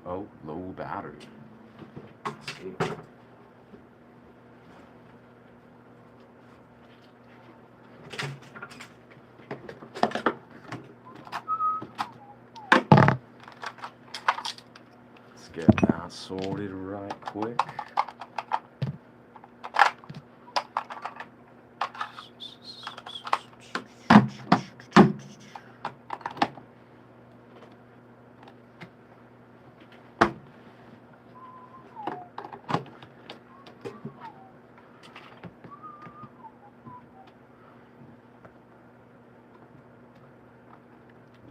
Oh, low battery. Let's see. Let's get that sorted right quick.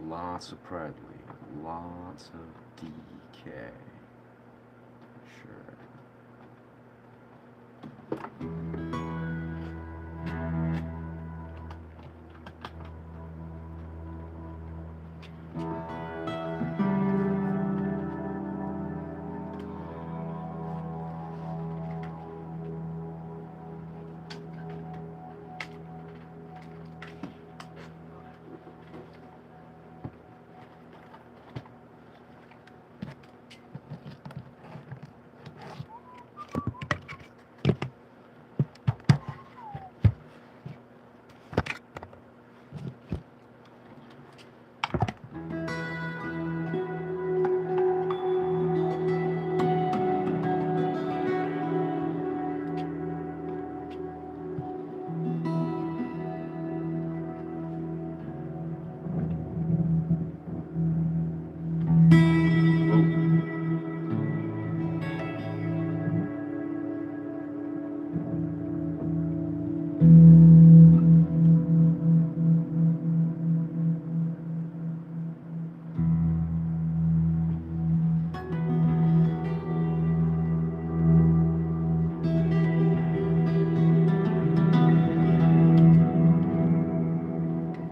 Lots of Predley, lots of DK. Sure.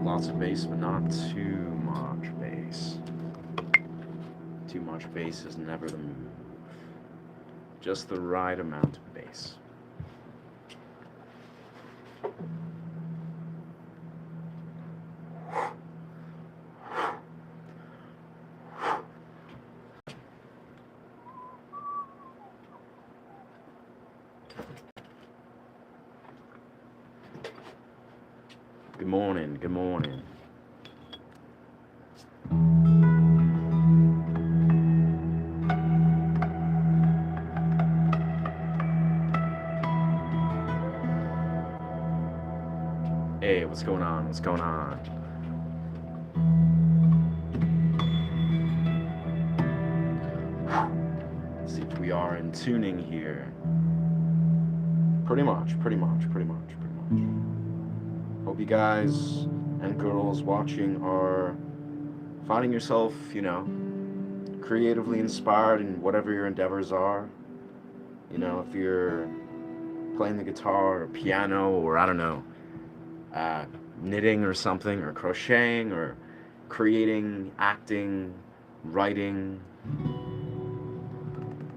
Lots of bass, but not too much bass. Too much bass is never the move. Just the right amount of bass. Good morning, good morning. Hey, what's going on? What's going on? Let's see if we are in tuning here. Pretty much. Hope you guys and girls watching are finding yourself, you know, creatively inspired in whatever your endeavors are. You know, if you're playing the guitar or piano or I don't know, knitting or something, or crocheting, or creating, acting, writing.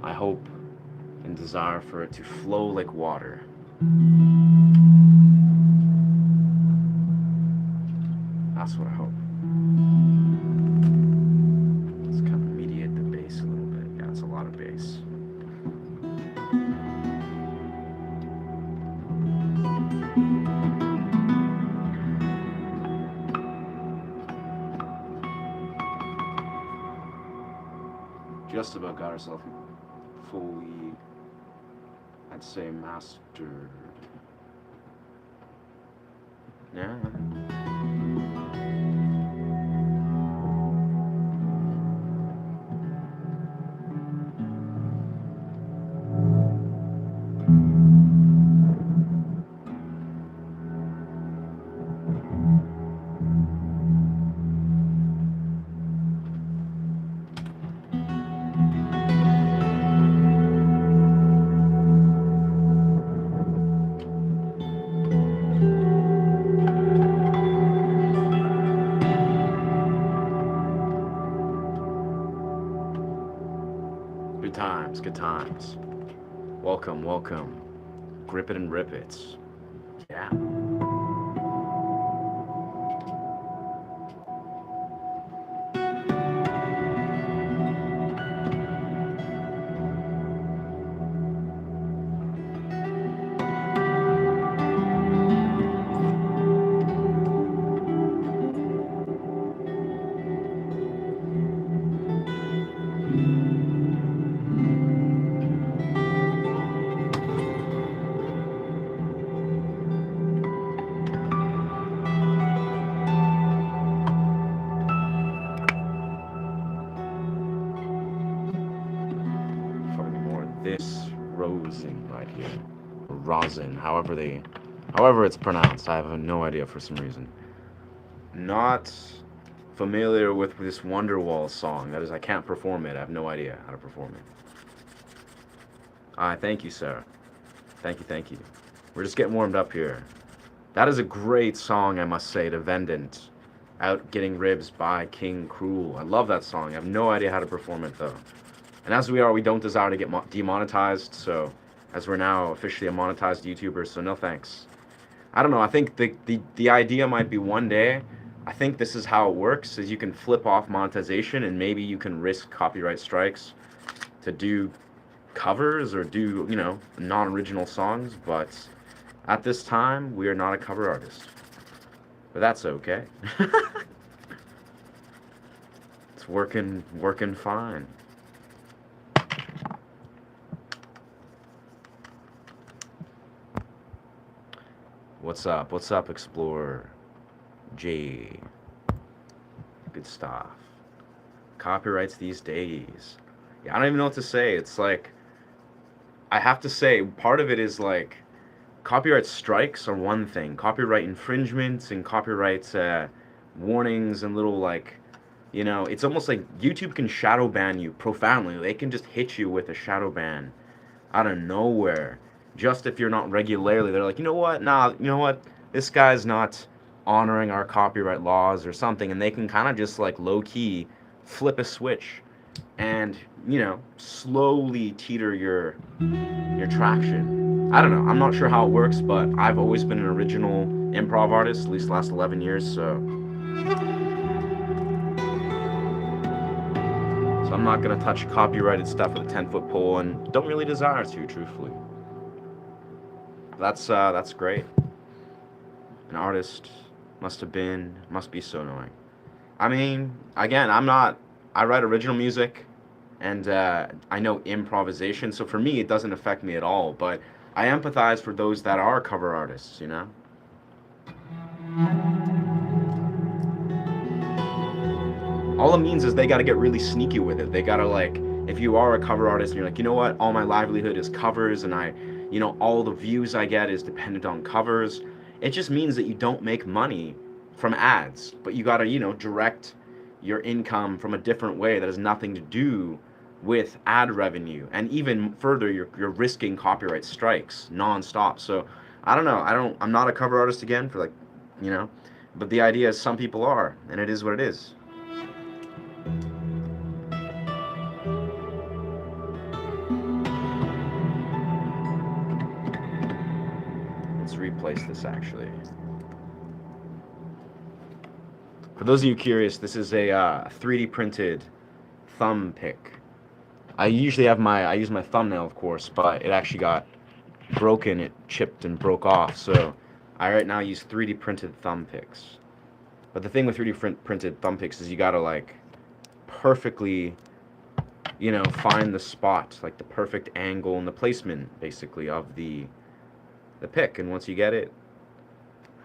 I hope and desire for it to flow like water. That's what I hope. Let's kind of mediate the bass a little bit. Yeah, it's a lot of bass. Just about got ourselves fully, I'd say, mastered. Yeah. Good times. Welcome, welcome. Grip it and rip it. Yeah. this rosin right here, rosin, however it's pronounced. I have no idea for some reason. Not familiar with this Wonderwall song. That is, I can't perform it. I have no idea how to perform it. Thank you, Sarah. Thank you, thank you. We're just getting warmed up here. That is a great song, I must say, to Vendant. Out Getting Ribs by King Cruel. I love that song. I have no idea how to perform it, though. And as we are, we don't desire to get demonetized, so as we're now officially a monetized YouTuber, so no thanks. I don't know, I think the idea might be one day, I think this is how it works, is you can flip off monetization and maybe you can risk copyright strikes to do covers or do, you know, non-original songs, but at this time, we are not a cover artist. But that's okay. It's working fine. What's up? What's up, Explorer? J. Good stuff. Copyrights these days. Yeah, I don't even know what to say. It's like, I have to say, part of it is like, copyright strikes are one thing. Copyright infringements and copyright warnings and little, like, you know, it's almost like YouTube can shadow ban you profoundly. They can just hit you with a shadow ban out of nowhere. Just if you're not regularly, they're like, you know what? Nah, you know what? This guy's not honoring our copyright laws or something. And they can kind of just like low-key flip a switch and, you know, slowly teeter your traction. I don't know. I'm not sure how it works, but I've always been an original improv artist, at least the last 11 years, so I'm not going to touch copyrighted stuff with a 10-foot pole and don't really desire to, truthfully. That's great. An artist must be so annoying. I mean, again, I write original music and I know improvisation, so for me it doesn't affect me at all, but I empathize for those that are cover artists, you know? All it means is they gotta get really sneaky with it. They gotta, like, if you are a cover artist and you're like, you know what, all my livelihood is covers and you know, all the views I get is dependent on covers, it just means that you don't make money from ads, but you gotta, you know, direct your income from a different way that has nothing to do with ad revenue. And even further, you're risking copyright strikes non-stop. So I don't know. I'm not a cover artist again for, like, you know, but the idea is some people are, and it is what it is. Let's replace this actually. For those of you curious, this is a 3D printed thumb pick. I usually have I use my thumbnail, of course, but it actually got broken. It chipped and broke off, so I right now use 3D printed thumb picks. But the thing with 3D printed thumb picks is you gotta, like, perfectly, you know, find the spot, like the perfect angle and the placement, basically, of the pick. And once you get it,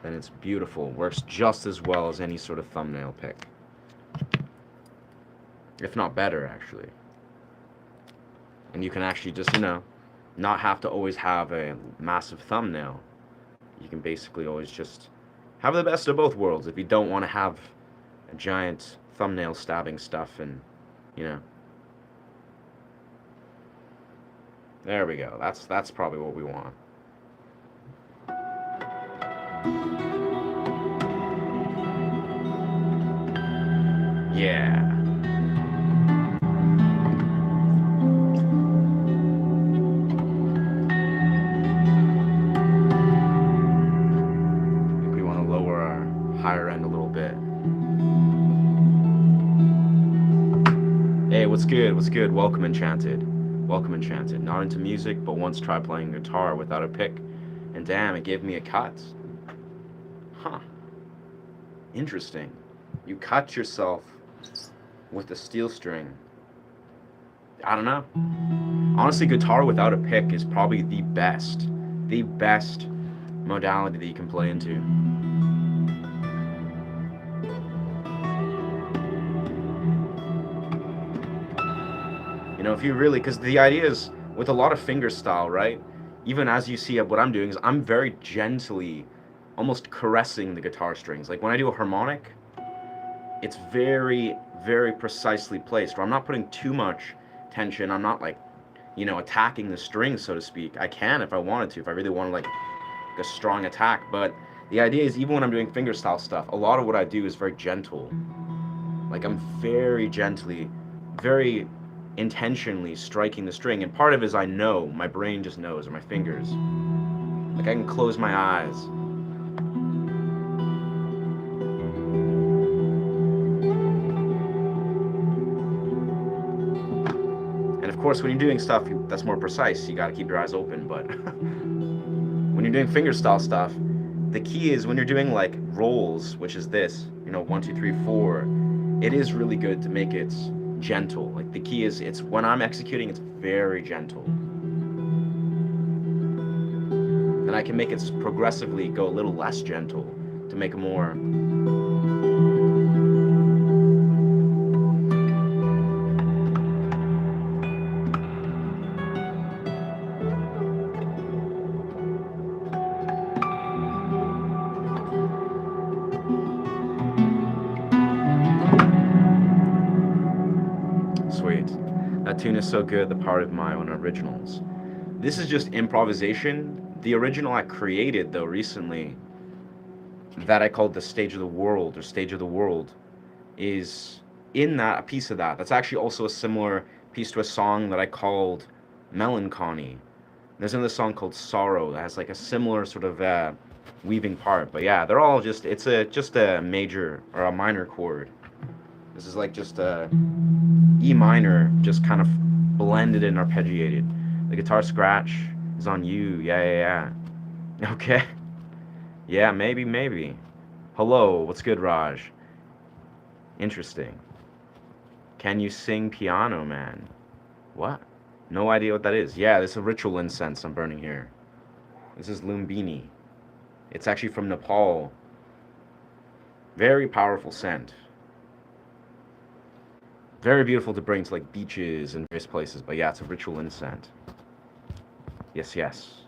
then it's beautiful. Works just as well as any sort of thumbnail pick, if not better, actually. And you can actually just, you know, not have to always have a massive thumbnail. You can basically always just have the best of both worlds if you don't want to have a giant thumbnail stabbing stuff and, you know. There we go. That's probably what we want. Yeah. I think we want to lower our higher end a little bit. Hey, what's good? What's good? Welcome, Enchanted. Welcome, Enchanted. Not into music, but once tried playing guitar without a pick, and damn, it gave me a cut. Huh. Interesting. You cut yourself with a steel string. I don't know. Honestly, guitar without a pick is probably the best modality that you can play into. You know, if you really, because the idea is, with a lot of finger style, right? Even as you see what I'm doing is I'm very gently, almost caressing the guitar strings. Like when I do a harmonic, it's very, very precisely placed, where I'm not putting too much tension. I'm not like, attacking the strings, so to speak. I can if I wanted to, if I really wanted like a strong attack. But the idea is, even when I'm doing fingerstyle stuff, a lot of what I do is very gentle. Like I'm very gently, very intentionally striking the string. And part of it is I know, my brain just knows, or my fingers. Like I can close my eyes. And of course, when you're doing stuff that's more precise, you gotta keep your eyes open. But when you're doing fingerstyle stuff, the key is when you're doing like rolls, which is this, 1, 2, 3, 4, it is really good to make it gentle. Like the key is, it's when I'm executing, it's very gentle. And I can make it progressively go a little less gentle to make it more. Sweet. That tune is so good, the part of my own originals. This is just improvisation. The original I created, though, recently, that I called the Stage of the World, or Stage of the World, is in that, a piece of that. That's actually also a similar piece to a song that I called Melancholy. There's another song called Sorrow that has like a similar sort of weaving part. But yeah, they're all just a major or a minor chord. This is like just a E minor, just kind of blended and arpeggiated. The guitar scratch is on you. Yeah. Okay. Yeah, maybe. Hello, what's good, Raj? Interesting. Can you sing piano, man? What? No idea what that is. Yeah, this is a ritual incense I'm burning here. This is Lumbini. It's actually from Nepal. Very powerful scent. Very beautiful to bring to like beaches and various places. But yeah, it's a ritual incense. Yes.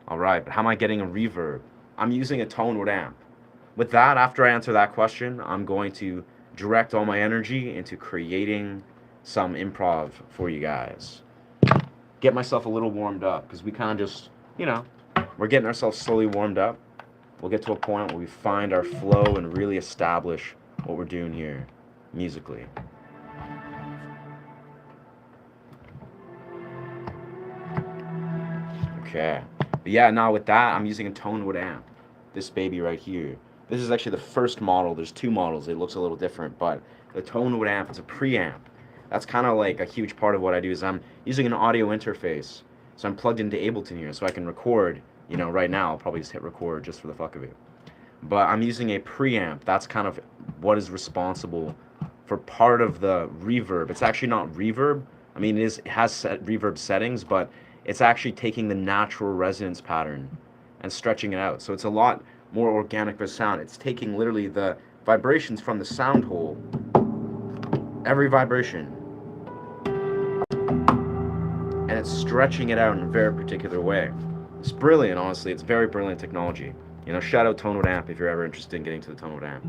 Alright, but how am I getting a reverb? I'm using a tone wood amp. With that, after I answer that question, I'm going to direct all my energy into creating some improv for you guys. Get myself a little warmed up, because we kind of just, we're getting ourselves slowly warmed up. We'll get to a point where we find our flow and really establish what we're doing here musically. Okay. But yeah, now with that, I'm using a tone wood amp. This baby right here. This is actually the first model. There's two models. It looks a little different, but the tone wood amp is a preamp. That's kind of like a huge part of what I do is I'm using an audio interface. So I'm plugged into Ableton here so I can record, right now I'll probably just hit record just for the fuck of it. But I'm using a preamp. That's kind of what is responsible for part of the reverb. It's actually not reverb. I mean, it has set reverb settings, but it's actually taking the natural resonance pattern and stretching it out. So it's a lot more organic of a sound. It's taking literally the vibrations from the sound hole, every vibration, and it's stretching it out in a very particular way. It's brilliant, honestly. It's very brilliant technology. Shout out Tone Wood Amp if you're ever interested in getting to the Tone Wood Amp.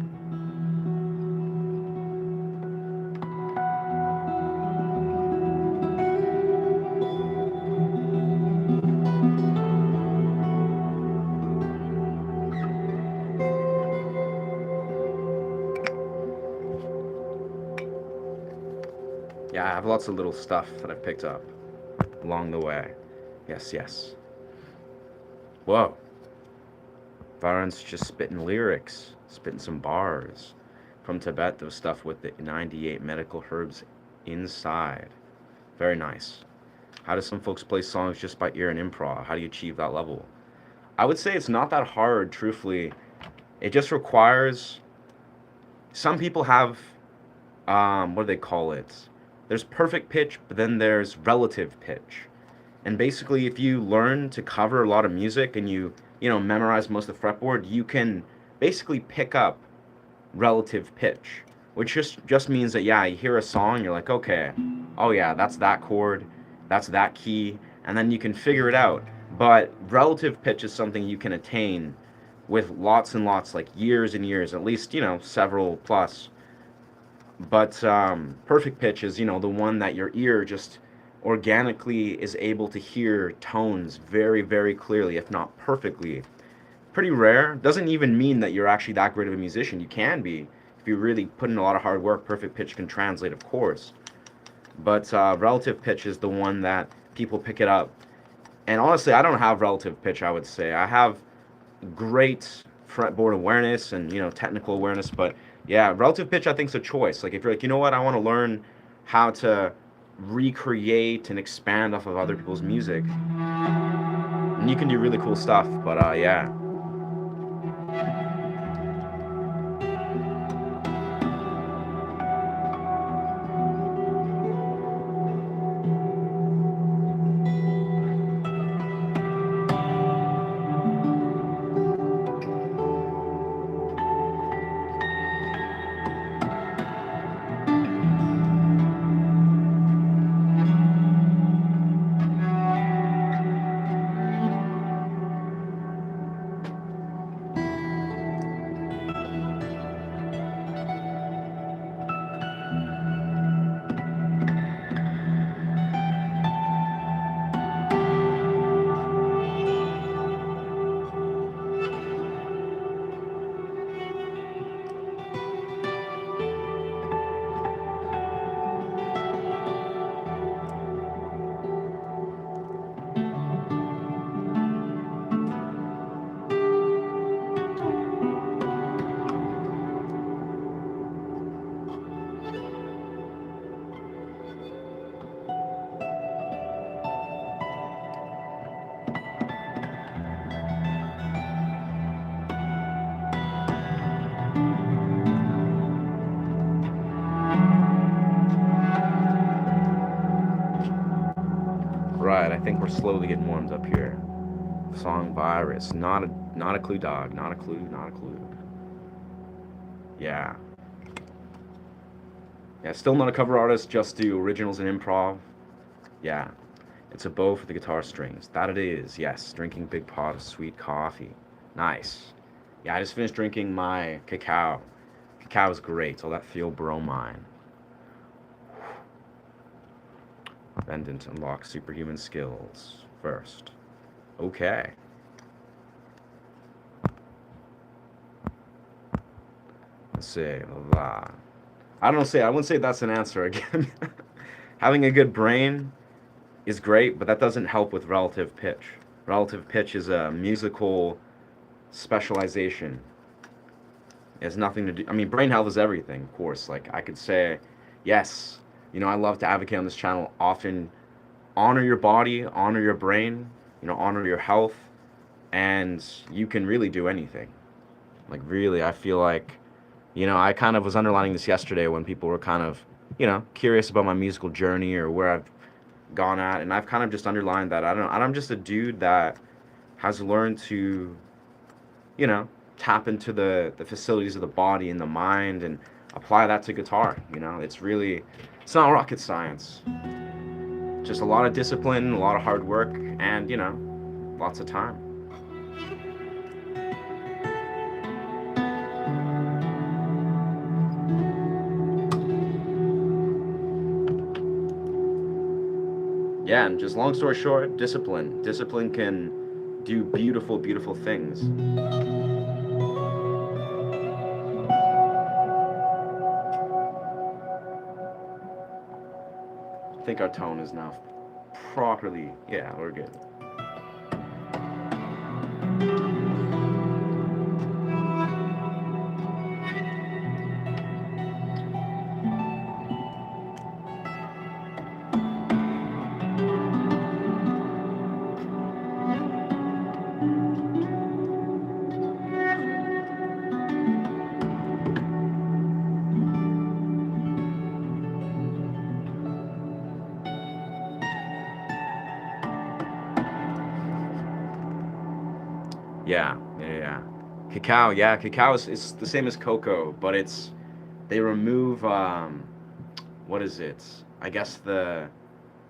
Yeah, I have lots of little stuff that I've picked up along the way. Yes. Whoa. Varun's just spitting lyrics, spitting some bars. From Tibet, those stuff with the 98 medical herbs inside. Very nice. How do some folks play songs just by ear and improv? How do you achieve that level? I would say it's not that hard, truthfully. It just requires... Some people have... what do they call it? There's perfect pitch, but then there's relative pitch. And basically, if you learn to cover a lot of music and you memorize most of the fretboard, you can basically pick up relative pitch, which just means that, yeah, you hear a song, you're like, okay, oh yeah, that's that chord, that's that key, and then you can figure it out. But relative pitch is something you can attain with lots and lots, like years and years, at least, several plus. But perfect pitch is, the one that your ear just organically is able to hear tones very, very clearly, if not perfectly. Pretty rare. Doesn't even mean that you're actually that great of a musician. You can be. If you really put in a lot of hard work, perfect pitch can translate, of course. But relative pitch is the one that people pick it up. And honestly, I don't have relative pitch, I would say. I have great fretboard awareness and, technical awareness, but yeah, relative pitch I think is a choice. Like if you're like, you know what, I want to learn how to recreate and expand off of other people's music, and you can do really cool stuff. But yeah. Right, I think we're slowly getting warmed up here. Song Virus. Not a clue, dog. Not a clue, not a clue. Yeah. Yeah, still not a cover artist, just do originals and improv. Yeah. It's a bow for the guitar strings. That it is, yes. Drinking big pot of sweet coffee. Nice. Yeah, I just finished drinking my cacao. Cacao is great. All that theobromine. Pendant unlocks superhuman skills first. Okay. Let's see. I don't say. I wouldn't say that's an answer again. Having a good brain is great, but that doesn't help with relative pitch. Relative pitch is a musical specialization. It has nothing to do. I mean, brain health is everything, of course. Like I could say, yes. I love to advocate on this channel often. Honor your body, honor your brain. Honor your health, and you can really do anything. Like really, I feel like, I kind of was underlining this yesterday when people were kind of, curious about my musical journey or where I've gone at, and I've kind of just underlined that I'm just a dude that has learned to, tap into the facilities of the body and the mind and apply that to guitar. It's not rocket science. Just a lot of discipline, a lot of hard work, and, lots of time. Yeah, and just long story short, discipline. Discipline can do beautiful, beautiful things. I think our tone is now properly. Yeah, we're good. Yeah. Cacao is the same as cocoa, but they remove, what is it? I guess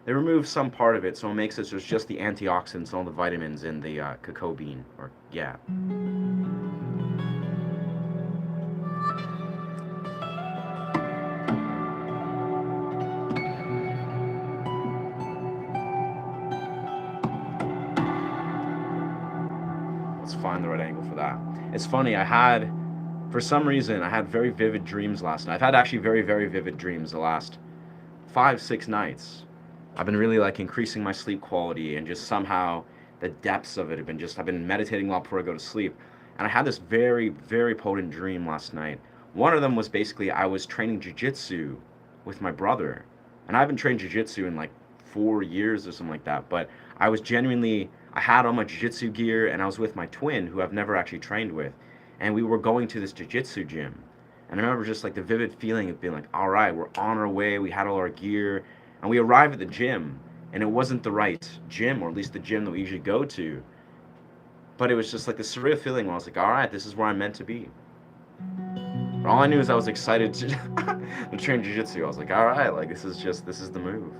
They remove some part of it, so it makes it so it's just the antioxidants and all the vitamins in the cacao bean. Or yeah. Let's find the right angle for that. It's funny. For some reason, I had very vivid dreams last night. I've had actually very, very vivid dreams the last 5, 6 nights. I've been really like increasing my sleep quality, and just somehow the depths of it have been just, I've been meditating a lot before I go to sleep. And I had this very, very potent dream last night. One of them was basically I was training jujitsu with my brother. And I haven't trained jujitsu in like 4 years or something like that. But I had all my jujitsu gear, and I was with my twin, who I've never actually trained with. And we were going to this jujitsu gym. And I remember just like the vivid feeling of being like, all right, we're on our way. We had all our gear. And we arrive at the gym, and it wasn't the right gym, or at least the gym that we usually go to. But it was just like the surreal feeling where I was like, all right, this is where I'm meant to be. But all I knew is I was excited to train jiu-jitsu. I was like, all right, like this is the move.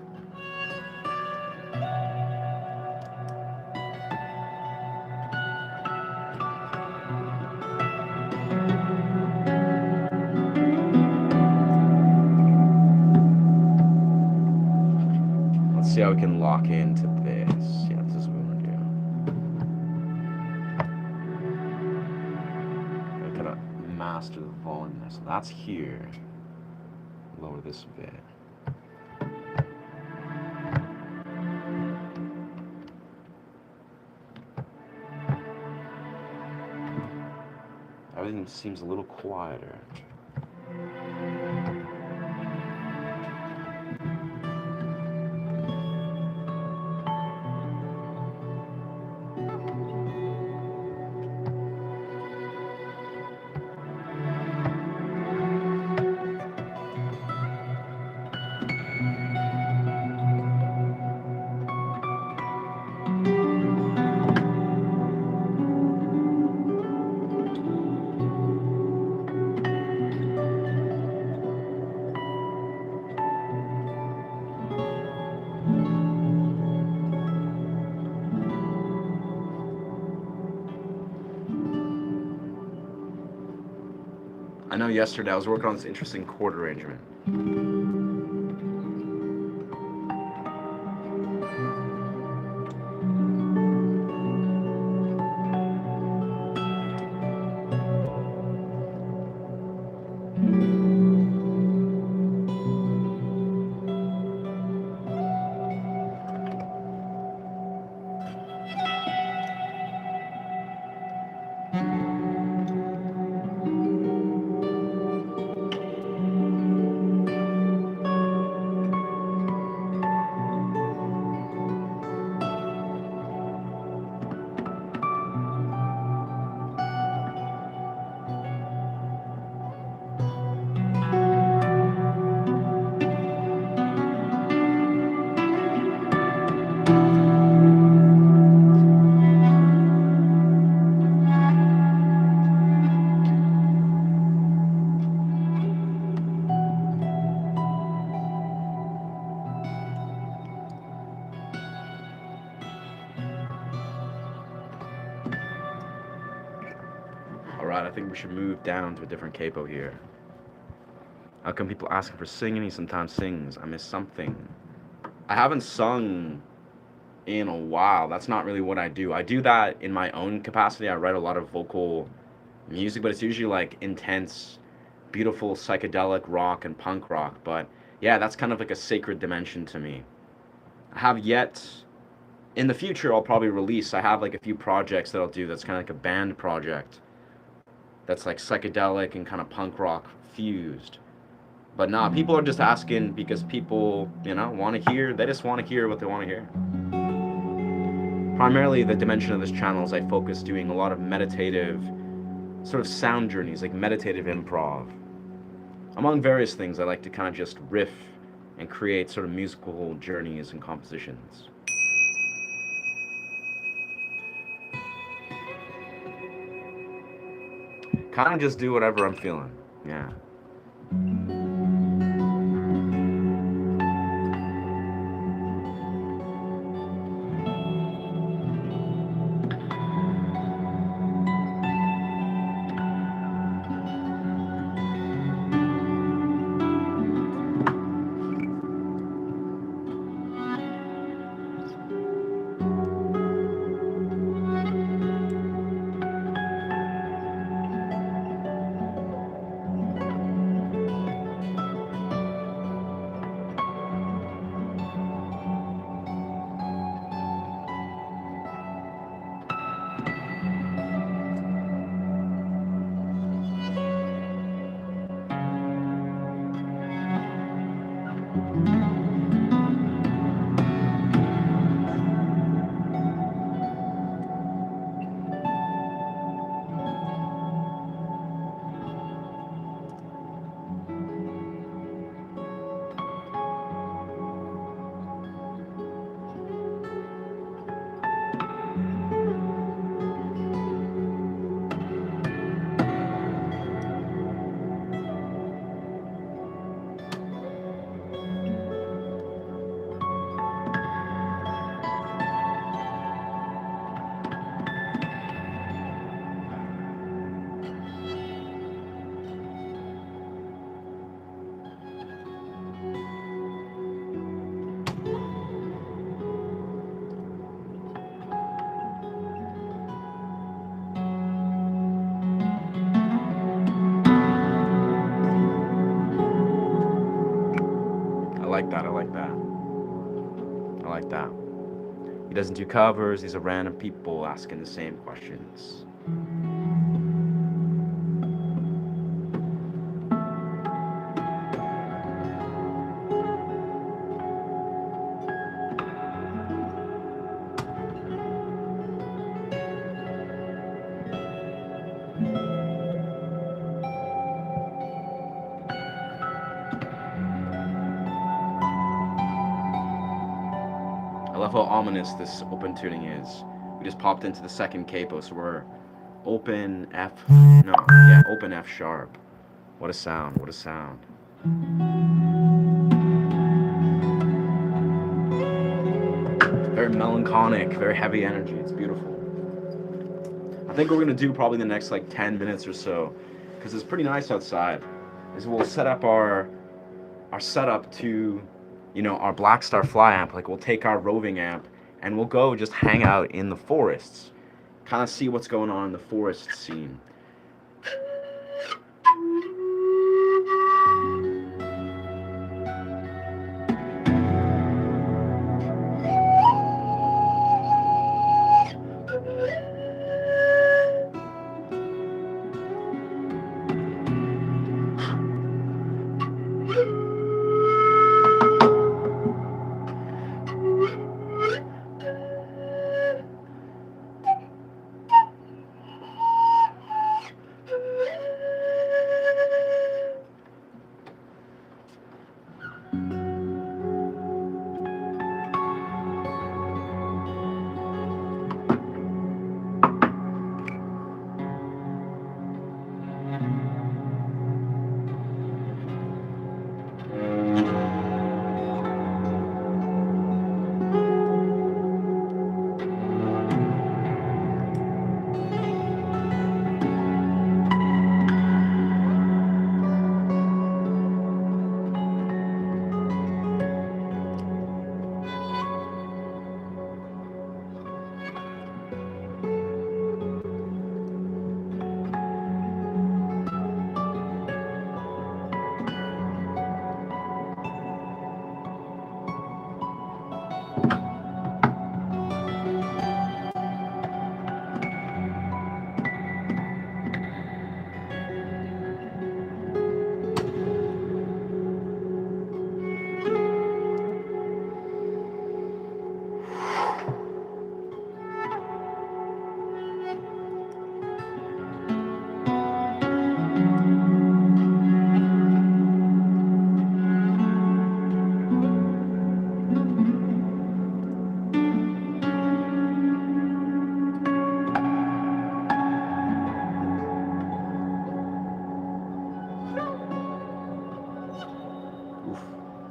Let's see how we can lock into this. Yeah, this is what we want to do. I kind of master the volume there. So that's here. Lower this a bit. Everything seems a little quieter. I know yesterday I was working on this interesting chord arrangement. Alright, I think we should move down to a different capo here. How come people asking for singing? He sometimes sings. I miss something. I haven't sung in a while. That's not really what I do. I do that in my own capacity. I write a lot of vocal music, but it's usually like intense, beautiful psychedelic rock and punk rock. But yeah, that's kind of like a sacred dimension to me. I have yet, in the future, I'll probably release. I have like a few projects that I'll do that's kind of like a band project that's like psychedelic and kind of punk rock fused. But nah, people are just asking because people, want to hear, they just want to hear what they want to hear. Primarily, the dimension of this channel is I focus doing a lot of meditative sort of sound journeys, like meditative improv. Among various things, I like to kind of just riff and create sort of musical journeys and compositions. Kind of just do whatever I'm feeling. Yeah. I like that. He doesn't do covers. These are random people asking the same questions. I love how ominous this open tuning is. We just popped into the second capo, so we're open F. No, yeah, open F sharp. What a sound! What a sound! Very melancholic, very heavy energy. It's beautiful. I think what we're gonna do probably the next like 10 minutes or so, because it's pretty nice outside, is we'll set up our setup to, our Black Star Fly amp. Like we'll take our roving amp and we'll go just hang out in the forests, kind of see what's going on in the forest scene.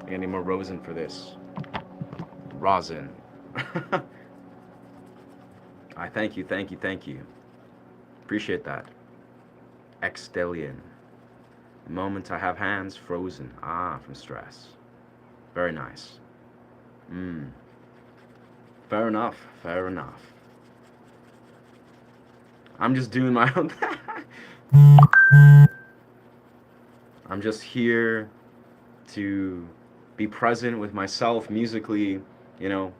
I need more rosin for this. Rosin. I thank you, thank you, thank you. Appreciate that. Extelion. The moment I have hands frozen. Ah, from stress. Very nice. Fair enough, fair enough. I'm just doing my own I'm just here to be present with myself musically, you know,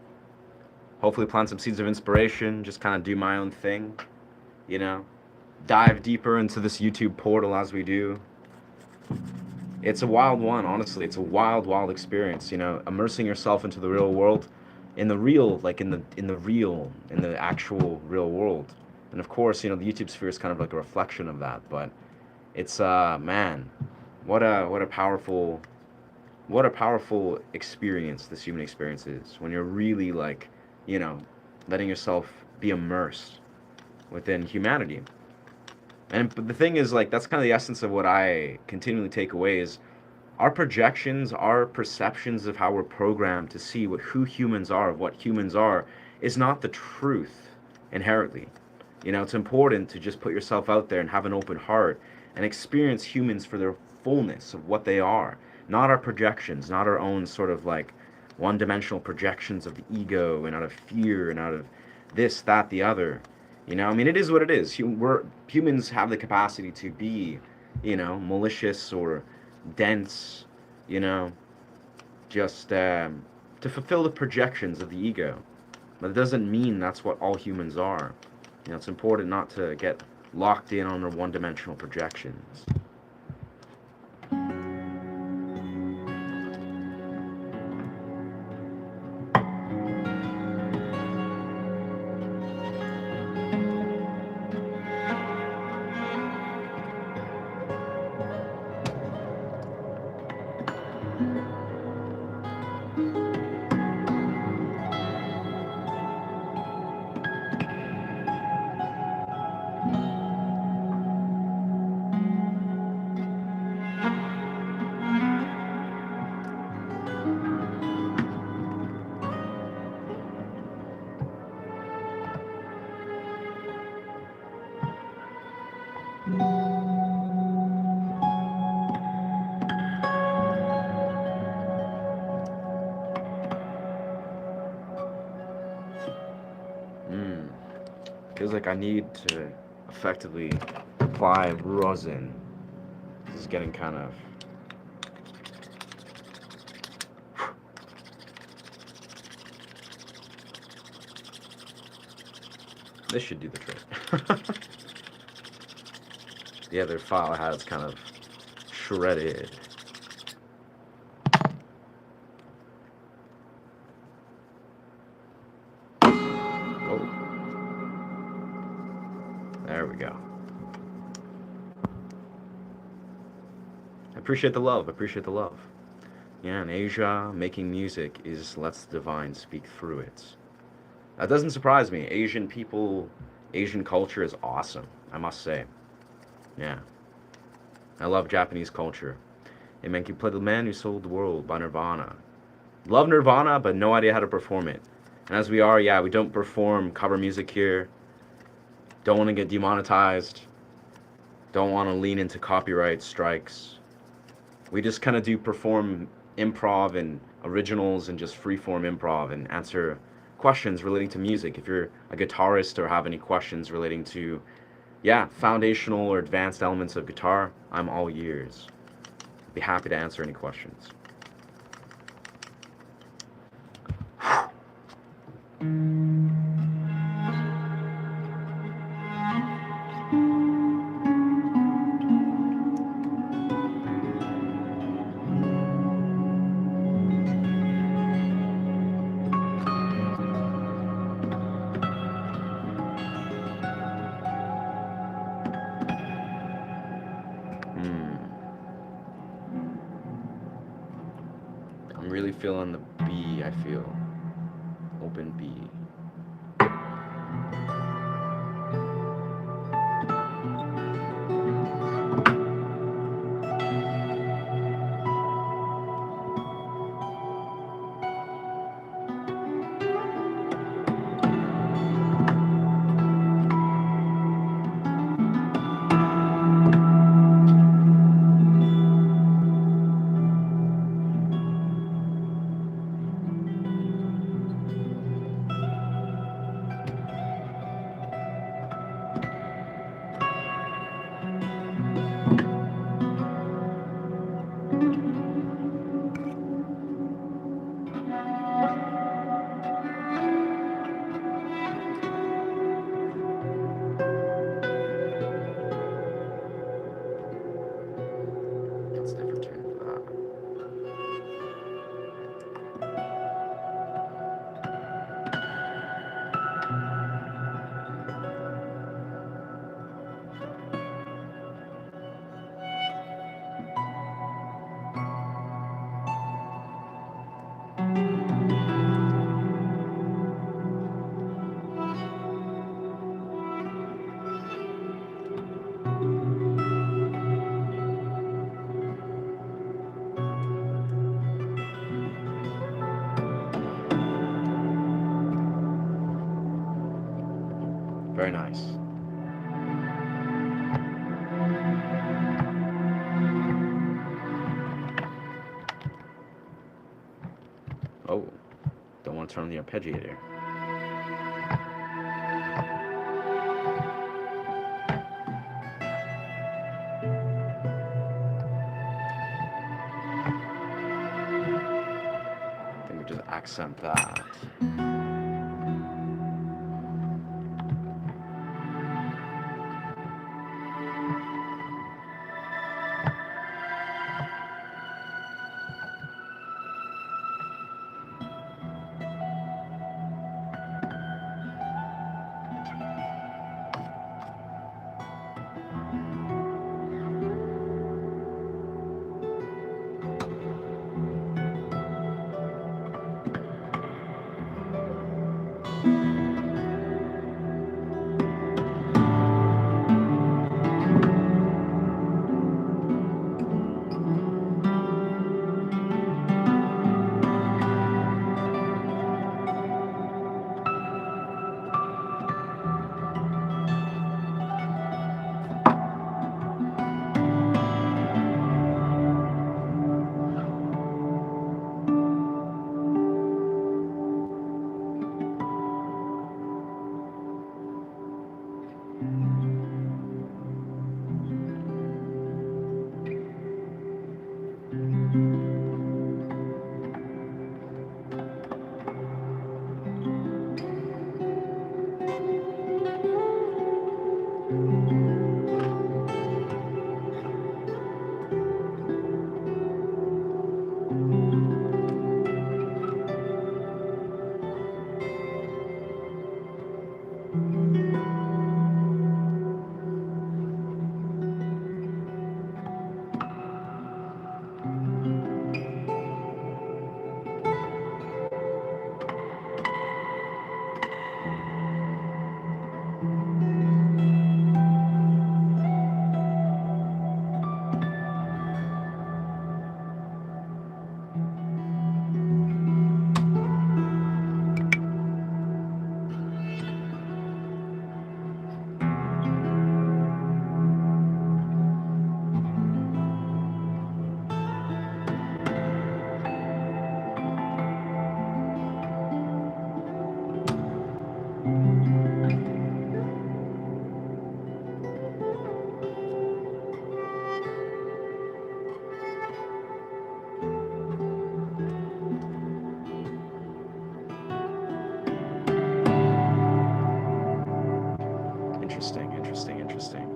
hopefully plant some seeds of inspiration, just kind of do my own thing, you know, dive deeper into this YouTube portal as we do. It's a wild one, honestly. It's a wild, wild experience, you know, immersing yourself into the real world, in the real, like in the actual real world. And of course, you know, the YouTube sphere is kind of like a reflection of that, but it's man, what a powerful experience this human experience is when you're really like, you know, letting yourself be immersed within humanity. And but the thing is, like, that's kind of the essence of what I continually take away is our projections, our perceptions of how we're programmed to see who humans are, what humans are, is not the truth inherently. You know, it's important to just put yourself out there and have an open heart and experience humans for their fullness of what they are, not our projections, not our own sort of like one-dimensional projections of the ego and out of fear and out of this, that, the other. You know, I mean, it is what it is. Humans have the capacity to be, you know, malicious or dense, you know, just to fulfill the projections of the ego. But it doesn't mean that's what all humans are. It's important not to get locked in on their one-dimensional projections. Feels like I need to effectively apply rosin. This is getting kind of... This should do the trick. The other file has kind of shredded. There we go. I appreciate the love. Appreciate the love. Yeah, in Asia, making music is lets the divine speak through it. That doesn't surprise me. Asian people, Asian culture is awesome, I must say. Yeah. I love Japanese culture. Hey man, can you play The Man Who Sold the World by Nirvana? Love Nirvana, but no idea how to perform it. And as we are, yeah, we don't perform cover music here. Don't want to get demonetized. Don't want to lean into copyright strikes. We just kind of do perform improv and originals and just freeform improv and answer questions relating to music. If you're a guitarist or have any questions relating to, yeah, foundational or advanced elements of guitar, I'm all ears. Be happy to answer any questions. I'm really feeling the B, I feel. Open B. Very nice. Oh, don't want to turn on the arpeggiator. I think we're just accent that. Interesting, interesting, interesting.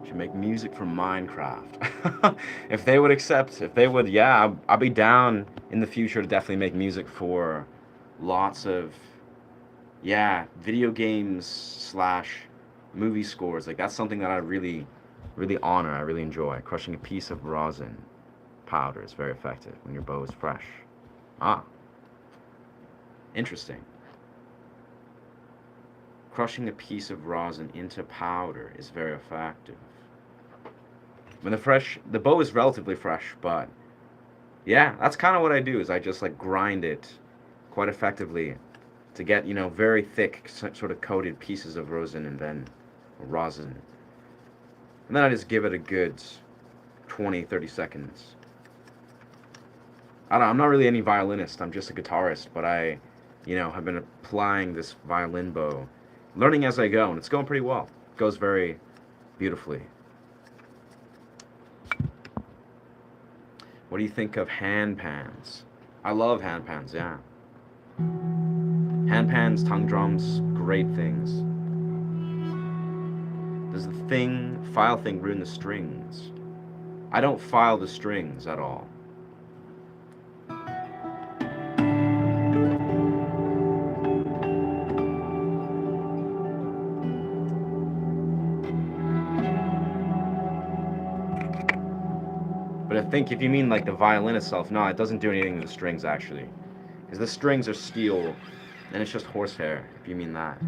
Should make music for Minecraft. If they would, yeah, I'll be down in the future to definitely make music for lots of, yeah, video games slash movie scores. Like that's something that I really, really honor. I really enjoy. Crushing a piece of rosin powder is very effective when your bow is fresh. Ah, interesting. Crushing a piece of rosin into powder is very effective. When the bow is relatively fresh, but yeah, that's kind of what I do. Is I just like grind it quite effectively to get very thick, sort of coated pieces of rosin, and then I just give it a good 20, 30 seconds. I'm not really any violinist. I'm just a guitarist, but I, have been applying this violin bow, learning as I go, and it's going pretty well. It goes very beautifully. What do you think of hand pans? I love hand pans, yeah. Hand pans, tongue drums, great things. Does the file thing ruin the strings? I don't file the strings at all. But I think if you mean like the violin itself, no, it doesn't do anything to the strings actually. Because the strings are steel, and it's just horsehair, if you mean that.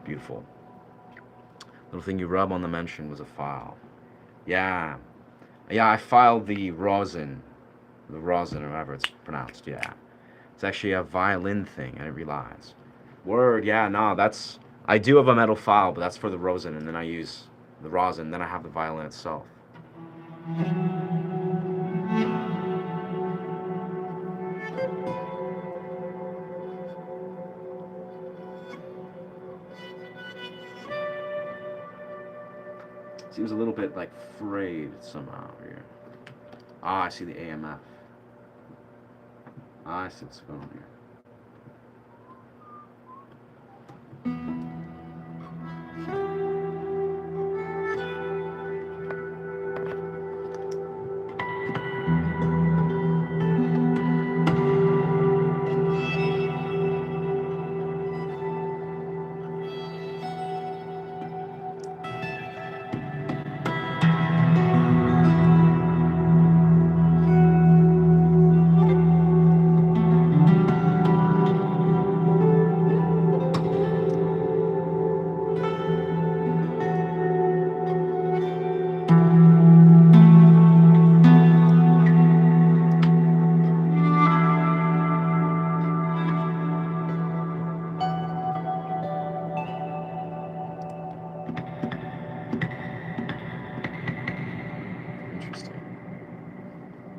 Beautiful. Little thing you rub on the mention was a file. Yeah. Yeah, I filed the rosin. The rosin, or however it's pronounced, yeah. It's actually a violin thing, I didn't realize. Word, yeah, no, that's... I do have a metal file, but that's for the rosin, and then I use the rosin, then I have the violin itself. Seems a little bit like frayed somehow here. Ah, I see the AMF. Ah, I see what's going on here.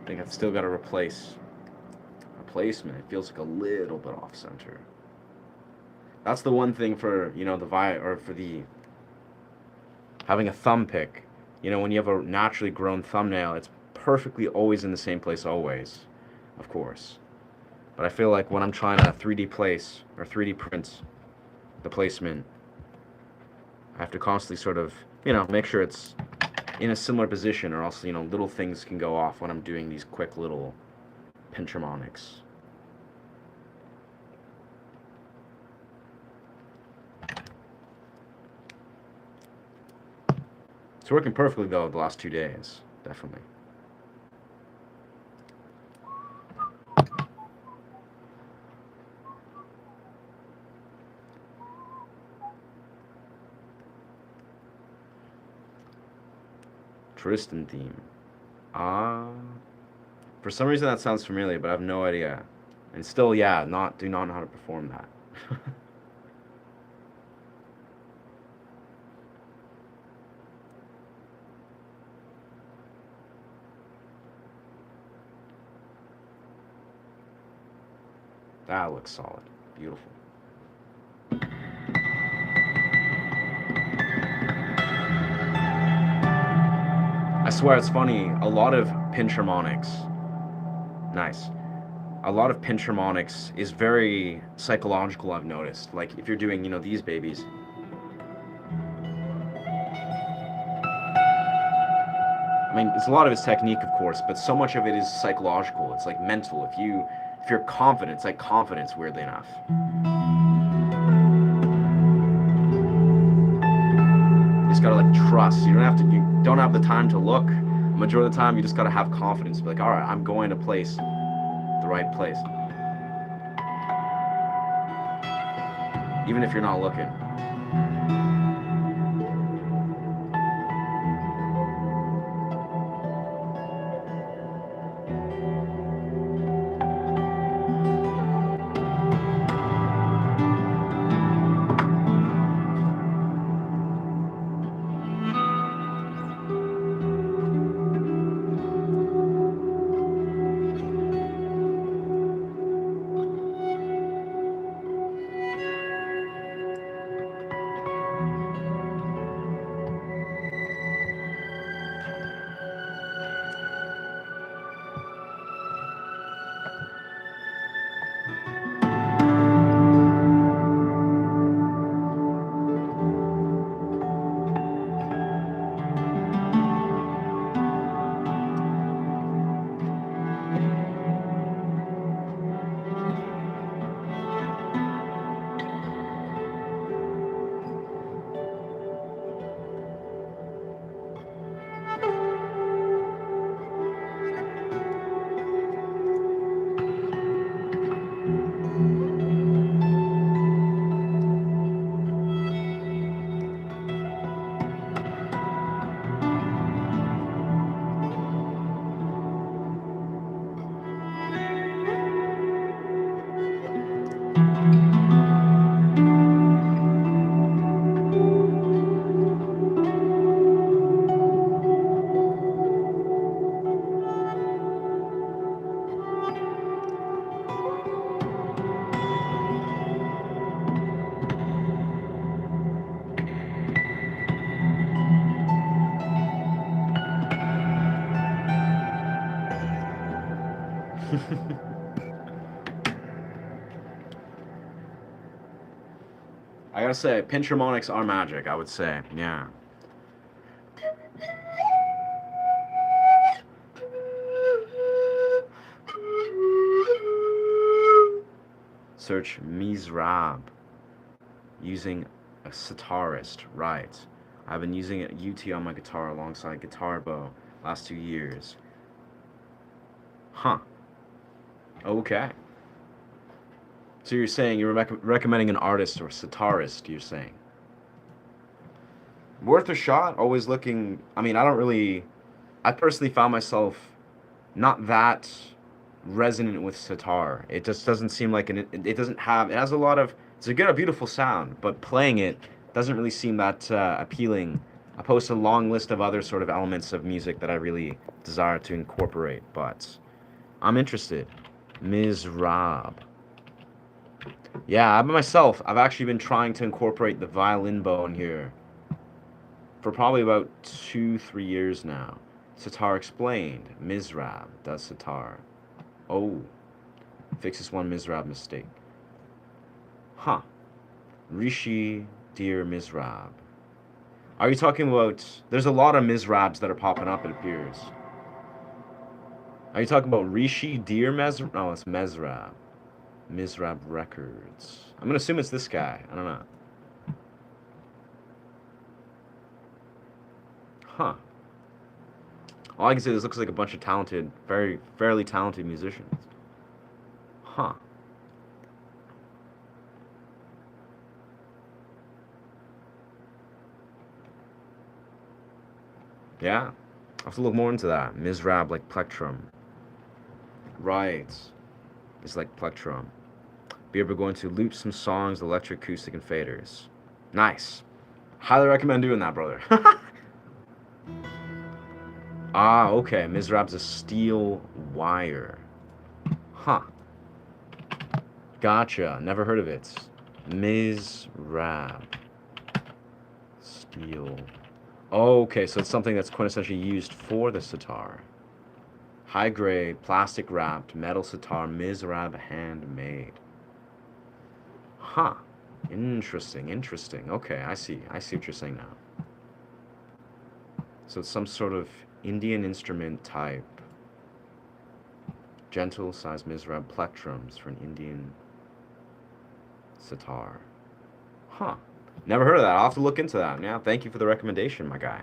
I think I've still got to replace a placement. It feels like a little bit off center. That's the one thing for, you know, for the having a thumb pick. You know, when you have a naturally grown thumbnail, it's perfectly always in the same place always, of course. But I feel like when I'm trying to 3D place or 3D print the placement, I have to constantly sort of, you know, make sure it's in a similar position, or else, you know, little things can go off when I'm doing these quick little pinch harmonics. It's working perfectly though the last 2 days, definitely. Tristan theme. For some reason that sounds familiar, but I have no idea. And still, yeah, do not know how to perform that. That looks solid. Beautiful. I swear it's funny, a lot of pinch harmonics, nice. A lot of pinch harmonics is very psychological, I've noticed. Like if you're doing, you know, these babies. I mean, it's a lot of it's technique, of course, but so much of it is psychological. It's like mental. If you're confident, it's like confidence, weirdly enough. You just gotta like trust. You don't have the time to look. Majority of the time, you just gotta have confidence. Be like, all right, I'm going to place the right place, even if you're not looking. I gotta say, pinch harmonics are magic, I would say. Yeah. Search Mizrab using a sitarist. Right. I've been using a UT on my guitar alongside guitar bow last 2 years. Huh. Okay. So you're saying you're recommending an artist or sitarist, you're saying? Worth a shot. Always looking. I mean, I personally found myself not that resonant with sitar. It just doesn't seem like it doesn't have. It has a lot of. It's a beautiful sound, but playing it doesn't really seem that appealing. Opposed to a long list of other sort of elements of music that I really desire to incorporate. But I'm interested. Ms. Rob. Yeah, I've actually been trying to incorporate the violin bow in here for probably about 2, 3 years now. Sitar explained. Mizrab does sitar. Oh, fixes one Mizrab mistake. Huh. Rishi, dear Mizrab. Are you talking about... There's a lot of Mizrabs that are popping up, it appears. Are you talking about Rishi, dear Mezrab? No, it's Mezrab. Mizrab Records. I'm going to assume it's this guy. I don't know. Huh. All I can say is this looks like a bunch of talented, fairly talented musicians. Huh. Yeah. I'll have to look more into that. Mizrab like plectrum. Right. It's like plectrum. Be able to go into loop some songs, electric, acoustic, and faders. Nice. Highly recommend doing that, brother. Ah, okay. Mizrab's a steel wire. Huh. Gotcha. Never heard of it. Mizrab. Steel. Oh, okay, so it's something that's quintessentially used for the sitar. High grade, plastic wrapped, metal sitar, Mizrab handmade. Huh. Interesting, interesting. Okay, I see. I see what you're saying now. So it's some sort of Indian instrument type. Gentle sized Mizrab plectrums for an Indian sitar. Huh. Never heard of that. I'll have to look into that. Yeah, thank you for the recommendation, my guy.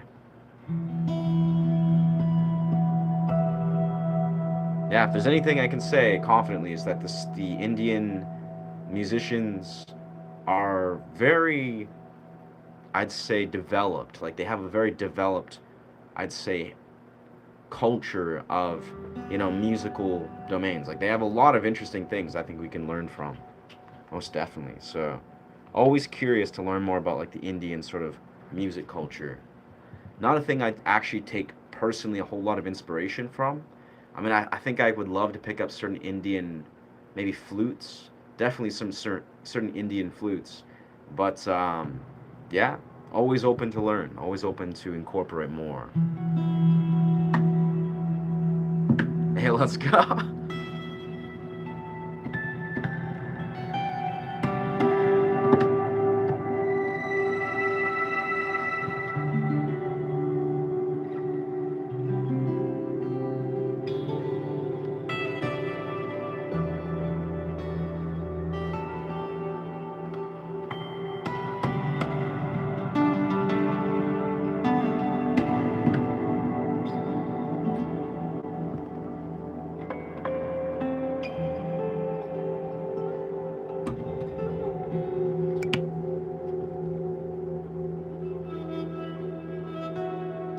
Yeah, if there's anything I can say confidently is that the Indian musicians are very, I'd say, developed. Like, they have a very developed, I'd say, culture of, musical domains. Like, they have a lot of interesting things I think we can learn from. Most definitely. So, always curious to learn more about, like, the Indian sort of music culture. Not a thing I'd actually take personally a whole lot of inspiration from. I mean, I think I would love to pick up certain Indian, maybe flutes. Definitely some certain Indian flutes. But, yeah, always open to learn. Always open to incorporate more. Hey, let's go.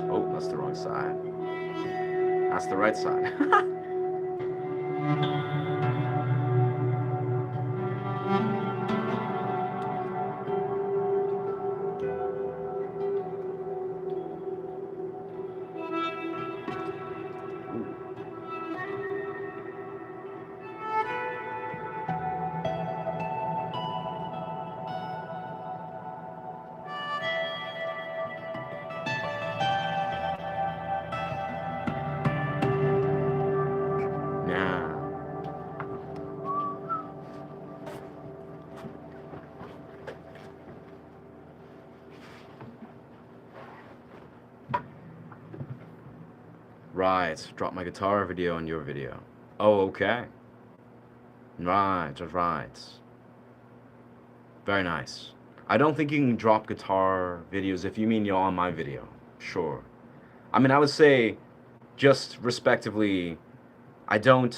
Oh, that's the wrong side. That's the right side. Right. Drop my guitar video on your video. Oh, okay. Right, right. Very nice. I don't think you can drop guitar videos if you mean you're on my video. Sure. I mean, I would say, just respectively, I don't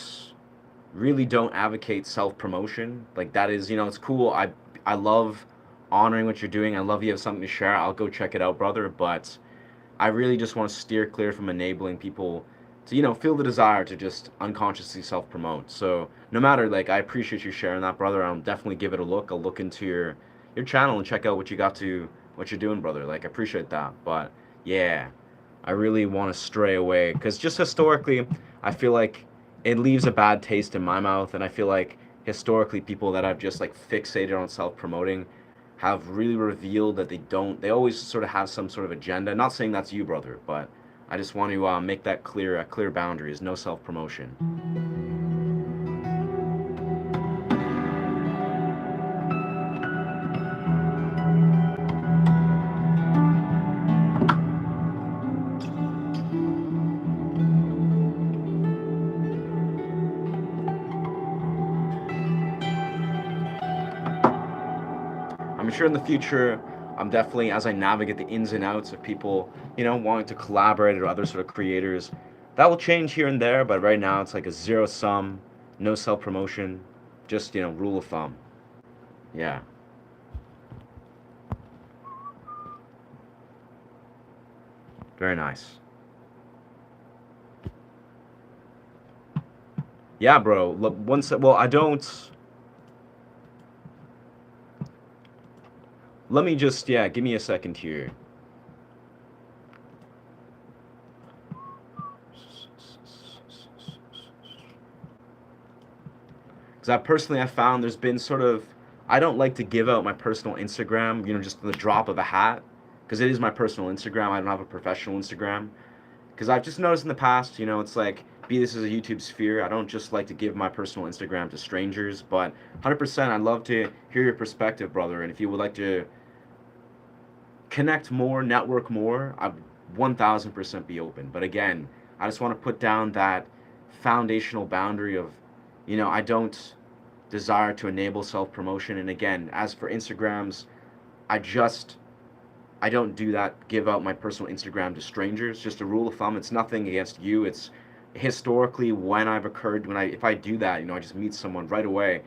advocate self-promotion. Like, that is, it's cool. I love honoring what you're doing. I love you have something to share. I'll go check it out, brother. But I really just want to steer clear from enabling people to, feel the desire to just unconsciously self-promote. So no matter, like, I appreciate you sharing that, brother. I'll definitely give it a look. I'll look into your channel and check out what you're doing, brother. Like, I appreciate that. But yeah, I really want to stray away because just historically, I feel like it leaves a bad taste in my mouth, and I feel like historically people that I've just like fixated on self-promoting have really revealed that they always sort of have some sort of agenda. Not saying that's you, brother, but I just want to make that clear. A clear boundary is no self-promotion. I'm sure in the future, I'm definitely, as I navigate the ins and outs of people, wanting to collaborate or other sort of creators, that will change here and there, but right now it's like a zero sum, no self promotion, just, rule of thumb. Yeah. Very nice. Yeah, bro. Well, I don't. Let me just, yeah, give me a second here. Because I found there's been sort of, I don't like to give out my personal Instagram, just the drop of a hat, because it is my personal Instagram. I don't have a professional Instagram. Because I've just noticed in the past, it's like, be this as a YouTube sphere, I don't just like to give my personal Instagram to strangers, but 100%, I'd love to hear your perspective, brother, and if you would like to connect more, network more, I'd 1000% be open. But again, I just want to put down that foundational boundary of, I don't desire to enable self-promotion. And again, as for Instagrams, I don't do that, give out my personal Instagram to strangers. Just a rule of thumb. It's nothing against you. It's historically if I do that, I just meet someone right away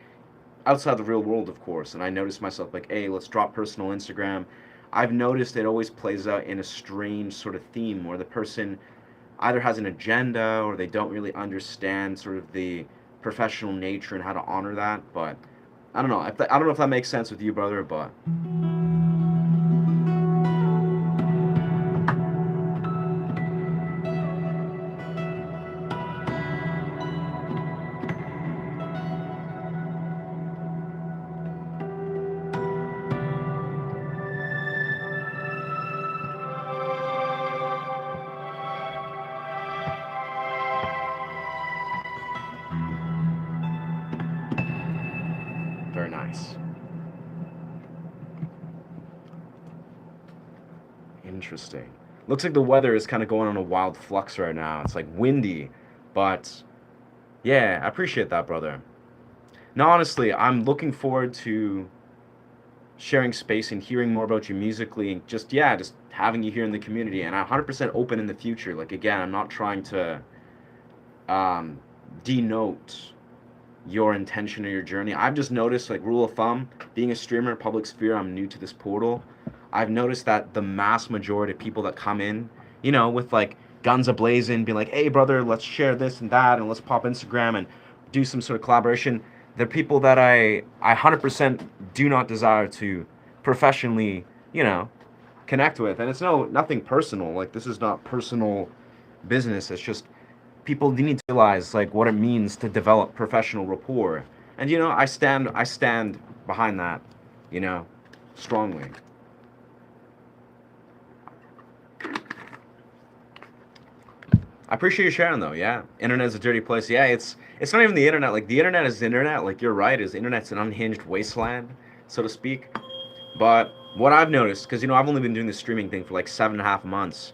outside the real world, of course. And I notice myself like, hey, let's drop personal Instagram. I've noticed it always plays out in a strange sort of theme where the person either has an agenda or they don't really understand sort of the professional nature and how to honor that. But I don't know. I don't know if that makes sense with you, brother, but. Very nice. Interesting. Looks like the weather is kind of going on a wild flux right now. It's like windy, but yeah, I appreciate that, brother. Now, honestly, I'm looking forward to sharing space and hearing more about you musically and just having you here in the community. And I'm 100% open in the future. Like, again, I'm not trying to um, denote your intention or your journey. I've just noticed, like, rule of thumb, being a streamer in public sphere, I'm new to this portal. I've noticed that the mass majority of people that come in, with like guns ablazing, being like, hey, brother, let's share this and that, and let's pop Instagram and do some sort of collaboration. They're people that I 100% do not desire to professionally, connect with. And it's nothing personal. Like, this is not personal business. It's just people need to realize like what it means to develop professional rapport. And I stand behind that, strongly. I appreciate you sharing though. Yeah, internet's a dirty place. Yeah, it's not even the internet. Like, the internet is the internet. Like, you're right. Internet's an unhinged wasteland, so to speak. But what I've noticed, because I've only been doing the streaming thing for like 7.5 months,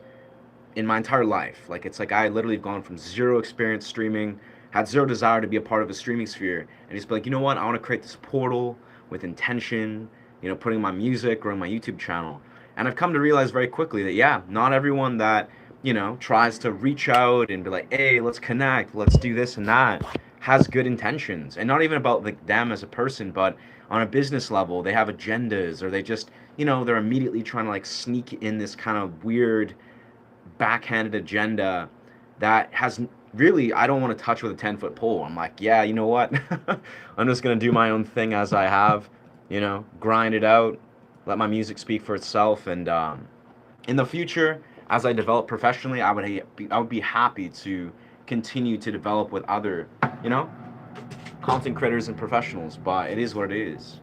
in my entire life. Like, it's like I literally have gone from zero experience streaming, had zero desire to be a part of a streaming sphere, and just be like, you know what, I want to create this portal with intention, you know, putting my music, growing my YouTube channel. And I've come to realize very quickly that, yeah, not everyone that, you know, tries to reach out and be like, hey, let's connect, let's do this and that, has good intentions. And not even about like them as a person, but on a business level, they have agendas, or they just, you know, they're immediately trying to like sneak in this kind of weird backhanded agenda that has really, I don't want to touch with a 10-foot pole. I'm like, yeah, you know what? I'm just going to do my own thing as I have, you know, grind it out, let my music speak for itself. And in the future, as I develop professionally, I would be happy to continue to develop with other, you know, content creators and professionals, but it is what it is.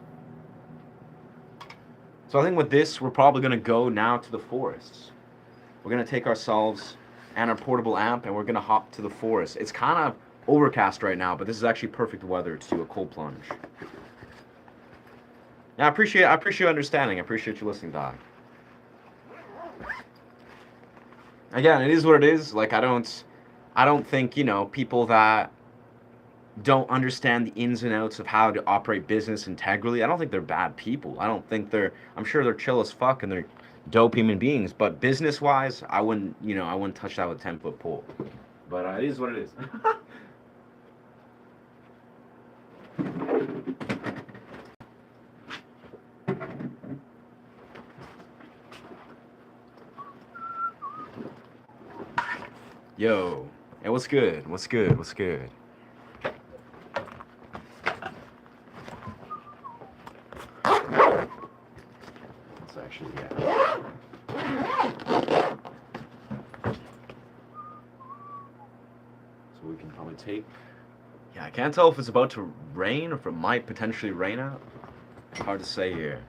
So I think with this, we're probably going to go now to the forests. We're going to take ourselves and our portable amp, and we're going to hop to the forest. It's kind of overcast right now, but this is actually perfect weather to do a cold plunge. Yeah, I appreciate your understanding. I appreciate you listening, Doc. Again, it is what it is. Like, I don't think, you know, people that don't understand the ins and outs of how to operate business integrally, I don't think they're bad people. I'm sure they're chill as fuck and they're dope human beings, but business wise, I wouldn't touch that with a 10-foot pole. But it is what it is. Yo, hey, what's good? What's good? What's good? It's actually, yeah. So we can probably take. Yeah, I can't tell if it's about to rain or if it might potentially rain out. Hard to say here.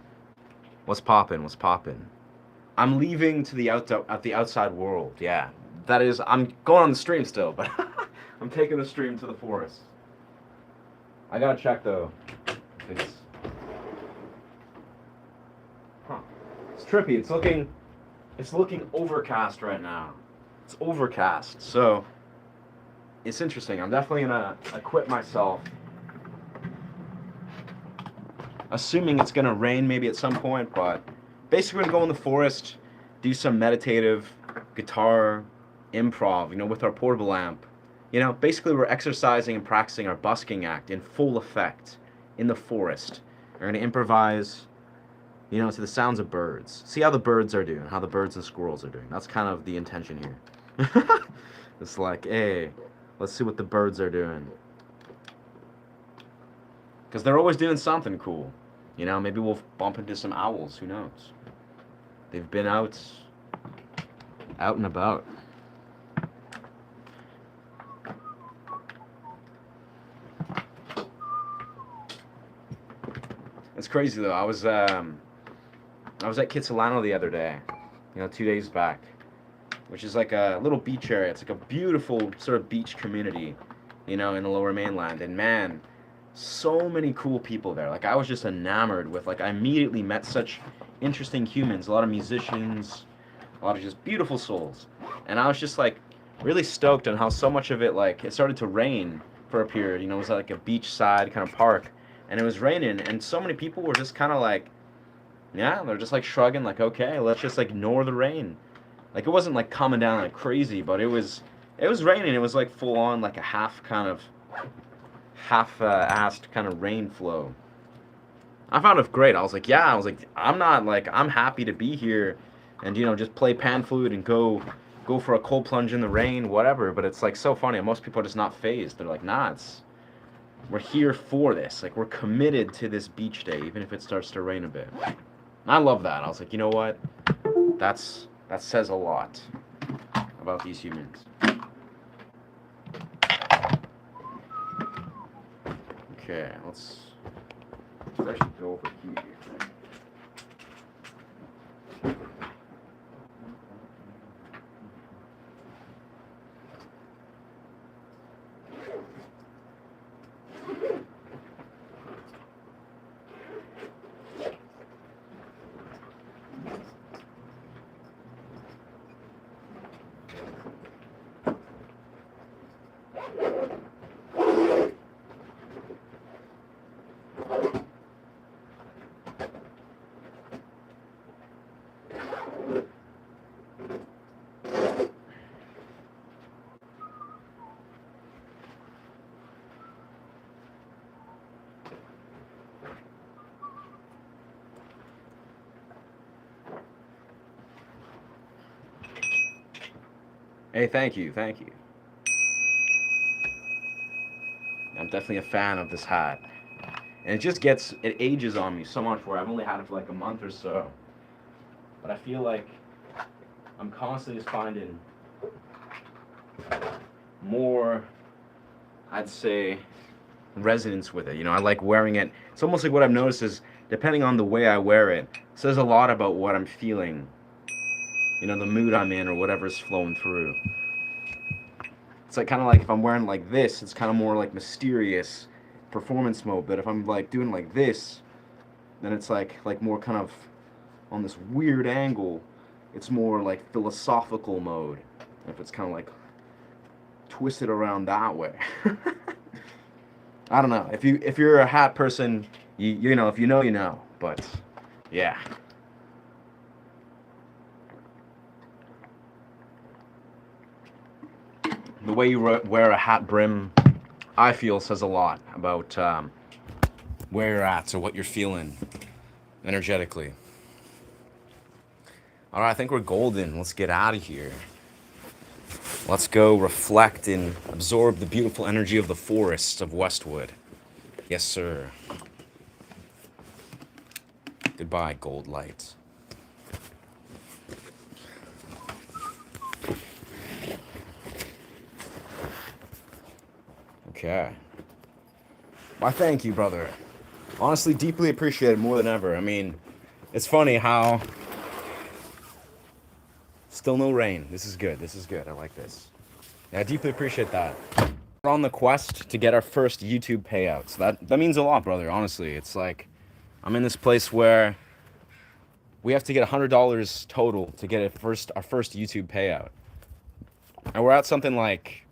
What's poppin'? What's poppin'? I'm leaving to the outside world. Yeah, that is. I'm going on the stream still, but I'm taking the stream to the forest. I gotta check though. It's trippy. It's looking overcast right now. It's overcast, so it's interesting. I'm definitely gonna equip myself, assuming it's gonna rain maybe at some point, but basically we're gonna go in the forest, do some meditative guitar improv, you know, with our portable amp. You know, basically we're exercising and practicing our busking act in full effect in the forest. We're gonna improvise, you know, to the sounds of birds. See how the birds are doing, how the birds and squirrels are doing. That's kind of the intention here. It's like, hey, let's see what the birds are doing. Because they're always doing something cool. You know, maybe we'll bump into some owls. Who knows? They've been out and about. It's crazy though. I was at Kitsilano the other day, you know, 2 days back, which is like a little beach area. It's like a beautiful sort of beach community, you know, in the Lower Mainland. And man, so many cool people there. Like, I was just enamored with, like, I immediately met such interesting humans, a lot of musicians, a lot of just beautiful souls. And I was just like really stoked on how so much of it, like, it started to rain for a period. You know, it was like a beachside kind of park, and it was raining, and so many people were just kind of like, yeah, they're just like shrugging, like, okay, let's just like ignore the rain. Like, it wasn't like coming down like crazy, but it was raining. It was like full on, like a half-assed kind of rain flow. I found it great. I was like, I'm happy to be here, and, you know, just play panflute and go for a cold plunge in the rain, whatever. But it's like so funny. Most people are just not phased. They're like, nah, we're here for this. Like, we're committed to this beach day, even if it starts to rain a bit. And I love that. I was like, you know what? That says a lot about these humans. Okay, let's actually go over here. Hey, thank you, thank you. I'm definitely a fan of this hat. And it ages on me so much where I've only had it for like a month or so. But I feel like I'm constantly just finding more, I'd say, resonance with it. You know, I like wearing it. It's almost like what I've noticed is depending on the way I wear it, it says a lot about what I'm feeling. You know, the mood I'm in or whatever's flowing through. It's like kind of like if I'm wearing like this, it's kind of more like mysterious performance mode. But if I'm like doing like this, then it's like more kind of on this weird angle. It's more like philosophical mode. If it's kind of like twisted around that way. I don't know. If you're a hat person, you know, if you know, you know. But yeah. The way you wear a hat brim, I feel, says a lot about where you're at or what you're feeling energetically. All right, I think we're golden. Let's get out of here. Let's go reflect and absorb the beautiful energy of the forests of Westwood. Yes, sir. Goodbye, gold light. Okay. Why, thank you, brother. Honestly, deeply appreciated more than ever. I mean, it's funny how... Still no rain. This is good. This is good. I like this. Yeah, I deeply appreciate that. We're on the quest to get our first YouTube payouts. That means a lot, brother, honestly. It's like, I'm in this place where we have to get $100 total to get our first YouTube payout. And we're at something like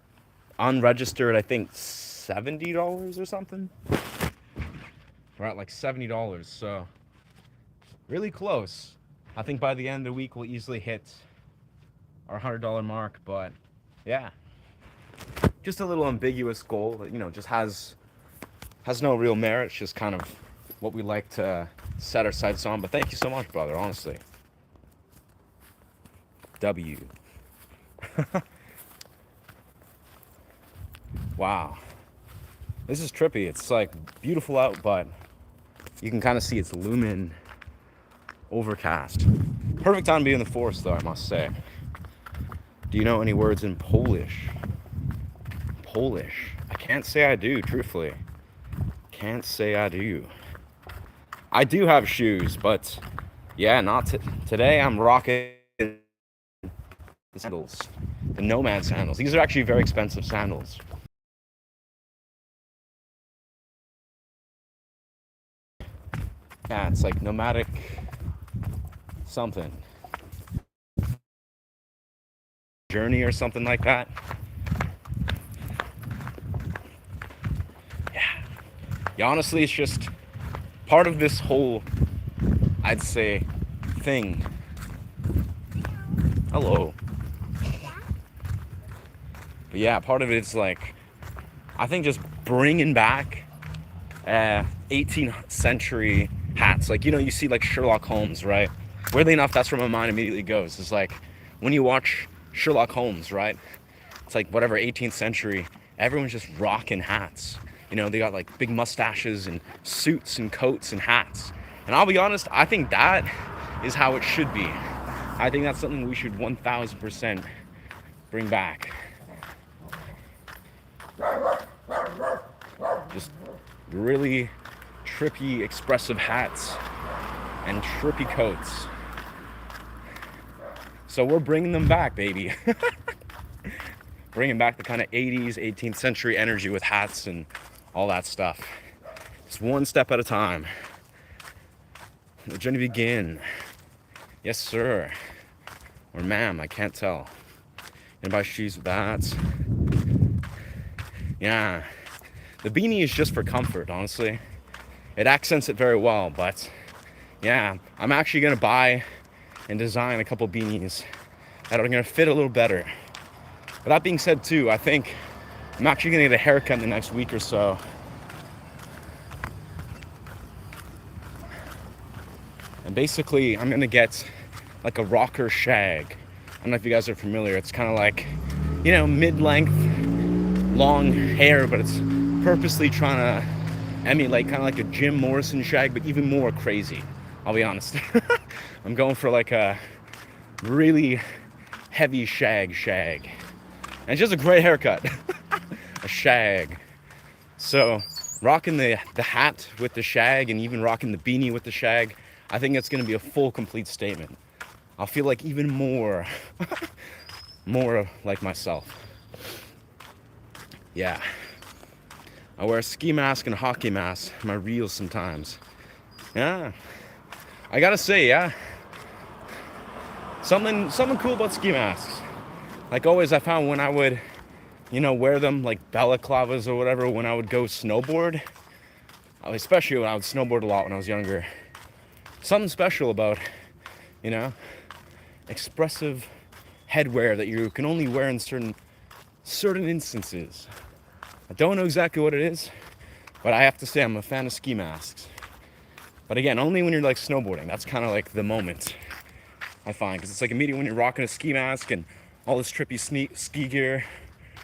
unregistered, I think $70 or something. We're at like $70, so really close. I think by the end of the week we'll easily hit our $100 mark, but yeah, just a little ambiguous goal that, you know, just has no real merit. It's just kind of what we like to set our sights on. But thank you so much, brother, honestly. W. Wow. This is trippy. It's like beautiful out, but you can kind of see it's looming overcast. Perfect time to be in the forest, though, I must say. Do you know any words in Polish? Polish. I can't say I do, truthfully. Can't say I do. I do have shoes, but yeah, not today. I'm rocking the sandals, the Nomad sandals. These are actually very expensive sandals. Yeah, it's like nomadic something. Journey or something like that. Yeah, honestly, it's just part of this whole, I'd say, thing. Hello. But yeah, part of it's like, I think just bringing back 18th century hats. Like, you know, you see like Sherlock Holmes, right? Weirdly enough, that's where my mind immediately goes. It's like, when you watch Sherlock Holmes, right? It's like whatever 18th century, everyone's just rocking hats. You know, they got like big mustaches and suits and coats and hats. And I'll be honest, I think that is how it should be. I think that's something we should 1000% bring back. Just really trippy, expressive hats and trippy coats. So we're bringing them back, baby. Bringing back the kind of 80s, 18th century energy with hats and all that stuff. Just one step at a time. The journey begin. Yes, sir. Or ma'am, I can't tell. Anybody shoes with that? Yeah. The beanie is just for comfort, honestly. It accents it very well, but yeah, I'm actually gonna buy and design a couple beanies that are gonna fit a little better. But that being said too, I think I'm actually gonna get a haircut in the next week or so. And basically, I'm gonna get like a rocker shag. I don't know if you guys are familiar. It's kind of like mid-length, long hair, but it's purposely trying to emulate kind of like a Jim Morrison shag, but even more crazy. I'll be honest. I'm going for like a really heavy shag. And it's just a great haircut. A shag. So rocking the hat with the shag and even rocking the beanie with the shag, I think it's going to be a full, complete statement. I'll feel like even more like myself. Yeah. I wear a ski mask and a hockey mask in my reels sometimes. Yeah. I gotta say, yeah. Something cool about ski masks. Like always, I found when I would, wear them like balaclavas or whatever when I would go snowboard, especially when I would snowboard a lot when I was younger. Something special about, expressive headwear that you can only wear in certain instances. I don't know exactly what it is, but I have to say I'm a fan of ski masks. But again, only when you're like snowboarding. That's kind of like the moment, I find, because it's like immediately when you're rocking a ski mask and all this trippy ski gear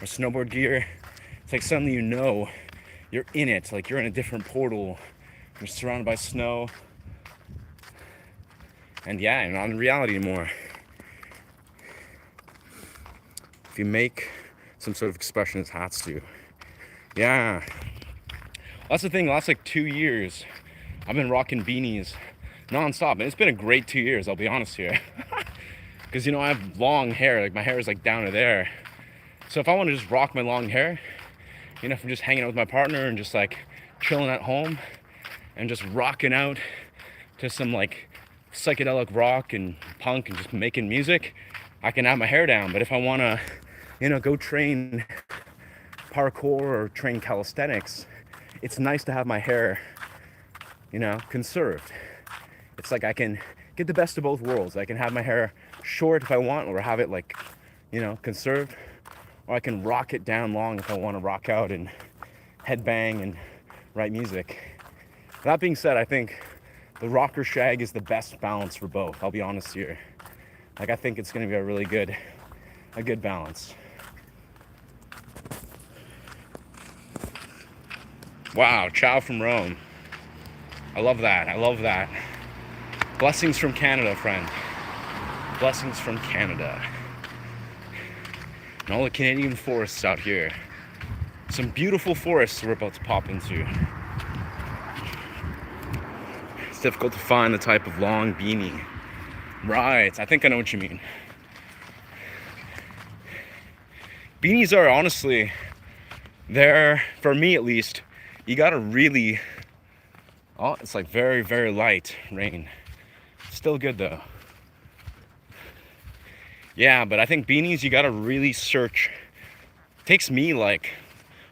or snowboard gear, it's like suddenly you're in it, like you're in a different portal, you're surrounded by snow, and yeah, you're not in reality anymore. If you make some sort of expression as hats do. Yeah. That's the thing, last like 2 years, I've been rocking beanies non-stop, and it's been a great 2 years, I'll be honest here. Because, I have long hair, like my hair is like down to there. So if I want to just rock my long hair, if I'm just hanging out with my partner and just like chilling at home and just rocking out to some like psychedelic rock and punk and just making music, I can have my hair down. But if I want to, go train parkour or train calisthenics, it's nice to have my hair, conserved. It's like I can get the best of both worlds. I can have my hair short if I want, or have it like, conserved, or I can rock it down long if I want to rock out and headbang and write music. That being said, I think the rocker shag is the best balance for both. I'll be honest here. Like I think it's going to be a good balance. Wow, ciao from Rome. I love that. Blessings from Canada, friend. Blessings from Canada. And all the Canadian forests out here. Some beautiful forests we're about to pop into. It's difficult to find the type of long beanie. Right, I think I know what you mean. Beanies are honestly, they're, for me at least, you gotta really, it's like very, very light rain. Still good though. Yeah, but I think beanies, you gotta really search. It takes me like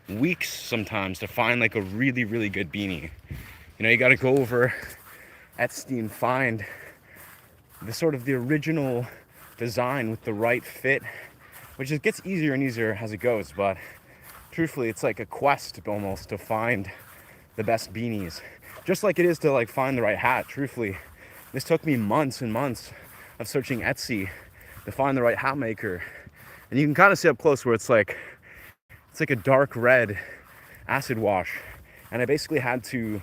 weeks sometimes to find like a really, really good beanie. You gotta go over Etsy and find the original design with the right fit, which it gets easier and easier as it goes, but truthfully it's like a quest almost to find the best beanies, just like it is to like find the right hat. Truthfully, this took me months and months of searching Etsy to find the right hat maker. And you can kind of see up close where it's like a dark red acid wash, and I basically had to,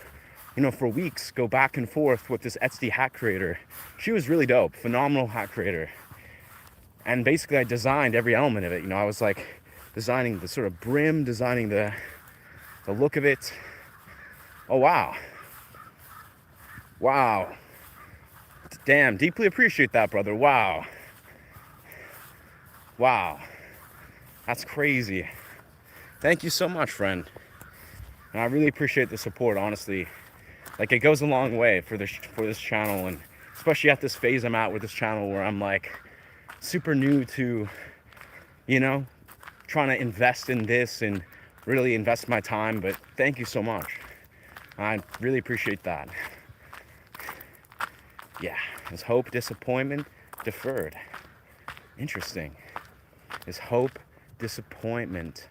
for weeks go back and forth with this Etsy hat creator. She was really dope, phenomenal hat creator. And basically I designed every element of it. I was like designing the sort of brim, designing the look of it. Oh wow, damn, deeply appreciate that, brother. Wow, that's crazy. Thank you so much, friend. And I really appreciate the support, honestly. Like, it goes a long way for this channel, and especially at this phase I'm at with this channel where I'm like super new to, trying to invest in this and really invest my time. But thank you so much. I really appreciate that. Yeah, is hope disappointment deferred? Interesting. Is hope disappointment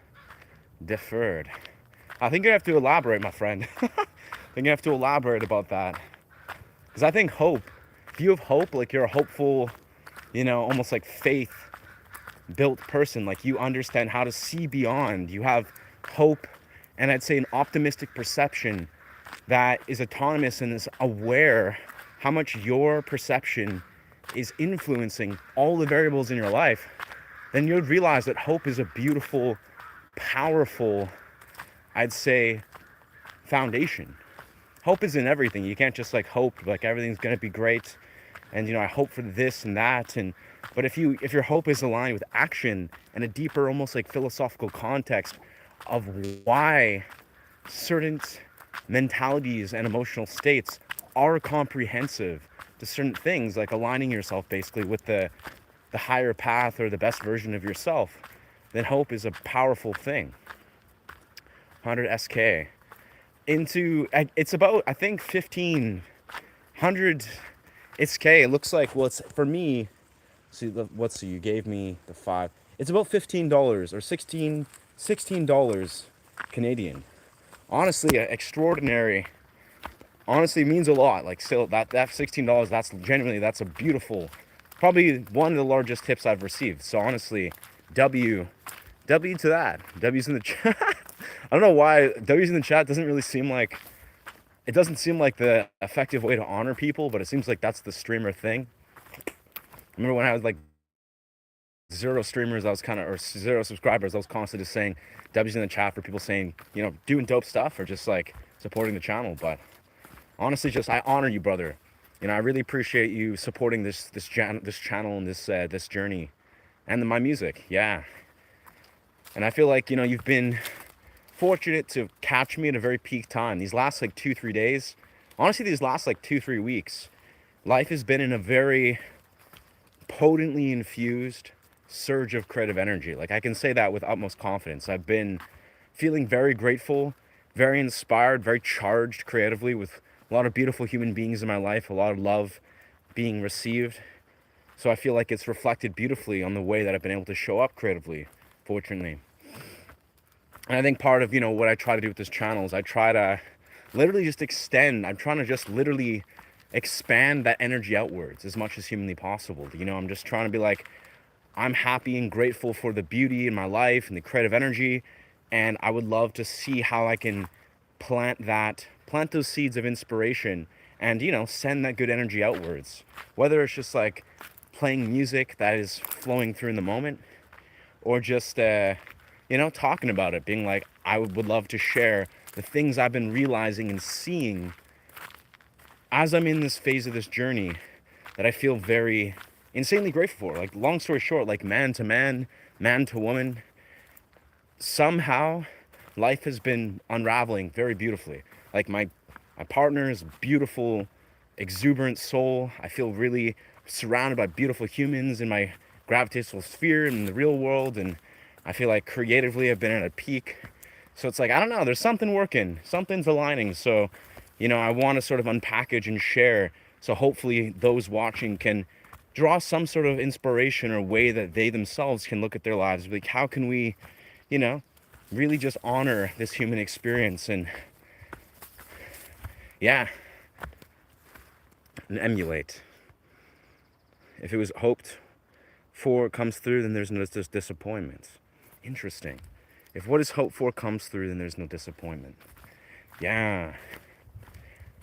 deferred? I think you have to elaborate, my friend. I think you have to elaborate about that. Because I think hope, if you have hope, like you're a hopeful, almost like faith built person. Like, you understand how to see beyond. You have hope, and I'd say an optimistic perception that is autonomous and is aware how much your perception is influencing all the variables in your life. Then you'd realize that hope is a beautiful, powerful, I'd say, foundation. Hope is in everything. You can't just like hope like everything's gonna be great, and I hope for this and that. And but if your hope is aligned with action and a deeper, almost like philosophical context of why certain mentalities and emotional states are comprehensive to certain things, like aligning yourself basically with the higher path or the best version of yourself, then hope is a powerful thing. 100 SK into it's about, I think, 1500. It's K. It looks like, well, it's for me. See, you gave me the 5. It's about $15 or $16 Canadian. Honestly, extraordinary. Honestly, means a lot. Like, still, that $16, that's a beautiful, probably one of the largest tips I've received. So honestly, W to that. W's in the chat. I don't know why W's in the chat doesn't really seem like, it doesn't seem like the effective way to honor people, but it seems like that's the streamer thing. Remember when I was like 0 streamers, or 0 subscribers, I was constantly just saying W's in the chat for people saying, doing dope stuff or just like supporting the channel. But honestly, just I honor you, brother. I really appreciate you supporting this channel and this journey and my music. Yeah. And I feel like, you've been fortunate to catch me at a very peak time. These last like 2-3 days, honestly, these last like 2-3 weeks, life has been in a very potently infused surge of creative energy. Like, I can say that with utmost confidence. I've been feeling very grateful, very inspired, very charged creatively, with a lot of beautiful human beings in my life, a lot of love being received. So I feel like it's reflected beautifully on the way that I've been able to show up creatively, fortunately. And I think part of, what I try to do with this channel is I try to literally just extend. I'm trying to just literally expand that energy outwards as much as humanly possible. I'm just trying to be like, I'm happy and grateful for the beauty in my life and the creative energy. And I would love to see how I can plant those seeds of inspiration and, send that good energy outwards. Whether it's just like playing music that is flowing through in the moment, or just, talking about it, being like, I would love to share the things I've been realizing and seeing as I'm in this phase of this journey that I feel very insanely grateful for. Like, long story short, like man to man, man to woman, somehow life has been unraveling very beautifully. Like, my partner is a beautiful, exuberant soul. I feel really surrounded by beautiful humans in my gravitational sphere in the real world, and I feel like creatively I've been at a peak. So it's like, I don't know, there's something working, something's aligning. So, I want to sort of unpackage and share, so hopefully those watching can draw some sort of inspiration or way that they themselves can look at their lives. Like, how can we, really just honor this human experience and, yeah, and emulate. If it was hoped for comes through, then there's no disappointment. Interesting. If what is hoped for comes through, then there's no disappointment. Yeah.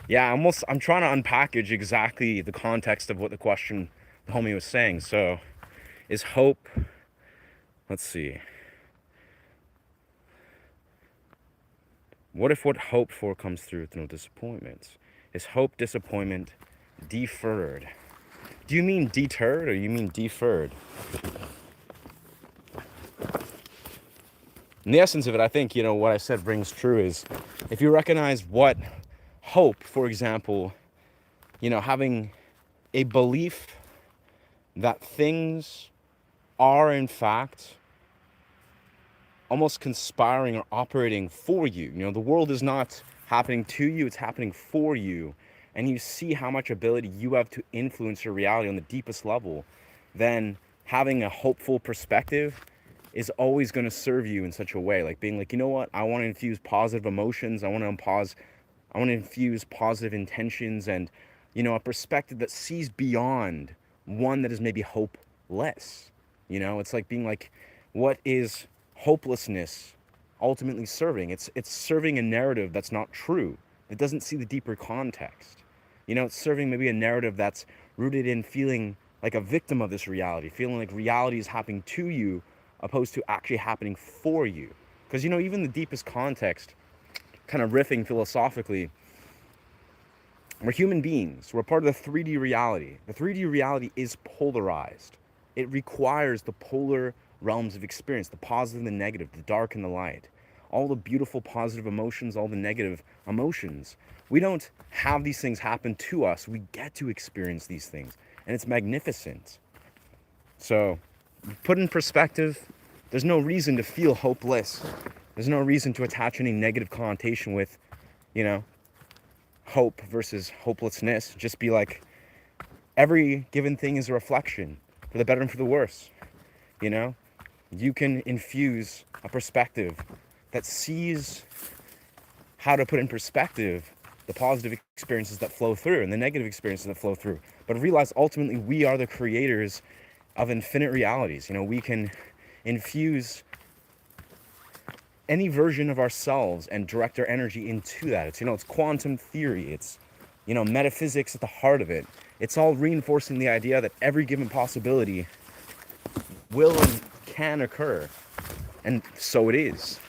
Yeah, I'm trying to unpackage exactly the context of what the question the homie was saying. So, is hope, let's see. What if what hoped for comes through with no disappointments? Is hope disappointment deferred? Do you mean deterred or you mean deferred? In the essence of it, I think, what I said rings true is if you recognize what hope, for example, having a belief that things are in fact almost conspiring or operating for you. The world is not happening to you, it's happening for you. And you see how much ability you have to influence your reality on the deepest level, then having a hopeful perspective is always going to serve you in such a way. Like being like, what? I want to infuse positive emotions. I want to infuse positive intentions and, a perspective that sees beyond one that is maybe hopeless. You know, it's like being like, what is hopelessness ultimately serving? It's serving a narrative that's not true. It doesn't see the deeper context. You know, it's serving maybe a narrative that's rooted in feeling like a victim of this reality, feeling like reality is happening to you opposed to actually happening for you. Because, you know, even the deepest context, kind of riffing philosophically, we're human beings. We're part of the 3D reality. The 3D reality is polarized. It requires the polar realms of experience, the positive and the negative, the dark and the light. All the beautiful positive emotions, all the negative emotions. We don't have these things happen to us. We get to experience these things. And it's magnificent. So, put in perspective, there's no reason to feel hopeless. There's no reason to attach any negative connotation with, you know, hope versus hopelessness. Just be like, every given thing is a reflection, for the better and for the worse. You know, you can infuse a perspective that sees how to put in perspective the positive experiences that flow through and the negative experiences that flow through, but realize ultimately we are the creators of infinite realities. You know, we can infuse any version of ourselves and direct our energy into that. It's, you know, it's quantum theory. It's, you know, metaphysics at the heart of it. It's all reinforcing the idea that every given possibility will and can occur. And so it is.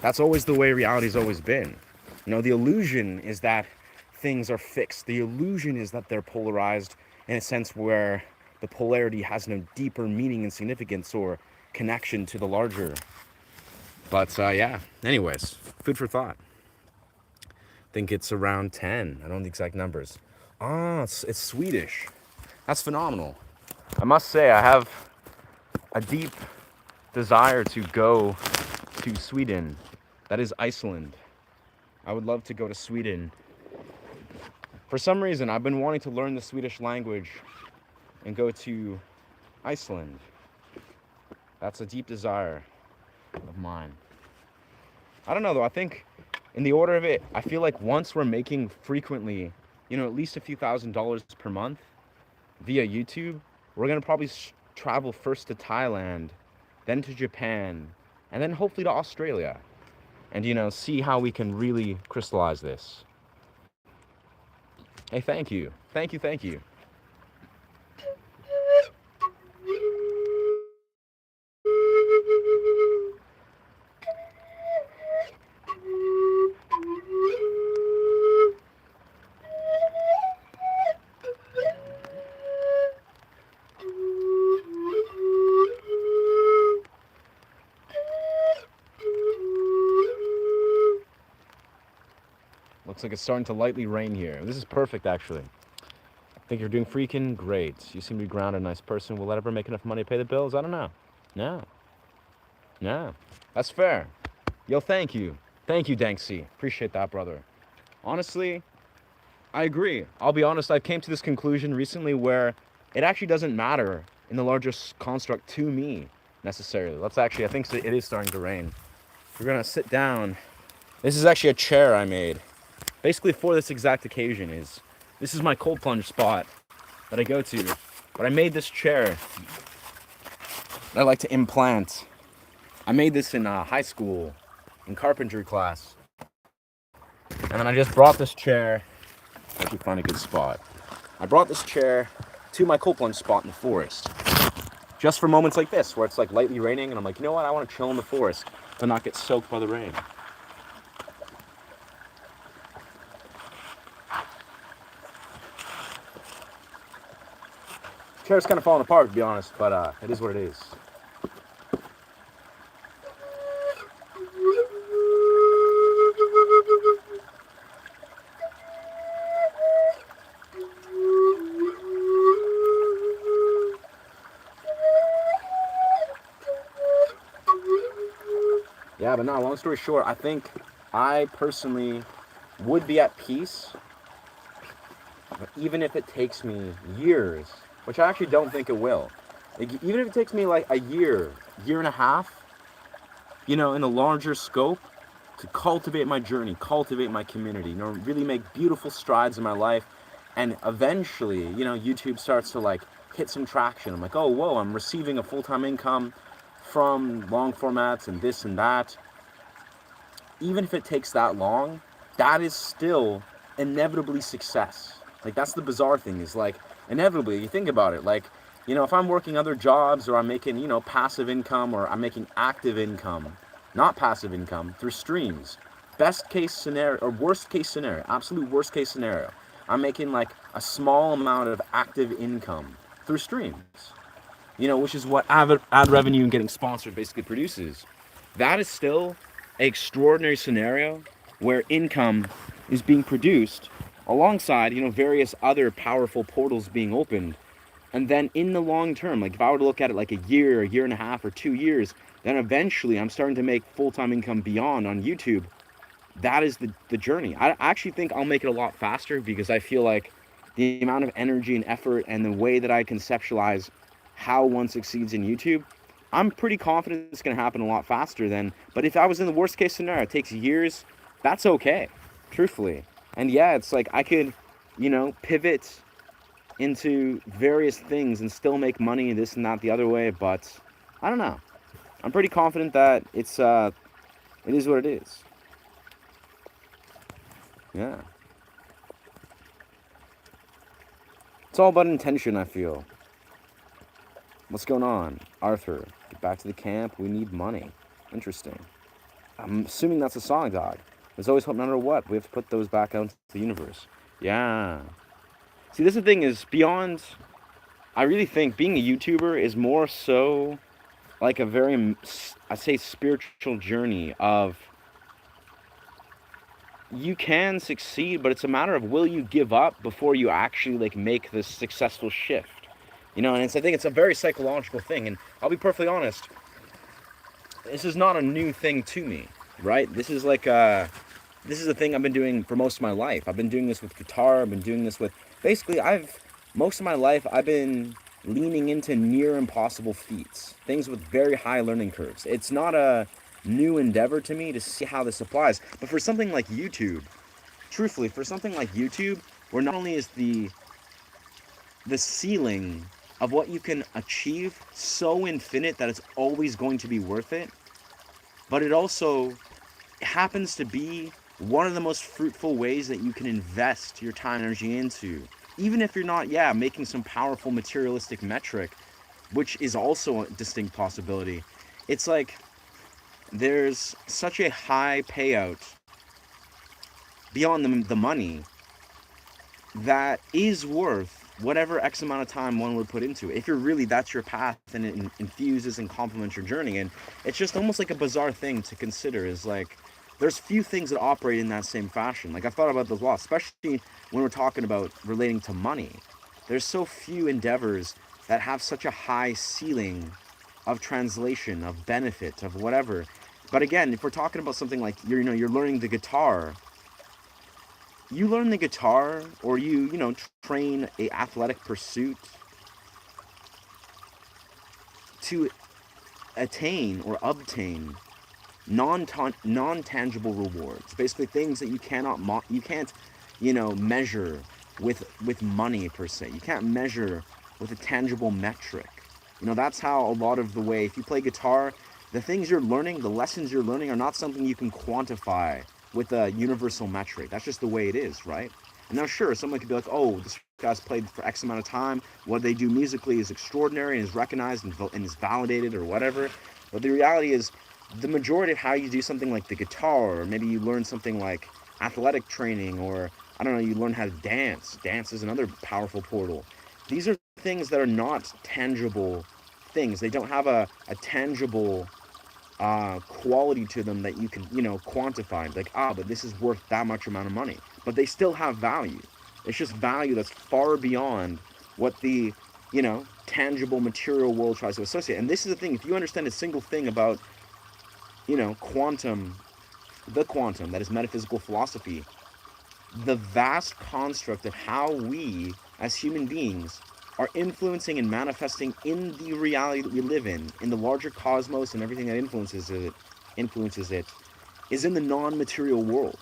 That's always the way reality's always been. You know, the illusion is that things are fixed. The illusion is that they're polarized in a sense where the polarity has no deeper meaning and significance or connection to the larger. But yeah, anyways, food for thought. I think it's around 10. I don't know the exact numbers. Ah, it's Swedish. That's phenomenal. I must say, I have a deep desire to go to Sweden. That is Iceland. I would love to go to Sweden. For some reason, I've been wanting to learn the Swedish language and go to Iceland. That's a deep desire of mine. I don't know though, I think in the order of it, I feel like once we're making frequently, you know, at least a few $1,000s per month via YouTube, we're gonna probably travel first to Thailand, then to Japan, and then hopefully to Australia. And, you know, see how we can really crystallize this. Hey, thank you. Thank you, thank you. Looks like it's starting to lightly rain here. This is perfect, actually. I think you're doing freaking great. You seem to be grounded, nice person. Will that ever make enough money to pay the bills? I don't know. No. That's fair. Yo, thank you. Thank you, Danksy. Appreciate that, brother. Honestly, I agree. I'll be honest, I came to this conclusion recently where it actually doesn't matter in the larger construct to me, necessarily. Let's actually, I think it is starting to rain. We're gonna sit down. This is actually a chair I made. Basically for this exact occasion. This is my cold plunge spot that I go to. But I made this chair that I like to implant. I made this in high school, in carpentry class. And then I just brought this chair. Let me find a good spot. I brought this chair to my cold plunge spot in the forest. Just for moments like this, where it's like lightly raining, and I'm like, you know what, I want to chill in the forest, but not get soaked by the rain. Chair's kind of falling apart, to be honest, but it is what it is. Yeah, but no, long story short, I think I personally would be at peace, but even if it takes me years, which I actually don't think it will. Like, even if it takes me like a year and a half, you know, in a larger scope, to cultivate my journey, cultivate my community, you know, really make beautiful strides in my life, and eventually, you know, YouTube starts to like hit some traction. I'm like, oh, whoa, I'm receiving a full-time income from long formats and this and that. Even if it takes that long, that is still inevitably success. Like, that's the bizarre thing, is like, inevitably, you think about it, like, you know, if I'm working other jobs, or I'm making, you know, passive income, or I'm making active income, not passive income, through streams, best case scenario, or worst case scenario, absolute worst case scenario, I'm making like a small amount of active income through streams, you know, which is what ad revenue and getting sponsored basically produces. That is still an extraordinary scenario where income is being produced alongside, you know, various other powerful portals being opened. And then in the long term, like if I were to look at it like a year and a half, or 2 years, then eventually I'm starting to make full-time income beyond on YouTube. That is the journey. I actually think I'll make it a lot faster, because I feel like the amount of energy and effort and the way that I conceptualize how one succeeds in YouTube, I'm pretty confident it's going to happen a lot faster than. But if I was in the worst case scenario, it takes years, that's okay, truthfully. And yeah, it's like I could, you know, pivot into various things and still make money this and that the other way, but I don't know. I'm pretty confident that it is what it is. Yeah. It's all about intention, I feel. What's going on? Arthur, get back to the camp. We need money. Interesting. I'm assuming that's a song, dog. There's always hope no matter what. We have to put those back out into the universe. Yeah. See, this is the thing, is beyond... I really think being a YouTuber is more so like a very, I'd say, spiritual journey of... You can succeed, but it's a matter of, will you give up before you actually like make this successful shift? You know, and I think it's a very psychological thing. And I'll be perfectly honest, this is not a new thing to me, right? This is like this is a thing I've been doing for most of my life. I've been doing this with guitar. I've been doing this with, basically, most of my life I've been leaning into near impossible feats, things with very high learning curves. It's not a new endeavor to me to see how this applies. But for something like YouTube, truthfully, for something like YouTube, where not only is the ceiling of what you can achieve so infinite that it's always going to be worth it, but it also happens to be one of the most fruitful ways that you can invest your time and energy into, even if you're not, making some powerful materialistic metric, which is also a distinct possibility. It's like there's such a high payout beyond the money that is worth whatever X amount of time one would put into it. If you're really, that's your path, and it infuses and complements your journey. And it's just almost like a bizarre thing to consider, is like, there's few things that operate in that same fashion. Like, I've thought about this a lot, especially when we're talking about relating to money. There's so few endeavors that have such a high ceiling of translation, of benefit, of whatever. But again, if we're talking about something like, you're learning the guitar, you learn the guitar, or you train a athletic pursuit to attain or obtain non-tangible rewards, basically things that you can't measure with money per se. You can't measure with a tangible metric. That's how a lot of the way, if you play guitar, the things you're learning, the lessons you're learning, are not something you can quantify with a universal metric. That's just the way it is, right? And now, sure, someone could be like, oh, this guy's played for X amount of time, what they do musically is extraordinary and is recognized and is validated or whatever. But the reality is, the majority of how you do something like the guitar, or maybe you learn something like athletic training, or I don't know, you learn how to dance. Dance is another powerful portal. These are things that are not tangible things. They don't have a tangible quality to them that you can, quantify. Like, but this is worth that much amount of money. But they still have value. It's just value that's far beyond what the, tangible material world tries to associate. And this is the thing, if you understand a single thing about, quantum, that is metaphysical philosophy, the vast construct of how we, as human beings, are influencing and manifesting in the reality that we live in the larger cosmos, and everything that influences it, is in the non-material world.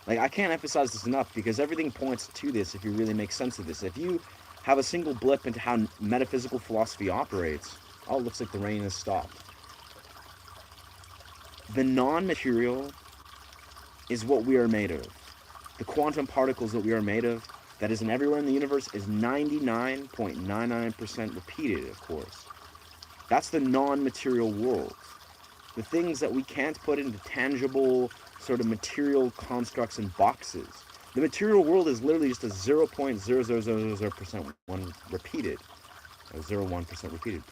Like, I can't emphasize this enough, because everything points to this if you really make sense of this. If you have a single blip into how metaphysical philosophy operates. Oh, it looks like the rain has stopped. The non-material is what we are made of. The quantum particles that we are made of, that isn't everywhere in the universe, is 99.99% repeated, of course. That's the non-material world. The things that we can't put into tangible sort of material constructs and boxes. The material world is literally just a 0.0000% one repeated, or 0.01% repeated.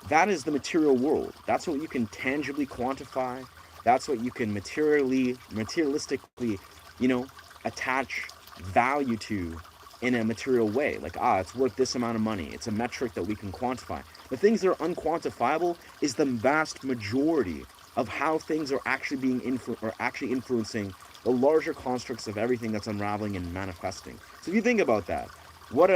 That is the material world. That's what you can tangibly quantify. That's what you can materialistically, attach value to in a material way. Like, it's worth this amount of money. It's a metric that we can quantify. The things that are unquantifiable is the vast majority of how things are actually being influencing the larger constructs of everything that's unraveling and manifesting. So if you think about that, what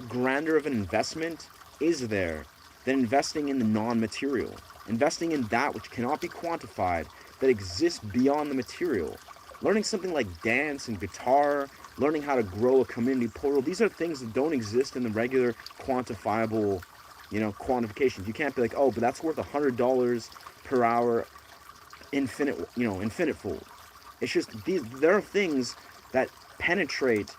grander of an investment is there than investing in the non-material, investing in that which cannot be quantified, that exists beyond the material? Learning something like dance and guitar, learning how to grow a community portal, these are things that don't exist in the regular quantifiable, quantifications. You can't be like, oh, but that's worth $100 per hour, infinite fold. It's just there are things that penetrate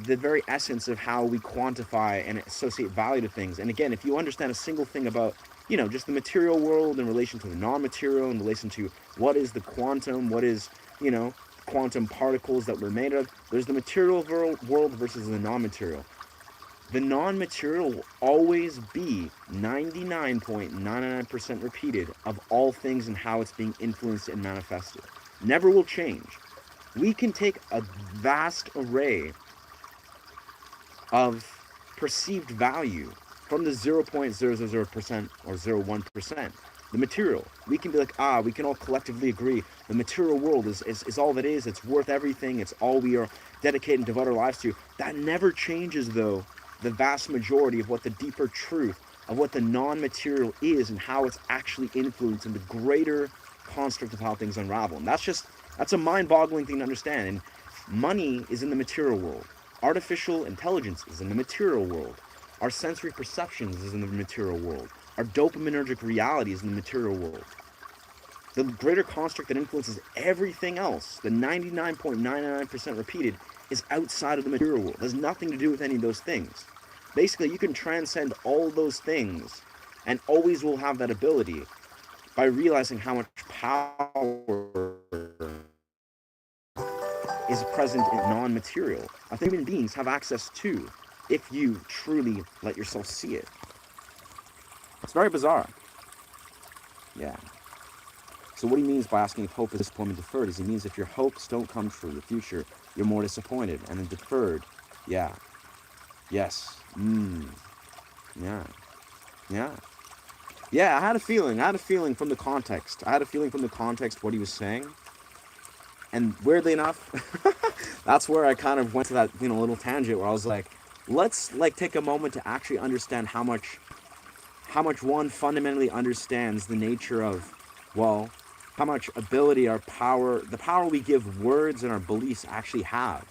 the very essence of how we quantify and associate value to things. And again, if you understand a single thing about, just the material world in relation to the non-material, in relation to what is the quantum, what is, quantum particles that we're made of, there's the material world versus the non-material. The non-material will always be 99.99% repeated of all things and how it's being influenced and manifested. Never will change. We can take a vast array of perceived value from the 0.000% or 0.1%. The material. We can be like, we can all collectively agree the material world is all that is. It's worth everything. It's all we are dedicated and devote our lives to. That never changes, though, the vast majority of what the deeper truth of what the non-material is and how it's actually influencing the greater construct of how things unravel. And that's a mind-boggling thing to understand. And money is in the material world. Artificial intelligence is in the material world. Our sensory perceptions is in the material world. Our dopaminergic reality is in the material world. The greater construct that influences everything else, the 99.99% repeated, is outside of the material world. It has nothing to do with any of those things. Basically, you can transcend all those things and always will have that ability by realizing how much power is present in non-material. I think human beings have access to, if you truly let yourself see it. It's very bizarre. Yeah. So what he means by asking if hope is disappointment deferred is he means if your hopes don't come true in the future, you're more disappointed. And then deferred, yeah. Yes. Yeah. Yeah. Yeah, I had a feeling from the context. What he was saying. And weirdly enough, that's where I kind of went to that, little tangent where I was like, let's take a moment to actually understand how much one fundamentally understands the nature of, well, how much ability the power we give words and our beliefs actually have.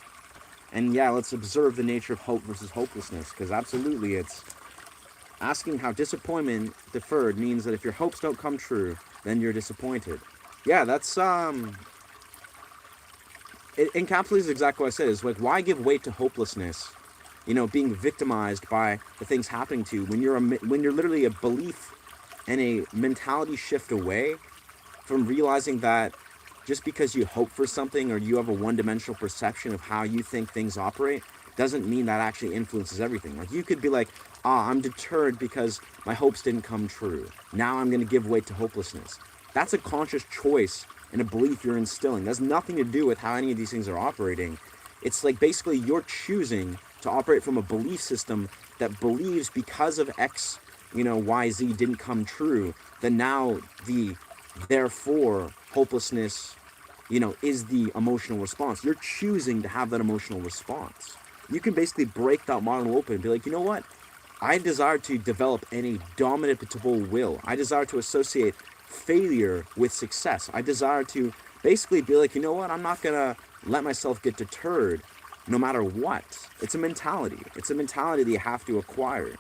And yeah, let's observe the nature of hope versus hopelessness, because absolutely it's asking how disappointment deferred means that if your hopes don't come true, then you're disappointed. Yeah, that's it encapsulates exactly what I said. Is like, why give weight to hopelessness, being victimized by the things happening to you when you're literally a belief and a mentality shift away from realizing that just because you hope for something or you have a one-dimensional perception of how you think things operate doesn't mean that actually influences everything. Like, you could be like, I'm deterred because my hopes didn't come true. Now I'm going to give weight to hopelessness. That's a conscious choice and a belief you're instilling. It has nothing to do with how any of these things are operating. It's like basically you're choosing to operate from a belief system that believes because of X, Y, Z didn't come true, then now therefore hopelessness, is the emotional response. You're choosing to have that emotional response. You can basically break that model open and be like, you know what? I desire to develop any dominable will. I desire to associate failure with success. I desire to basically be like, you know what? I'm not going to let myself get deterred no matter what. It's a mentality. It's a mentality that you have to acquire.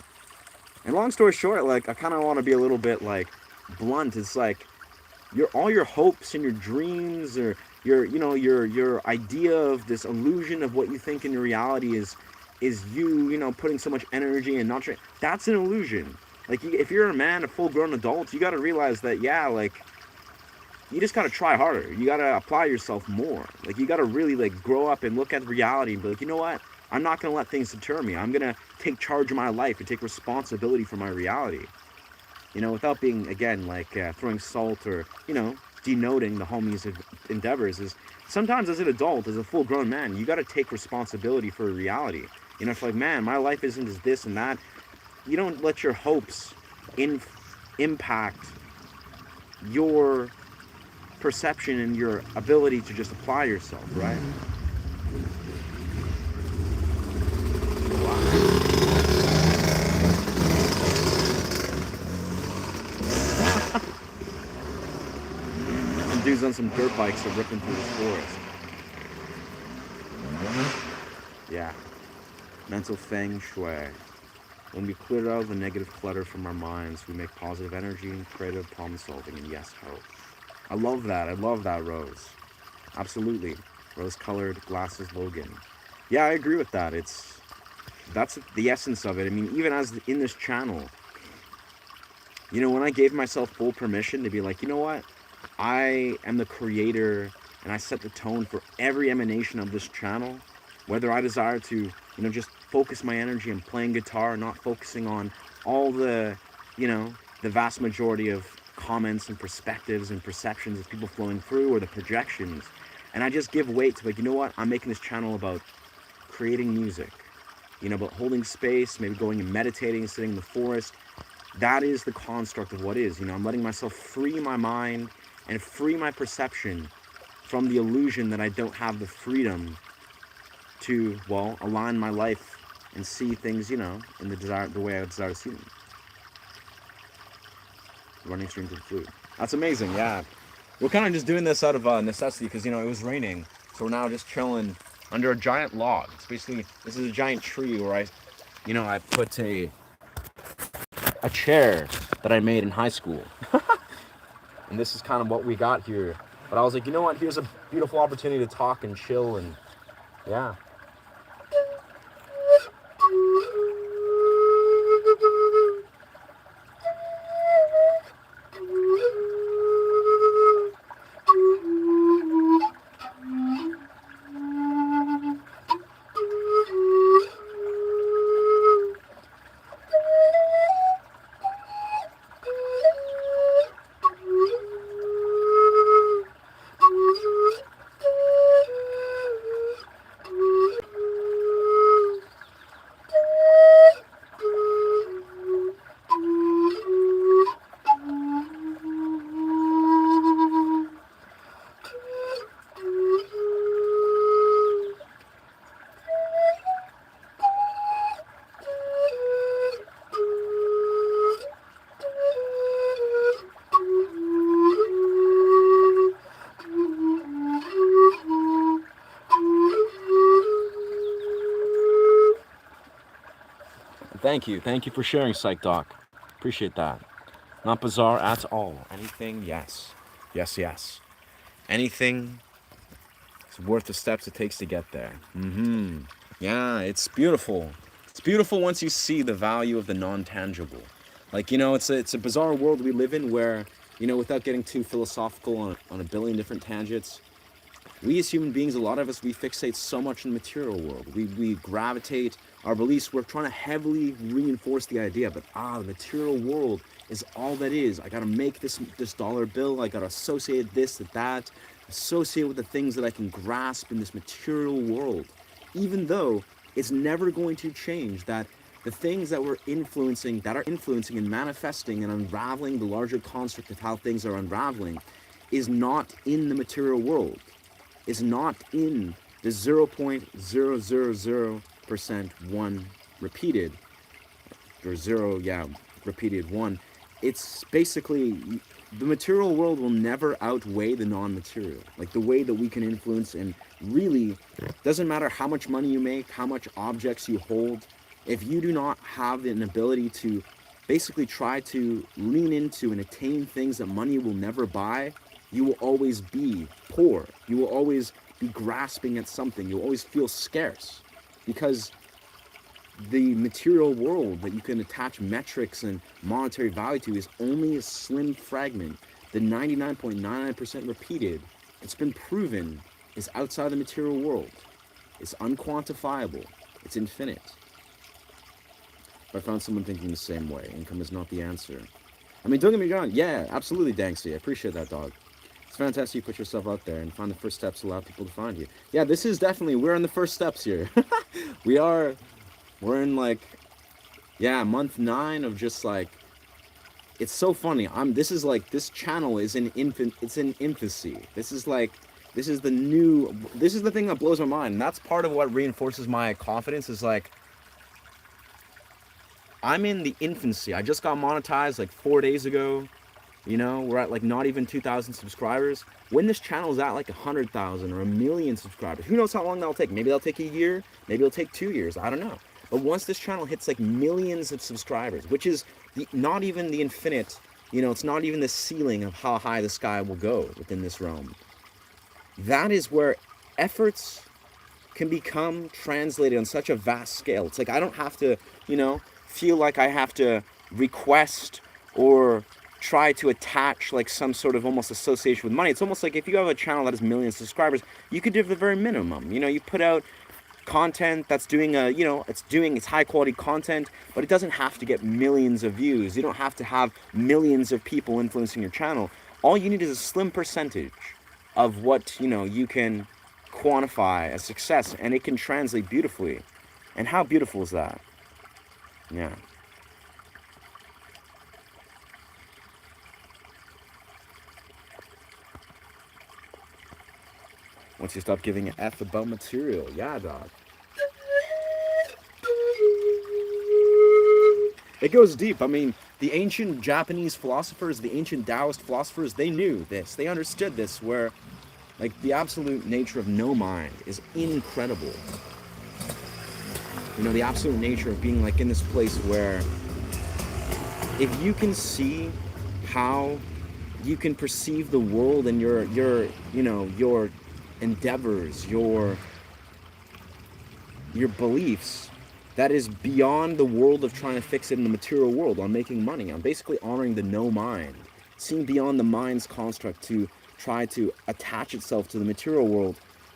And long story short, like, I kind of want to be a little bit like blunt. It's like all your hopes and your dreams, or your idea of this illusion of what you think in your reality is putting so much energy and not trying. That's an illusion. Like, if you're a man, a full-grown adult, you got to realize that, yeah, like, you just got to try harder. You got to apply yourself more. Like, you got to really, like, grow up and look at reality and be like, you know what? I'm not going to let things deter me. I'm going to take charge of my life and take responsibility for my reality. Without being, again, like, throwing salt or, denoting the homies' endeavors, is sometimes as an adult, as a full-grown man, you got to take responsibility for reality. It's like, man, my life isn't as this and that. You don't let your hopes impact your perception and your ability to just apply yourself, right? Some dudes on some dirt bikes are ripping through this forest. Yeah. Mental feng shui. When we clear out the negative clutter from our minds, we make positive energy and creative problem solving, and yes, hope. I love that. I love that, Rose. Absolutely. Rose-colored glasses, Logan. Yeah, I agree with that. That's the essence of it. I mean, even as in this channel, when I gave myself full permission to be like, you know what? I am the creator, and I set the tone for every emanation of this channel. Whether I desire to, just focus my energy on playing guitar, not focusing on all the vast majority of comments and perspectives and perceptions of people flowing through, or the projections. And I just give weight to, like, you know what? I'm making this channel about creating music, about holding space, maybe going and meditating, sitting in the forest. That is the construct of what is. I'm letting myself free my mind and free my perception from the illusion that I don't have the freedom to, well, align my life and see things, in the way I desire to see them. Running strings of the flute. That's amazing, yeah. We're kind of just doing this out of necessity because, it was raining. So we're now just chilling under a giant log. It's basically, this is a giant tree where I put a chair that I made in high school. And this is kind of what we got here. But I was like, you know what? Here's a beautiful opportunity to talk and chill, and yeah. Thank you. Thank you for sharing, Psych Doc. Appreciate that. Not bizarre at all. Anything, yes. Yes, yes. Anything is worth the steps it takes to get there. Yeah, it's beautiful. It's beautiful once you see the value of the non-tangible. Like, it's a bizarre world we live in where, without getting too philosophical on a billion different tangents, we as human beings, a lot of us, we fixate so much in the material world. We gravitate our beliefs. We're trying to heavily reinforce the idea, but the material world is all that is. I gotta make this dollar bill. I gotta associate this with that, associate with the things that I can grasp in this material world. Even though it's never going to change that the things that are influencing and manifesting and unraveling the larger construct of how things are unraveling is not in the material world. Is not in the 0.000% one repeated, or zero, repeated one. It's basically the material world will never outweigh the non-material. Like the way that we can influence, and really doesn't matter how much money you make, how much objects you hold, if you do not have an ability to basically try to lean into and attain things that money will never buy, you will always be poor. You will always be grasping at something. You'll always feel scarce, because the material world that you can attach metrics and monetary value to is only a slim fragment. The 99.99% repeated, it's been proven, is outside the material world. It's unquantifiable. It's infinite. But I found someone thinking the same way. Income is not the answer. I mean, don't get me wrong. Yeah, absolutely, Danksy. I appreciate that, dog. It's fantastic you put yourself out there and find the first steps to allow people to find you. Yeah, this is definitely, we're in the first steps here. We're in like, yeah, month 9 of just like, it's so funny. This channel is in it's in infancy. This is the thing that blows my mind. And that's part of what reinforces my confidence, is like, I'm in the infancy. I just got monetized like 4 days ago. You know, we're at like not even 2,000 subscribers. When this channel is at like 100,000 or 1,000,000 subscribers, who knows how long that'll take? Maybe that'll take a year. Maybe it'll take 2 years. I don't know. But once this channel hits like millions of subscribers, which is not even the infinite, it's not even the ceiling of how high the sky will go within this realm. That is where efforts can become translated on such a vast scale. It's like I don't have to, feel like I have to request or try to attach like some sort of almost association with money. It's almost like if you have a channel that has millions of subscribers, you could do the very minimum. You put out content that's doing it's high quality content, but it doesn't have to get millions of views. You don't have to have millions of people influencing your channel. All you need is a slim percentage of what you can quantify as success, and it can translate beautifully. And how beautiful is that? Yeah. Once you stop giving an F about material. Yeah, dog. It goes deep. I mean, the ancient Japanese philosophers, the ancient Taoist philosophers, they knew this. They understood this, where like the absolute nature of no mind is incredible. The absolute nature of being like in this place where if you can see how you can perceive the world and your endeavors, your beliefs, that is beyond the world of trying to fix it in the material world, on making money, on basically honoring the no mind, seeing beyond the mind's construct to try to attach itself to the material world.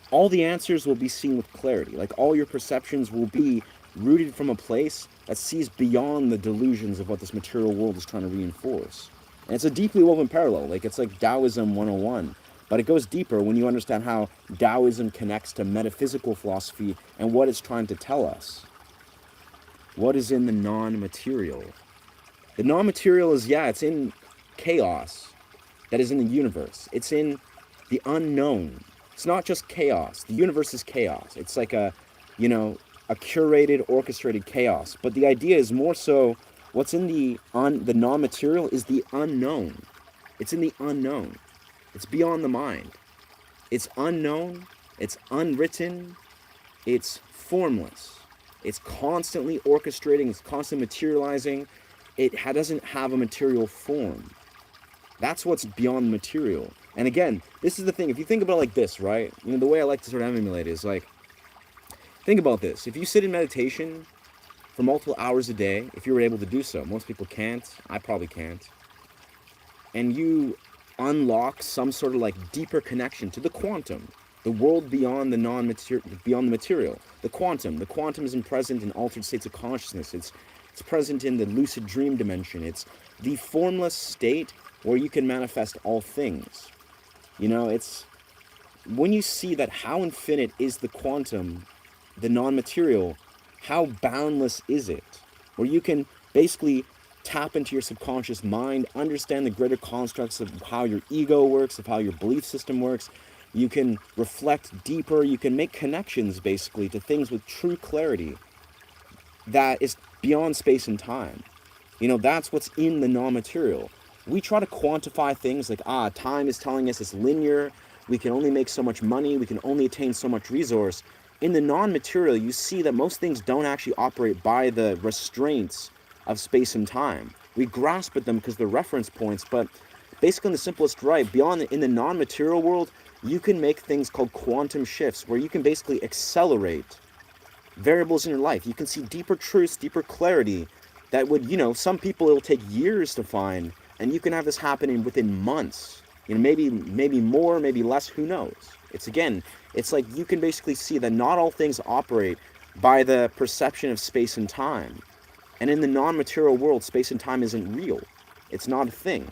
All the answers will be seen with clarity. Like all your perceptions will be rooted from a place that sees beyond the delusions of what this material world is trying to reinforce. And it's a deeply woven parallel. Like it's like Taoism 101. But it goes deeper when you understand how Taoism connects to metaphysical philosophy and what it's trying to tell us. What is in the non-material? The non-material is, it's in chaos that is in the universe. It's in the unknown. It's not just chaos. The universe is chaos. It's like a curated, orchestrated chaos. But the idea is more so, what's in the non-material is the unknown. It's in the unknown. It's beyond the mind. It's unknown. It's unwritten. It's formless. It's constantly orchestrating. It's constantly materializing. It doesn't have a material form. That's what's beyond material. And again, this is the thing. If you think about it like this, right? The way I like to sort of emulate it is like, think about this. If you sit in meditation for multiple hours a day, if you were able to do so, most people can't. I probably can't. And you unlock some sort of like deeper connection to the quantum, the world beyond the beyond the material. The quantum is present in altered states of consciousness. It's present in the lucid dream dimension. It's the formless state where you can manifest all things. It's when you see that how infinite is the quantum, the non-material, how boundless is it? Where you can basically tap into your subconscious mind, understand the greater constructs of how your ego works, of how your belief system works. You can reflect deeper. You can make connections, basically, to things with true clarity that is beyond space and time. That's what's in the non-material. we try to quantify things like, time is telling us it's linear, we can only make so much money, we can only attain so much resource. In the non-material, you see that most things don't actually operate by the restraints of space and time. We grasp at them because they're reference points, but basically in the simplest right, in the non-material world, you can make things called quantum shifts, where you can basically accelerate variables in your life. You can see deeper truths, deeper clarity that would, some people it'll take years to find, and you can have this happening within months. Maybe more, maybe less, who knows? It's like you can basically see that not all things operate by the perception of space and time. And in the non-material world, space and time isn't real. It's not a thing.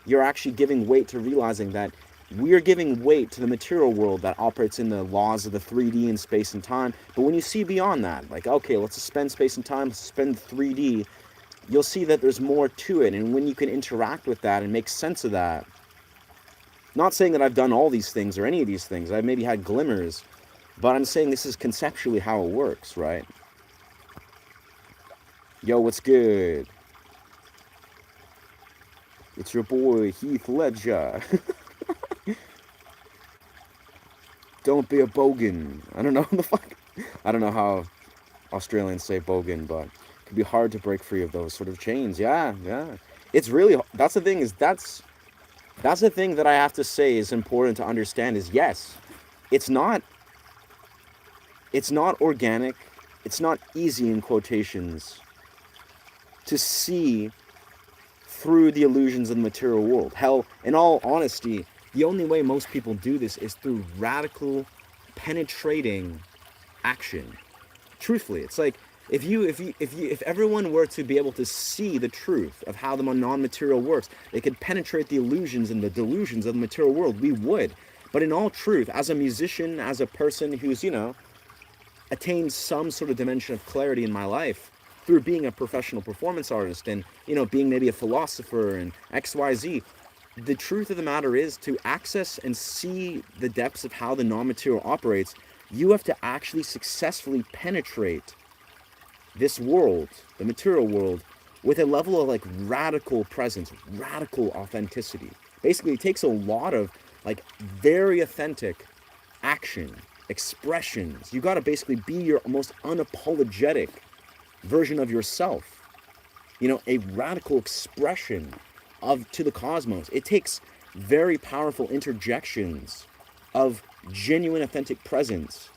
You're actually giving weight to realizing that we are giving weight to the material world that operates in the laws of the 3D and space and time. But when you see beyond that, like, okay, let's suspend space and time, let's suspend 3D, you'll see that there's more to it. And when you can interact with that and make sense of that, not saying that I've done all these things or any of these things, I've maybe had glimmers, but I'm saying this is conceptually how it works, right? Yo, what's good? It's your boy, Heath Ledger. Don't be a bogan. I don't know the fuck. I don't know how Australians say bogan, but it can be hard to break free of those sort of chains. Yeah. It's really, that's the thing, that's the thing that I have to say is important to understand is, yes, it's not organic, it's not easy in quotations to see through the illusions of the material world. Hell, in all honesty, the only way most people do this is through radical, penetrating action. Truthfully, it's like if everyone were to be able to see the truth of how the non-material works, they could penetrate the illusions and the delusions of the material world. We would. But in all truth, as a musician, as a person who's, attained some sort of dimension of clarity in my life through being a professional performance artist and, being maybe a philosopher and XYZ, the truth of the matter is, to access and see the depths of how the non-material operates, you have to actually successfully penetrate this world, the material world, with a level of like radical presence, radical authenticity. Basically, it takes a lot of like very authentic action, expressions. You got to basically be your most unapologetic version of yourself. A radical expression to the cosmos. It takes very powerful interjections of genuine authentic presence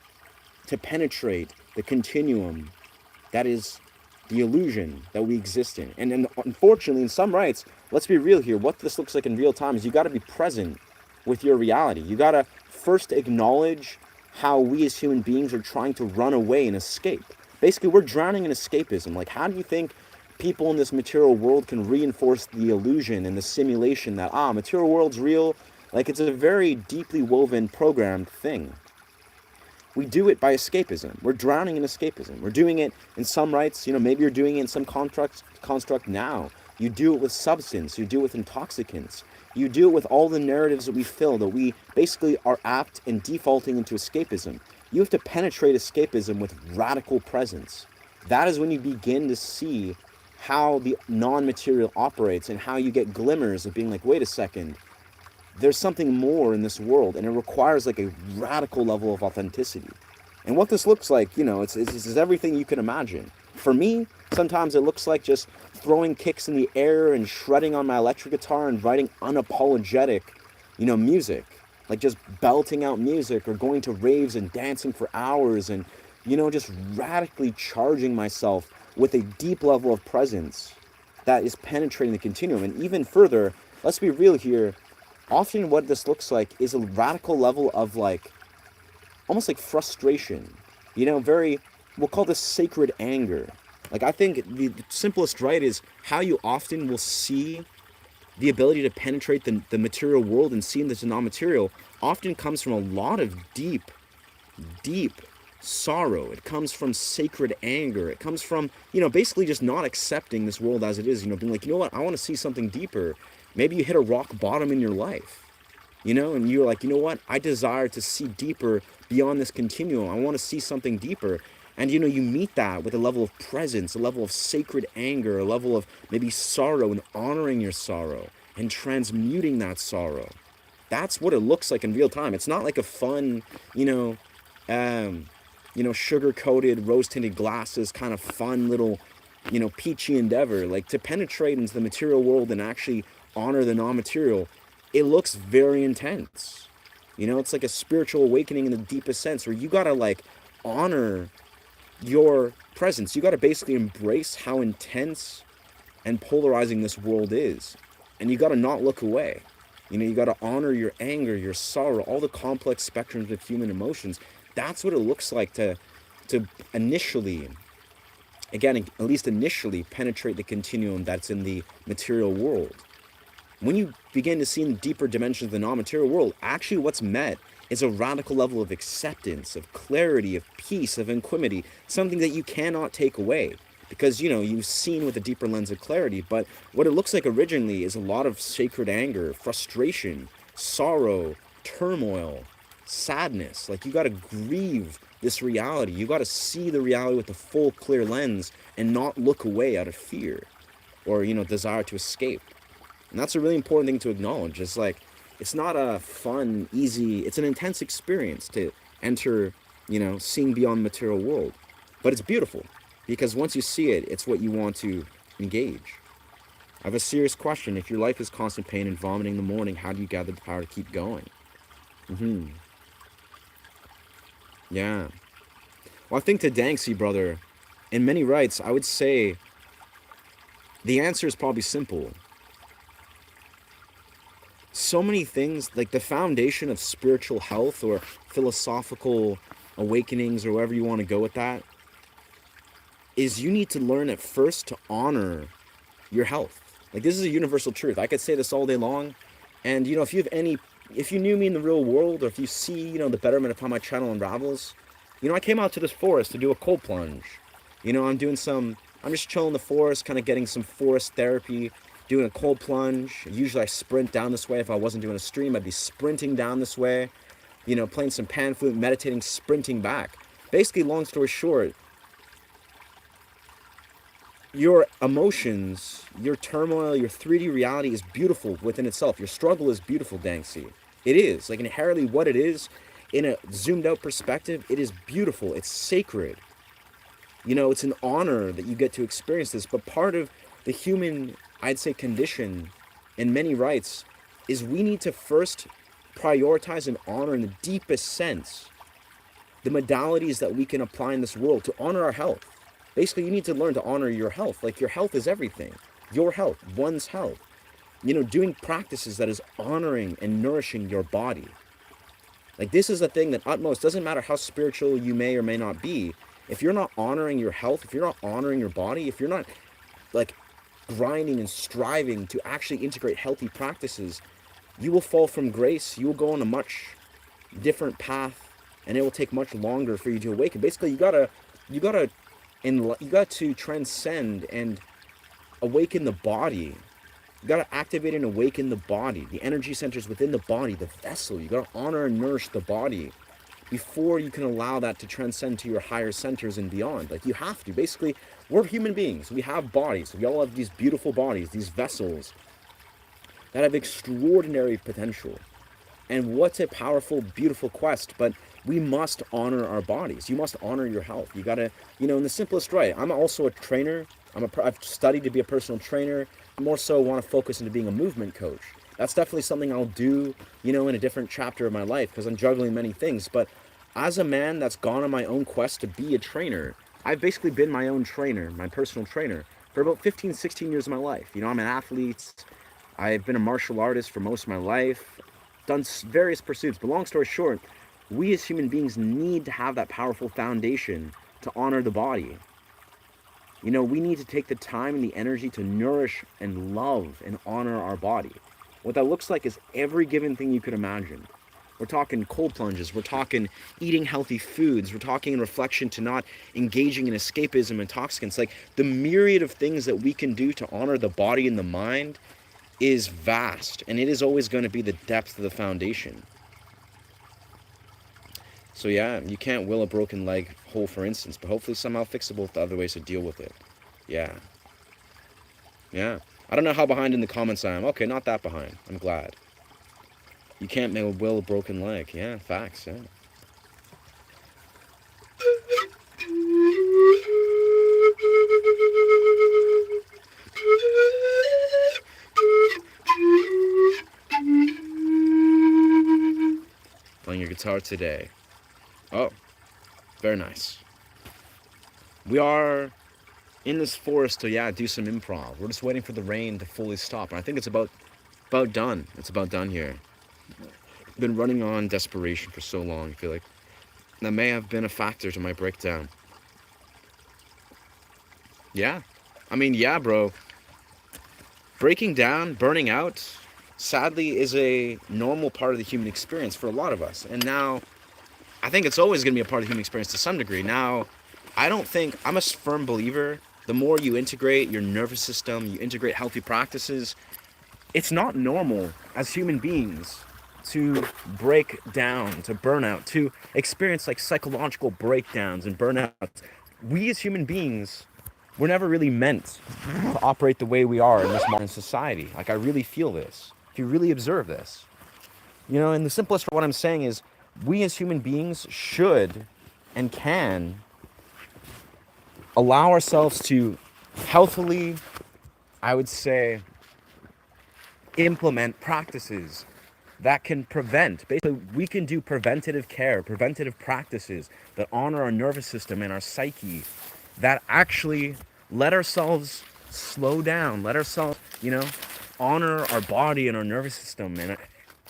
to penetrate the continuum that is the illusion that we exist in. And unfortunately, in some rights, let's be real here, what this looks like in real time is you got to be present with your reality. You got to first acknowledge how we as human beings are trying to run away and escape. Basically, we're drowning in escapism. Like, how do you think people in this material world can reinforce the illusion and the simulation that, material world's real? Like, it's a very deeply woven, programmed thing. We do it by escapism. We're drowning in escapism. We're doing it in some rights, maybe you're doing it in some construct now. You do it with substance. You do it with intoxicants. You do it with all the narratives that we fill, that we basically are apt and defaulting into escapism. You have to penetrate escapism with radical presence. That is when you begin to see how the non-material operates and how you get glimmers of being like, wait a second, there's something more in this world, and it requires like a radical level of authenticity. And what this looks like, it's everything you can imagine. For me, sometimes it looks like just throwing kicks in the air and shredding on my electric guitar and writing unapologetic, music. Like just belting out music or going to raves and dancing for hours and, just radically charging myself with a deep level of presence that is penetrating the continuum. And even further, let's be real here, often what this looks like is a radical level of like, almost like frustration, we'll call this sacred anger. Like, I think the simplest right is how you often will see the ability to penetrate the material world and see this non-material often comes from a lot of deep sorrow. It comes from sacred anger. It comes from, basically just not accepting this world as it is, being like, what, I want to see something deeper. Maybe you hit a rock bottom in your life, and you're like, what, I desire to see deeper beyond this continuum. I want to see something deeper. And, you meet that with a level of presence, a level of sacred anger, a level of maybe sorrow and honoring your sorrow. and transmuting that sorrow. That's what it looks like in real time. It's not like a fun, you know, sugar-coated, rose-tinted glasses kind of fun little, peachy endeavor. Like, to penetrate into the material world and actually honor the non-material, it looks very intense. It's like a spiritual awakening in the deepest sense, where you gotta like honor your presence. You gotta basically embrace how intense and polarizing this world is, and you gotta not look away. You gotta honor your anger, your sorrow, all the complex spectrums of human emotions. That's what it looks like to initially, again, at least initially, penetrate the continuum that's in the material world. When you begin to see in the deeper dimensions of the non-material world, actually what's met is a radical level of acceptance, of clarity, of peace, of equanimity, something that you cannot take away. Because, you've seen with a deeper lens of clarity, but what it looks like originally is a lot of sacred anger, frustration, sorrow, turmoil, sadness. Like, you got to grieve this reality. You got to see the reality with a full, clear lens and not look away out of fear or, desire to escape. And that's a really important thing to acknowledge. It's like, it's not a fun, easy, it's an intense experience to enter, seeing beyond the material world. But it's beautiful. Because once you see it, it's what you want to engage. I have a serious question. If your life is constant pain and vomiting in the morning, how do you gather the power to keep going? Yeah. Well, I think to Danksy, brother, in many rights, I would say the answer is probably simple. So many things, like the foundation of spiritual health or philosophical awakenings, or wherever you want to go with that, is you need to learn at first to honor your health. Like, this is a universal truth. I could say this all day long. And, if you knew me in the real world, or if you see, the betterment of how my channel unravels, I came out to this forest to do a cold plunge. I'm just chilling in the forest, kind of getting some forest therapy, doing a cold plunge. Usually I sprint down this way. If I wasn't doing a stream, I'd be sprinting down this way, playing some panflute, meditating, sprinting back. Basically, long story short, your emotions, your turmoil, your 3D reality is beautiful within itself. Your struggle is beautiful, Danksy. It is. Like, inherently what it is, in a zoomed out perspective, it is beautiful. It's sacred. It's an honor that you get to experience this. But part of the human, I'd say, condition in many rights is we need to first prioritize and honor in the deepest sense the modalities that we can apply in this world to honor our health. Basically, you need to learn to honor your health. Like, your health is everything. Your health, one's health. Doing practices that is honoring and nourishing your body. Like, this is a thing that utmost, doesn't matter how spiritual you may or may not be, if you're not honoring your health, if you're not honoring your body, if you're not, like, grinding and striving to actually integrate healthy practices, you will fall from grace. You will go on a much different path, and it will take much longer for you to awaken. Basically, you gotta to transcend and awaken the body. You got to activate and awaken the body, the energy centers within the body, the vessel. You got to honor and nourish the body before you can allow that to transcend to your higher centers and beyond. Like, you have to. Basically, we're human beings. We have bodies. We all have these beautiful bodies, these vessels that have extraordinary potential. And what a powerful, beautiful quest. But we must honor our bodies. You must honor your health. You got to, in the simplest way. I'm also a trainer. I've studied to be a personal trainer. More so want to focus into being a movement coach. That's definitely something I'll do, in a different chapter of my life, because I'm juggling many things. But as a man that's gone on my own quest to be a trainer, I've basically been my own trainer, my personal trainer, for about 15, 16 years of my life. I'm an athlete. I've been a martial artist for most of my life, done various pursuits. But long story short, we as human beings need to have that powerful foundation to honor the body. We need to take the time and the energy to nourish and love and honor our body. What that looks like is every given thing you could imagine. We're talking cold plunges. We're talking eating healthy foods. We're talking in reflection to not engaging in escapism and toxicants. Like, the myriad of things that we can do to honor the body and the mind is vast. And it is always going to be the depth of the foundation. So yeah, you can't will a broken leg whole, for instance, but hopefully somehow fixable with the other ways to deal with it. Yeah. I don't know how behind in the comments I am. Okay, not that behind. I'm glad. You can't will a broken leg. Yeah, facts, yeah. Playing your guitar today. Oh, very nice. We are in this forest to, yeah, do some improv. We're just waiting for the rain to fully stop. And I think it's about done. It's about done here. Been running on desperation for so long, I feel like. That may have been a factor to my breakdown. Yeah. I mean, yeah, bro. Breaking down, burning out, sadly, is a normal part of the human experience for a lot of us. And now, I think it's always going to be a part of the human experience to some degree. Now, I'm a firm believer, the more you integrate your nervous system, you integrate healthy practices, it's not normal as human beings to break down, to burn out, to experience like psychological breakdowns and burnouts. We as human beings were never really meant to operate the way we are in this modern society. Like, I really feel this. If you really observe this, and the simplest what I'm saying is we as human beings should and can allow ourselves to healthily, I would say, implement practices that can prevent. Basically, we can do preventative care, preventative practices that honor our nervous system and our psyche, that actually let ourselves slow down, let ourselves, honor our body and our nervous system and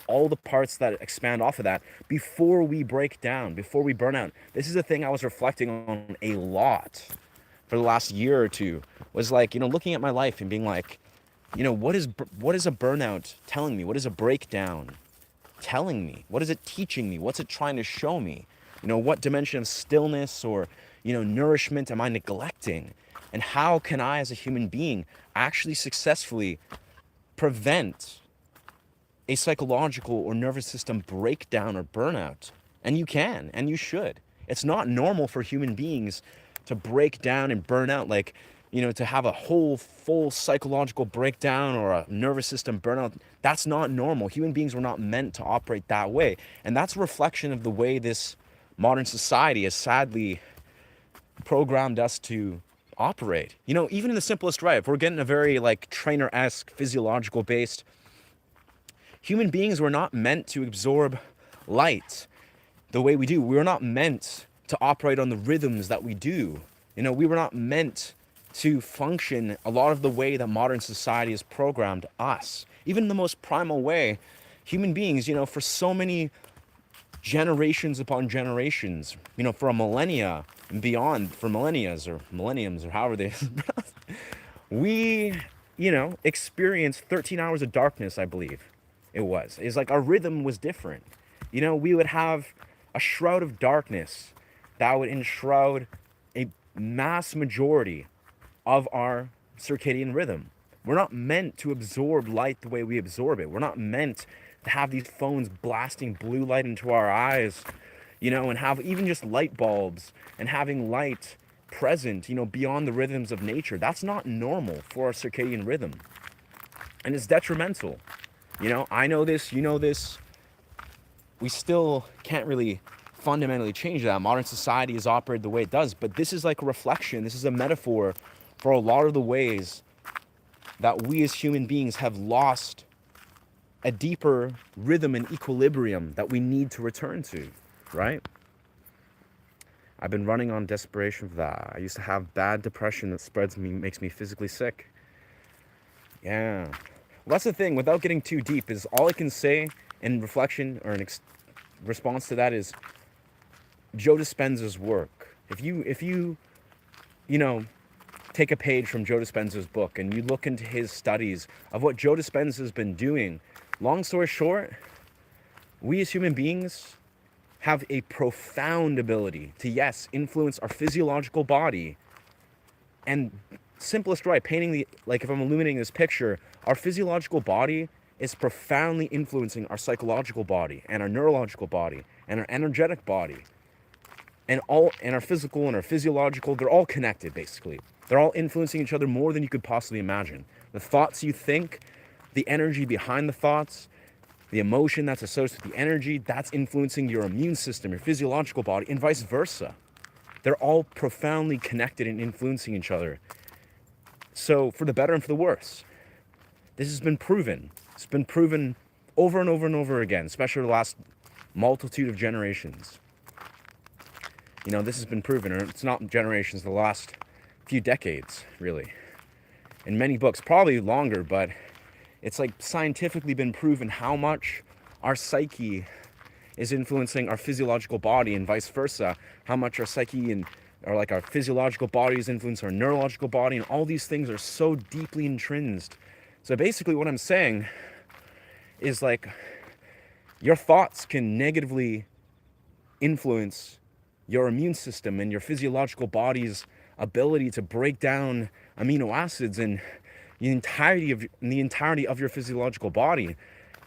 all the parts that expand off of that before we break down, before we burn out. This is a thing I was reflecting on a lot for the last year or two, was like, looking at my life and being like, what is a burnout telling me? What is a breakdown telling me? What is it teaching me? What's it trying to show me? What dimension of stillness or, nourishment am I neglecting? And how can I, as a human being, actually successfully prevent a psychological or nervous system breakdown or burnout? And you can, and you should. It's not normal for human beings to break down and burn out, like, to have a whole full psychological breakdown or a nervous system burnout. That's not normal. Human beings were not meant to operate that way. And that's a reflection of the way this modern society has sadly programmed us to operate. Even in the simplest way, if we're getting a very like trainer-esque, physiological based, human beings were not meant to absorb light the way we do. We were not meant to operate on the rhythms that we do. We were not meant to function a lot of the way that modern society has programmed us. Even in the most primal way, human beings, for so many generations upon generations, for a millennia and beyond, for millennias or millenniums or however they, we, experienced 13 hours of darkness, I believe it was. It's like our rhythm was different. We would have a shroud of darkness that would enshroud a mass majority of our circadian rhythm. We're not meant to absorb light the way we absorb it. We're not meant to have these phones blasting blue light into our eyes, and have even just light bulbs and having light present, beyond the rhythms of nature. That's not normal for our circadian rhythm. And it's detrimental. I know this, you know this. We still can't really fundamentally change that. Modern society has operated the way it does, but this is like a reflection, this is a metaphor for a lot of the ways that we as human beings have lost a deeper rhythm and equilibrium that we need to return to, right? I've been running on desperation for that. I used to have bad depression that makes me physically sick. Yeah. Well, that's the thing, without getting too deep, is all I can say in reflection or in response to that is Joe Dispenza's work. If you take a page from Joe Dispenza's book and you look into his studies of what Joe Dispenza's been doing, long story short, we as human beings have a profound ability to, yes, influence our physiological body. And simplest way, if I'm illuminating this picture, our physiological body is profoundly influencing our psychological body and our neurological body and our energetic body. And our physical and our physiological, they're all connected, basically. They're all influencing each other more than you could possibly imagine. The thoughts you think, the energy behind the thoughts, the emotion that's associated with the energy, that's influencing your immune system, your physiological body, and vice versa. They're all profoundly connected and influencing each other. So, for the better and for the worse, this has been proven. It's been proven over and over and over again, especially the last multitude of generations. You know, this has been proven, or it's not generations, the last few decades, really. In many books, probably longer, but it's like scientifically been proven how much our psyche is influencing our physiological body and vice versa, how much our psyche and or like our physiological bodies influence our neurological body, and all these things are so deeply entrenched. So basically what I'm saying is like your thoughts can negatively influence your immune system and your physiological body's ability to break down amino acids and the entirety of your physiological body.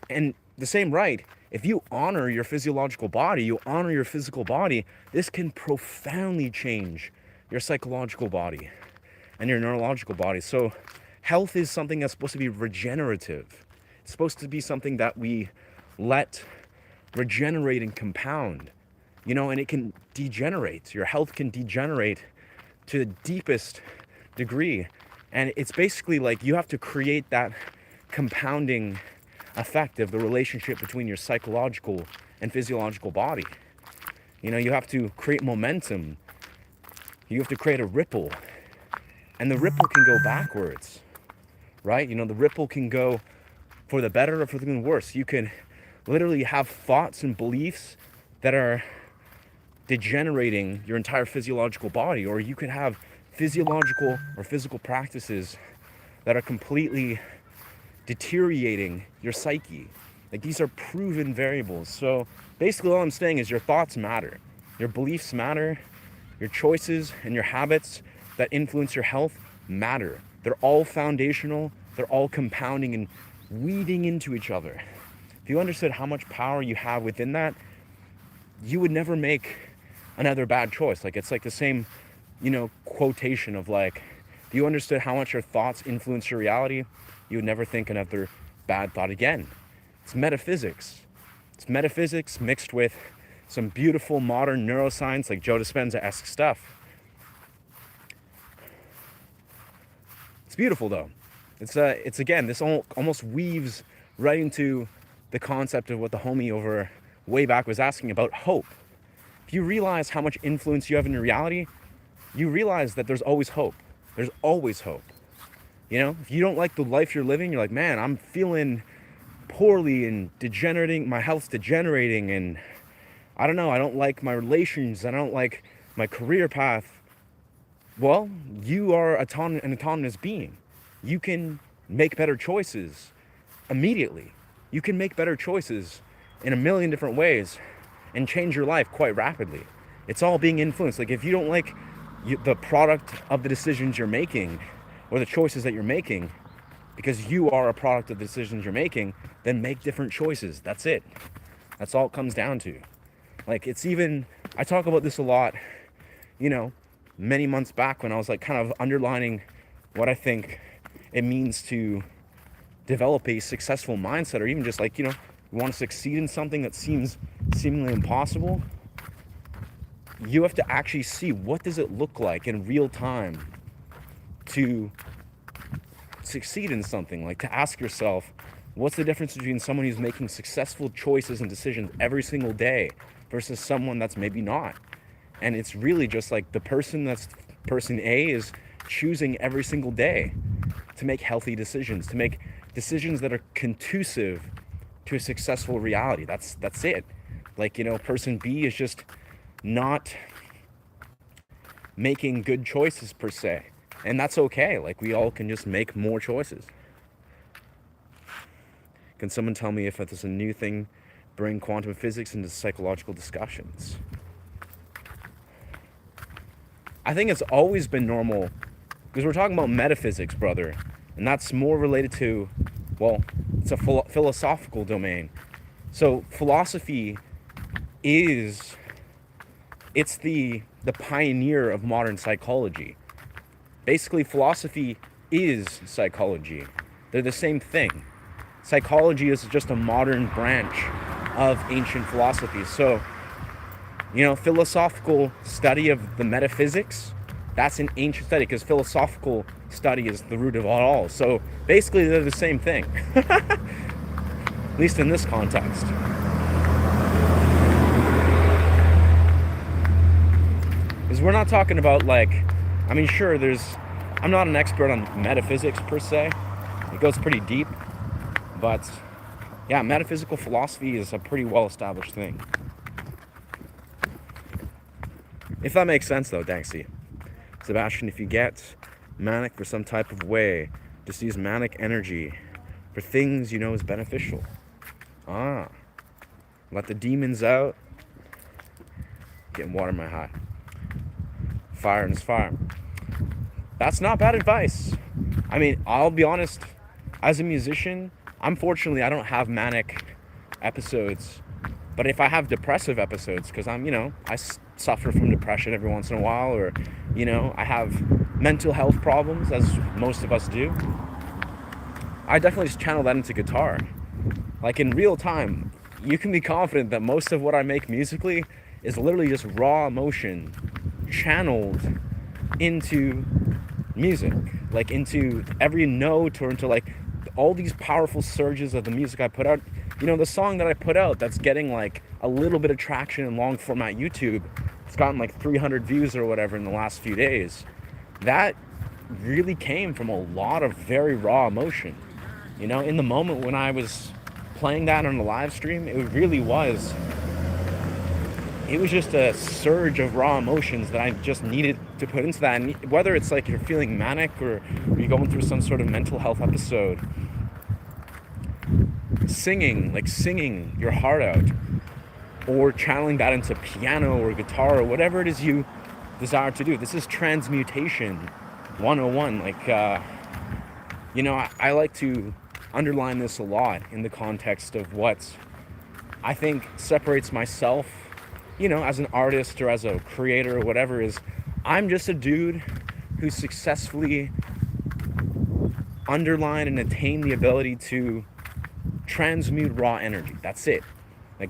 And the same right, if you honor your physiological body, you honor your physical body, this can profoundly change your psychological body and your neurological body. So health is something that's supposed to be regenerative. It's supposed to be something that we let regenerate and compound, you know, and it can degenerate. Your health can degenerate to the deepest degree. And it's basically like you have to create that compounding effect of the relationship between your psychological and physiological body. You know, you have to create momentum. You have to create a ripple. And the ripple can go backwards, right? You know, the ripple can go for the better or for the worse. You can literally have thoughts and beliefs that are degenerating your entire physiological body, or you could have physiological or physical practices that are completely deteriorating your psyche. Like, these are proven variables. So basically all I'm saying is your thoughts matter, your beliefs matter, your choices and your habits that influence your health matter. They're all foundational, they're all compounding and weaving into each other. If you understood how much power you have within that, you would never make another bad choice. Like, it's like the same, you know, quotation of like, if you understood how much your thoughts influence your reality, you would never think another bad thought again. It's metaphysics. It's metaphysics mixed with some beautiful modern neuroscience, like Joe Dispenza-esque stuff. It's beautiful though. It's again, this almost weaves right into the concept of what the homie over way back was asking about hope. If you realize how much influence you have in your reality, you realize that there's always hope. There's always hope. You know, if you don't like the life you're living, you're like, man, I'm feeling poorly and degenerating, my health's degenerating, and I don't know, I don't like my relations, I don't like my career path. Well, you are an autonomous being. You can make better choices immediately. You can make better choices in a million different ways and change your life quite rapidly. It's all being influenced. Like, if you don't like the product of the decisions you're making or the choices that you're making, because you are a product of the decisions you're making, then make different choices. That's it. That's all it comes down to. Like, it's even, I talk about this a lot, you know, many months back when I was like kind of underlining what I think it means to develop a successful mindset, or even just like, you know, you want to succeed in something that seems seemingly impossible. You have to actually see, what does it look like in real time to succeed in something. Like, to ask yourself, what's the difference between someone who's making successful choices and decisions every single day versus someone that's maybe not? And it's really just like person A is choosing every single day to make healthy decisions, to make decisions that are conducive to a successful reality. That's it. Like, you know, person B is just not making good choices per se. And that's okay. Like, we all can just make more choices. Can someone tell me if there's a new thing, bring quantum physics into psychological discussions? I think it's always been normal, because we're talking about metaphysics, brother. And that's more related to, well, it's a philosophical domain. So philosophy it's the pioneer of modern psychology. Basically, philosophy is psychology. They're the same thing. Psychology is just a modern branch of ancient philosophy. So, philosophical study of the metaphysics, that's an ancient study, because philosophical study is the root of all. So basically they're the same thing. At least in this context. Because we're not talking about sure, I'm not an expert on metaphysics per se. It goes pretty deep. But yeah, metaphysical philosophy is a pretty well established thing. If that makes sense though, thanks to you. Sebastian, if you get manic for some type of way, just use manic energy for things you know is beneficial. Let the demons out. Getting water in my eye. Fire is fire. That's not bad advice. I mean, I'll be honest, as a musician, unfortunately, I don't have manic episodes. But if I have depressive episodes, because I suffer from depression every once in a while, or, I have mental health problems, as most of us do, I definitely just channel that into guitar. Like in real time, you can be confident that most of what I make musically is literally just raw emotion channeled into music, like into every note, or into like all these powerful surges of the music I put out. The song that I put out that's getting like a little bit of traction in long format YouTube, it's gotten like 300 views or whatever in the last few days. That really came from a lot of very raw emotion. In the moment when I was playing that on the live stream, it was just a surge of raw emotions that I just needed to put into that. And whether it's like you're feeling manic or you're going through some sort of mental health episode, singing your heart out, or channeling that into piano or guitar or whatever it is you desire to do. This is Transmutation 101. I like to underline this a lot in the context of what I think separates myself, as an artist or as a creator or whatever, is I'm just a dude who successfully underlined and attained the ability to transmute raw energy. That's it.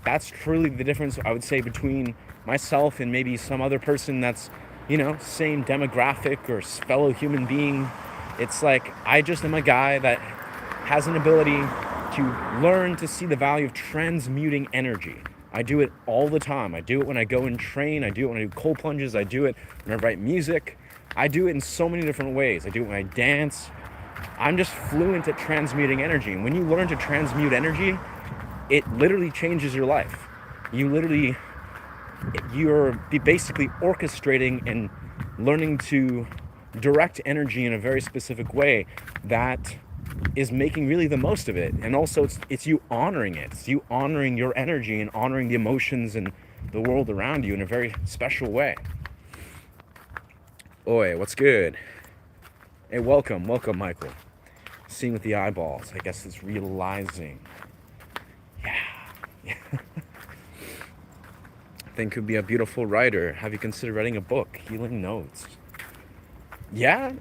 That's truly the difference, I would say, between myself and maybe some other person that's, same demographic or fellow human being. It's like I just am a guy that has an ability to learn to see the value of transmuting energy. I do it all the time. I do it when I go and train. I do it when I do cold plunges. I do it when I write music. I do it in so many different ways. I do it when I dance. I'm just fluent at transmuting energy. And when you learn to transmute energy, it literally changes your life. You're basically orchestrating and learning to direct energy in a very specific way that is making really the most of it. And also it's you honoring it. It's you honoring your energy and honoring the emotions and the world around you in a very special way. Oi, what's good? Hey, welcome, Michael. Seeing with the eyeballs, I guess it's realizing. Yeah. I think could be a beautiful writer. Have you considered writing a book? Healing Notes. Yeah,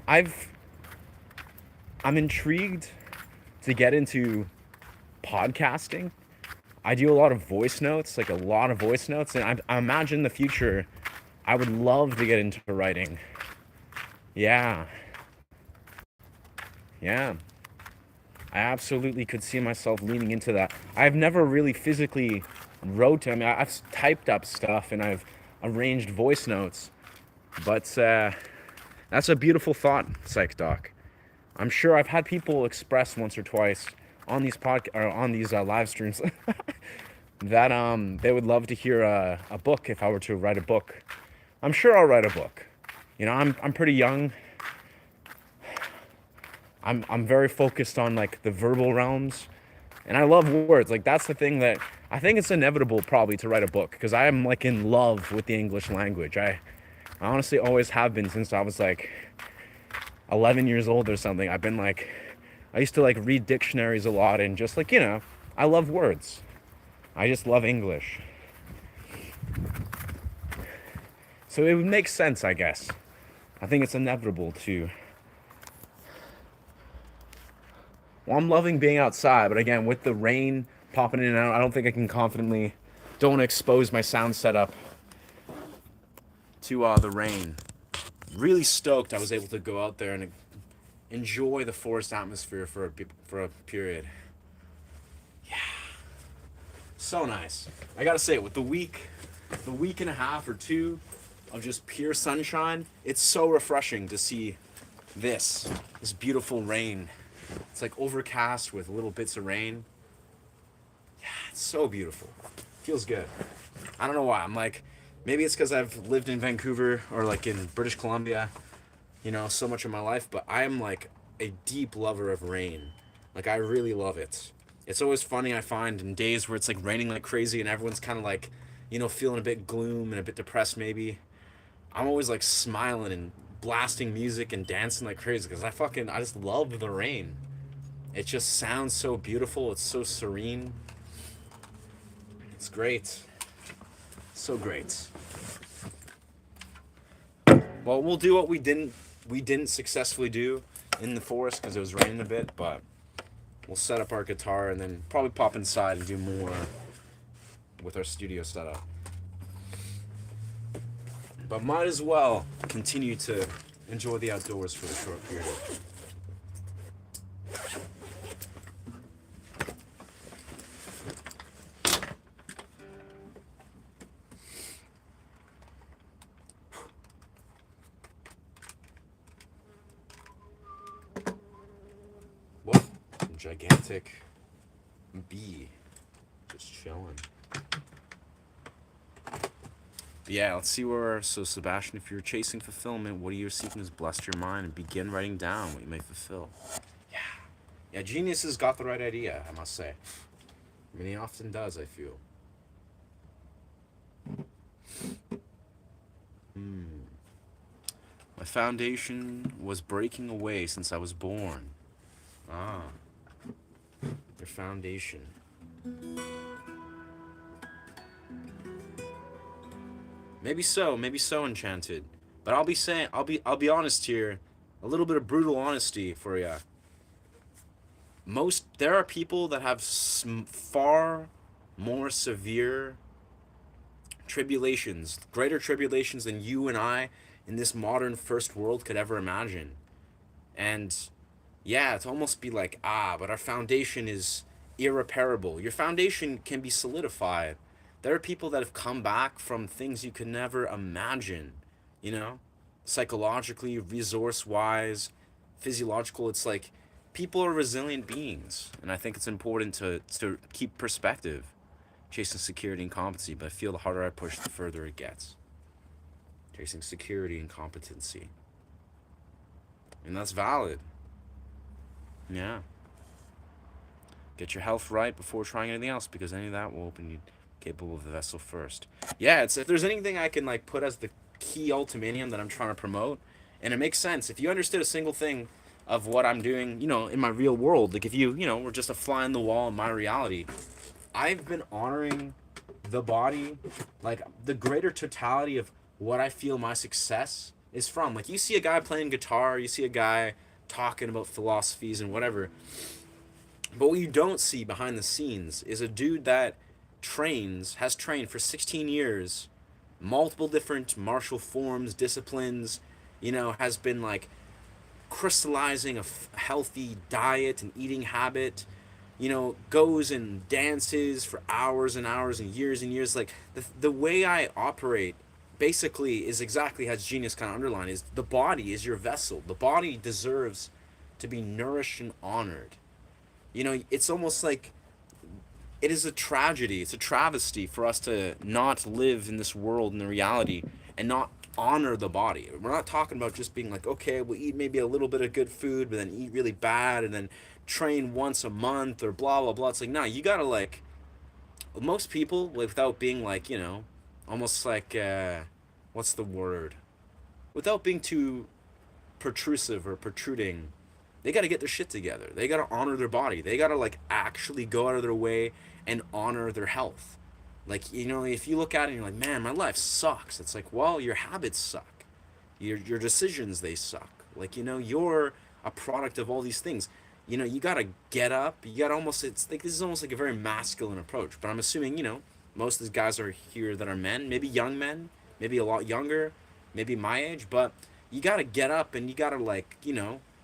I'm intrigued to get into podcasting. I do a lot of voice notes, and I imagine in the future I would love to get into writing. Yeah. I absolutely could see myself leaning into that. I've never really physically wrote. I've typed up stuff and I've arranged voice notes, but that's a beautiful thought, Psych Doc. I'm sure I've had people express once or twice on these live streams that they would love to hear a book if I were to write a book. I'm sure I'll write a book. I'm pretty young. I'm very focused on the verbal realms, and I love words. That's the thing that I think it's inevitable probably to write a book, because I am in love with the English language. I honestly always have been since I was 11 years old or something. I've been I used to read dictionaries a lot, and just I love words. I just love English. So it would make sense, I guess. I think it's inevitable to Well, I'm loving being outside, but again, with the rain popping in and out, I don't think I can confidently. Don't want to expose my sound setup to the rain. Really stoked I was able to go out there and enjoy the forest atmosphere for a period. Yeah, so nice. I gotta say, with the week and a half or two of just pure sunshine, it's so refreshing to see this beautiful rain. It's like overcast with little bits of rain. Yeah, it's so beautiful. Feels good. I don't know why. I'm like, maybe it's because I've lived in Vancouver or like in British Columbia, so much of my life, but I am like a deep lover of rain. Like, I really love it. It's always funny, I find, in days where it's like raining like crazy and everyone's kind of like, feeling a bit gloom and a bit depressed maybe. I'm always like smiling and blasting music and dancing like crazy because I just love the rain. It just sounds so beautiful. It's so serene. It's great. So great. Well, we'll do what we didn't successfully do in the forest because it was raining a bit, but we'll set up our guitar and then probably pop inside and do more with our studio setup. But might as well continue to enjoy the outdoors for the short period. What? Gigantic bee just chilling. Yeah, let's see where. So, Sebastian, if you're chasing fulfillment, what are you seeking is bless your mind and begin writing down what you may fulfill. Yeah. Yeah, genius has got the right idea, I must say. I mean, he often does, I feel. My foundation was breaking away since I was born. Ah, your foundation. Maybe so, Enchanted. But I'll be honest here, a little bit of brutal honesty for you. There are people that have far more severe tribulations, greater tribulations than you and I in this modern first world could ever imagine. And yeah, it's almost be like, but our foundation is irreparable. Your foundation can be solidified. There are people that have come back from things you could never imagine, you know, psychologically, resource wise, physiological. It's like people are resilient beings. And I think it's important to keep perspective, chasing security and competency. But I feel the harder I push, the further it gets. Chasing security and competency. And that's valid. Yeah. Get your health right before trying anything else, because any of that will open you capable of the vessel first. Yeah, it's if there's anything I can like put as the key ultimanium that I'm trying to promote, and it makes sense. If you understood a single thing of what I'm doing, in my real world, like if were just a fly on the wall in my reality, I've been honoring the body, like the greater totality of what I feel my success is from. Like you see a guy playing guitar, you see a guy talking about philosophies and whatever. But what you don't see behind the scenes is a dude that has trained for 16 years, multiple different martial forms, disciplines, has been like crystallizing a healthy diet and eating habit, goes and dances for hours and hours and years. Like the way I operate basically is exactly as Genius kind of underlined, is the body is your vessel. The body deserves to be nourished and honored. It's almost like it is a tragedy. It's a travesty for us to not live in this world in the reality and not honor the body. We're not talking about just being like, okay, we'll eat maybe a little bit of good food, but then eat really bad and then train once a month or blah, blah, blah. It's like, nah, you gotta like, most people, without being like, almost like, what's the word? Without being too protrusive or protruding, they got to get their shit together. They got to honor their body. They got to like actually go out of their way and honor their health. Like, if you look at it and you're like, man, my life sucks. It's like, well, your habits suck. Your decisions, they suck. Like, you're a product of all these things. you gotta get up. You gotta almost, it's like, this is almost like a very masculine approach. But I'm assuming, most of these guys are here that are men, maybe young men, maybe a lot younger, maybe my age. But you gotta get up and you gotta, like,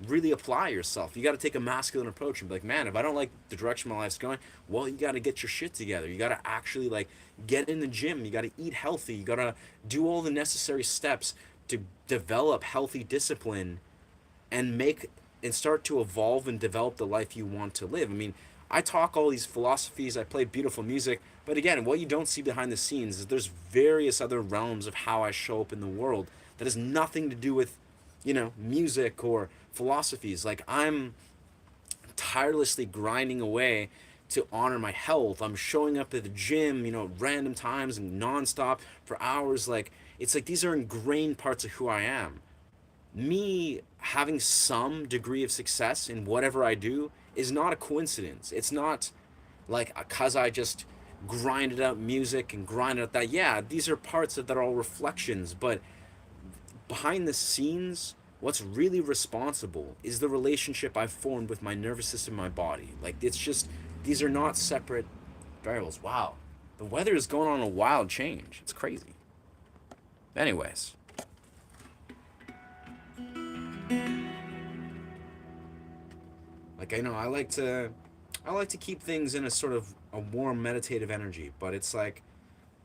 really apply yourself. You gotta take a masculine approach and be like, man, if I don't like the direction my life's going, well, you gotta get your shit together. You gotta actually, like, get in the gym. You gotta eat healthy. You gotta do all the necessary steps to develop healthy discipline and make and start to evolve and develop the life you want to live. I mean, I talk all these philosophies, I play beautiful music, but again, what you don't see behind the scenes is there's various other realms of how I show up in the world that has nothing to do with, music or philosophies. Like, I'm tirelessly grinding away to honor my health. I'm showing up at the gym, random times and nonstop for hours. Like, it's like these are ingrained parts of who I am. Me having some degree of success in whatever I do is not a coincidence. It's not like because I just grinded out music and grinded out that. Yeah, these are parts that are all reflections, but behind the scenes, what's really responsible is the relationship I've formed with my nervous system and my body. Like, it's just, these are not separate variables. Wow. The weather is going on a wild change. It's crazy. Anyways, like, I like to keep things in a sort of a warm meditative energy, but it's like,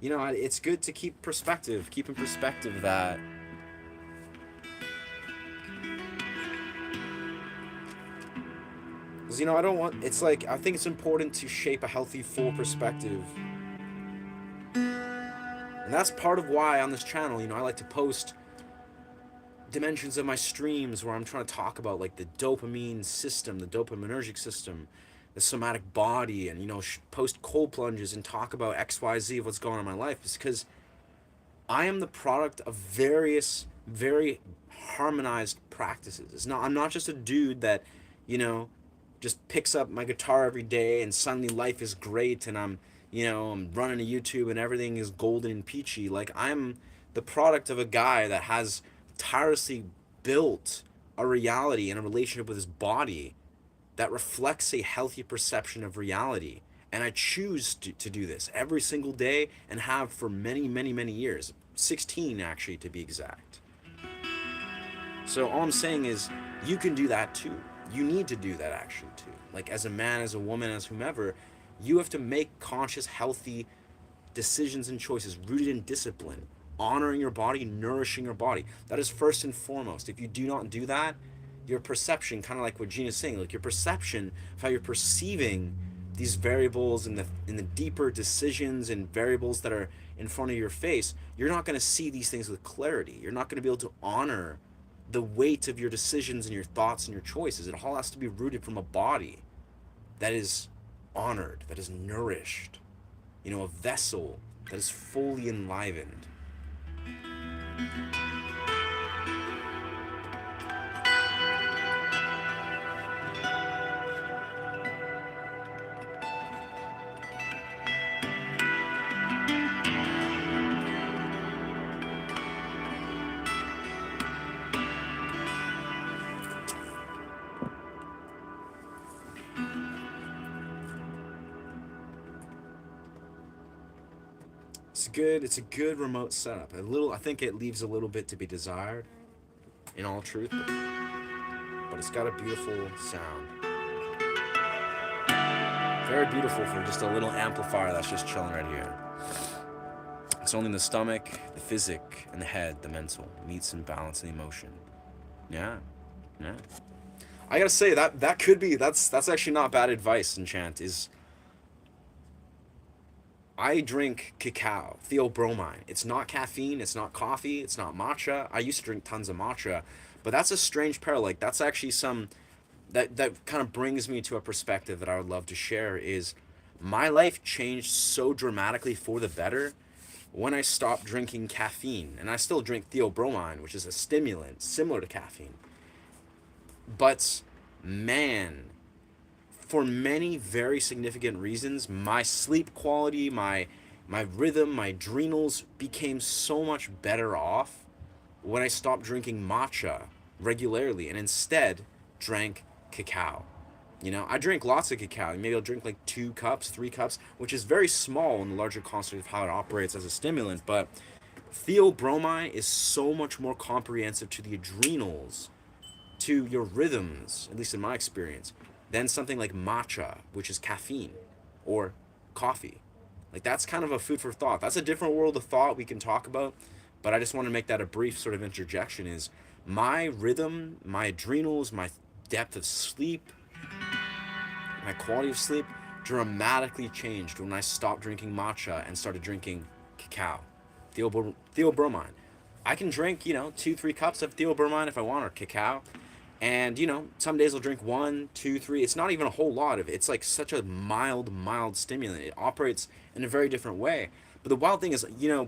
it's good to keep in perspective that, because, I don't want, it's like, I think it's important to shape a healthy, full perspective. And that's part of why on this channel, I like to post dimensions of my streams where I'm trying to talk about, like, the dopamine system, the dopaminergic system, the somatic body, and, post cold plunges and talk about XYZ of what's going on in my life. Is because I am the product of various, very harmonized practices. I'm not just a dude that, just picks up my guitar every day and suddenly life is great and I'm running a YouTube and everything is golden and peachy. Like, I'm the product of a guy that has tirelessly built a reality and a relationship with his body that reflects a healthy perception of reality. And I choose to do this every single day and have for many, many, many years. 16, actually, to be exact. So all I'm saying is, you can do that too. You need to do that actually too. Like, as a man, as a woman, as whomever, you have to make conscious, healthy decisions and choices rooted in discipline, honoring your body, nourishing your body. That is first and foremost. If you do not do that, your perception, kind of like what Gina's saying, like your perception of how you're perceiving these variables in the deeper decisions and variables that are in front of your face, you're not going to see these things with clarity. You're not going to be able to honor the weight of your decisions and your thoughts and your choices. It all has to be rooted from a body that is honored, that is nourished, a vessel that is fully enlivened. It's a good remote setup. I think it leaves a little bit to be desired, in all truth, but it's got a beautiful sound. Very beautiful for just a little amplifier that's just chilling right here. It's only the stomach, the physic, and the head, the mental, meets and balance and emotion. Yeah. I gotta say, that could be, that's actually not bad advice, Enchant, is I drink cacao, theobromine. It's not caffeine, it's not coffee, it's not matcha. I used to drink tons of matcha, but that's a strange parallel. Like, that's actually that kind of brings me to a perspective that I would love to share. Is my life changed so dramatically for the better when I stopped drinking caffeine. And I still drink theobromine, which is a stimulant similar to caffeine. But man, for many very significant reasons, my sleep quality, my rhythm, my adrenals became so much better off when I stopped drinking matcha regularly and instead drank cacao. You know, I drink lots of cacao. Maybe I'll drink like 2 cups, 3 cups, which is very small in the larger concept of how it operates as a stimulant. But theobromine is so much more comprehensive to the adrenals, to your rhythms, at least in my experience, than something like matcha, which is caffeine, or coffee. Like that's kind of a food for thought. That's a different world of thought we can talk about, but I just want to make that a brief sort of interjection is my rhythm, my adrenals, my depth of sleep, my quality of sleep dramatically changed when I stopped drinking matcha and started drinking cacao, theobromine. I can drink, 2, 3 cups of theobromine if I want, or cacao. And, some days I'll drink 1, 2, 3. It's not even a whole lot of it. It's like such a mild stimulant. It operates in a very different way. But the wild thing is,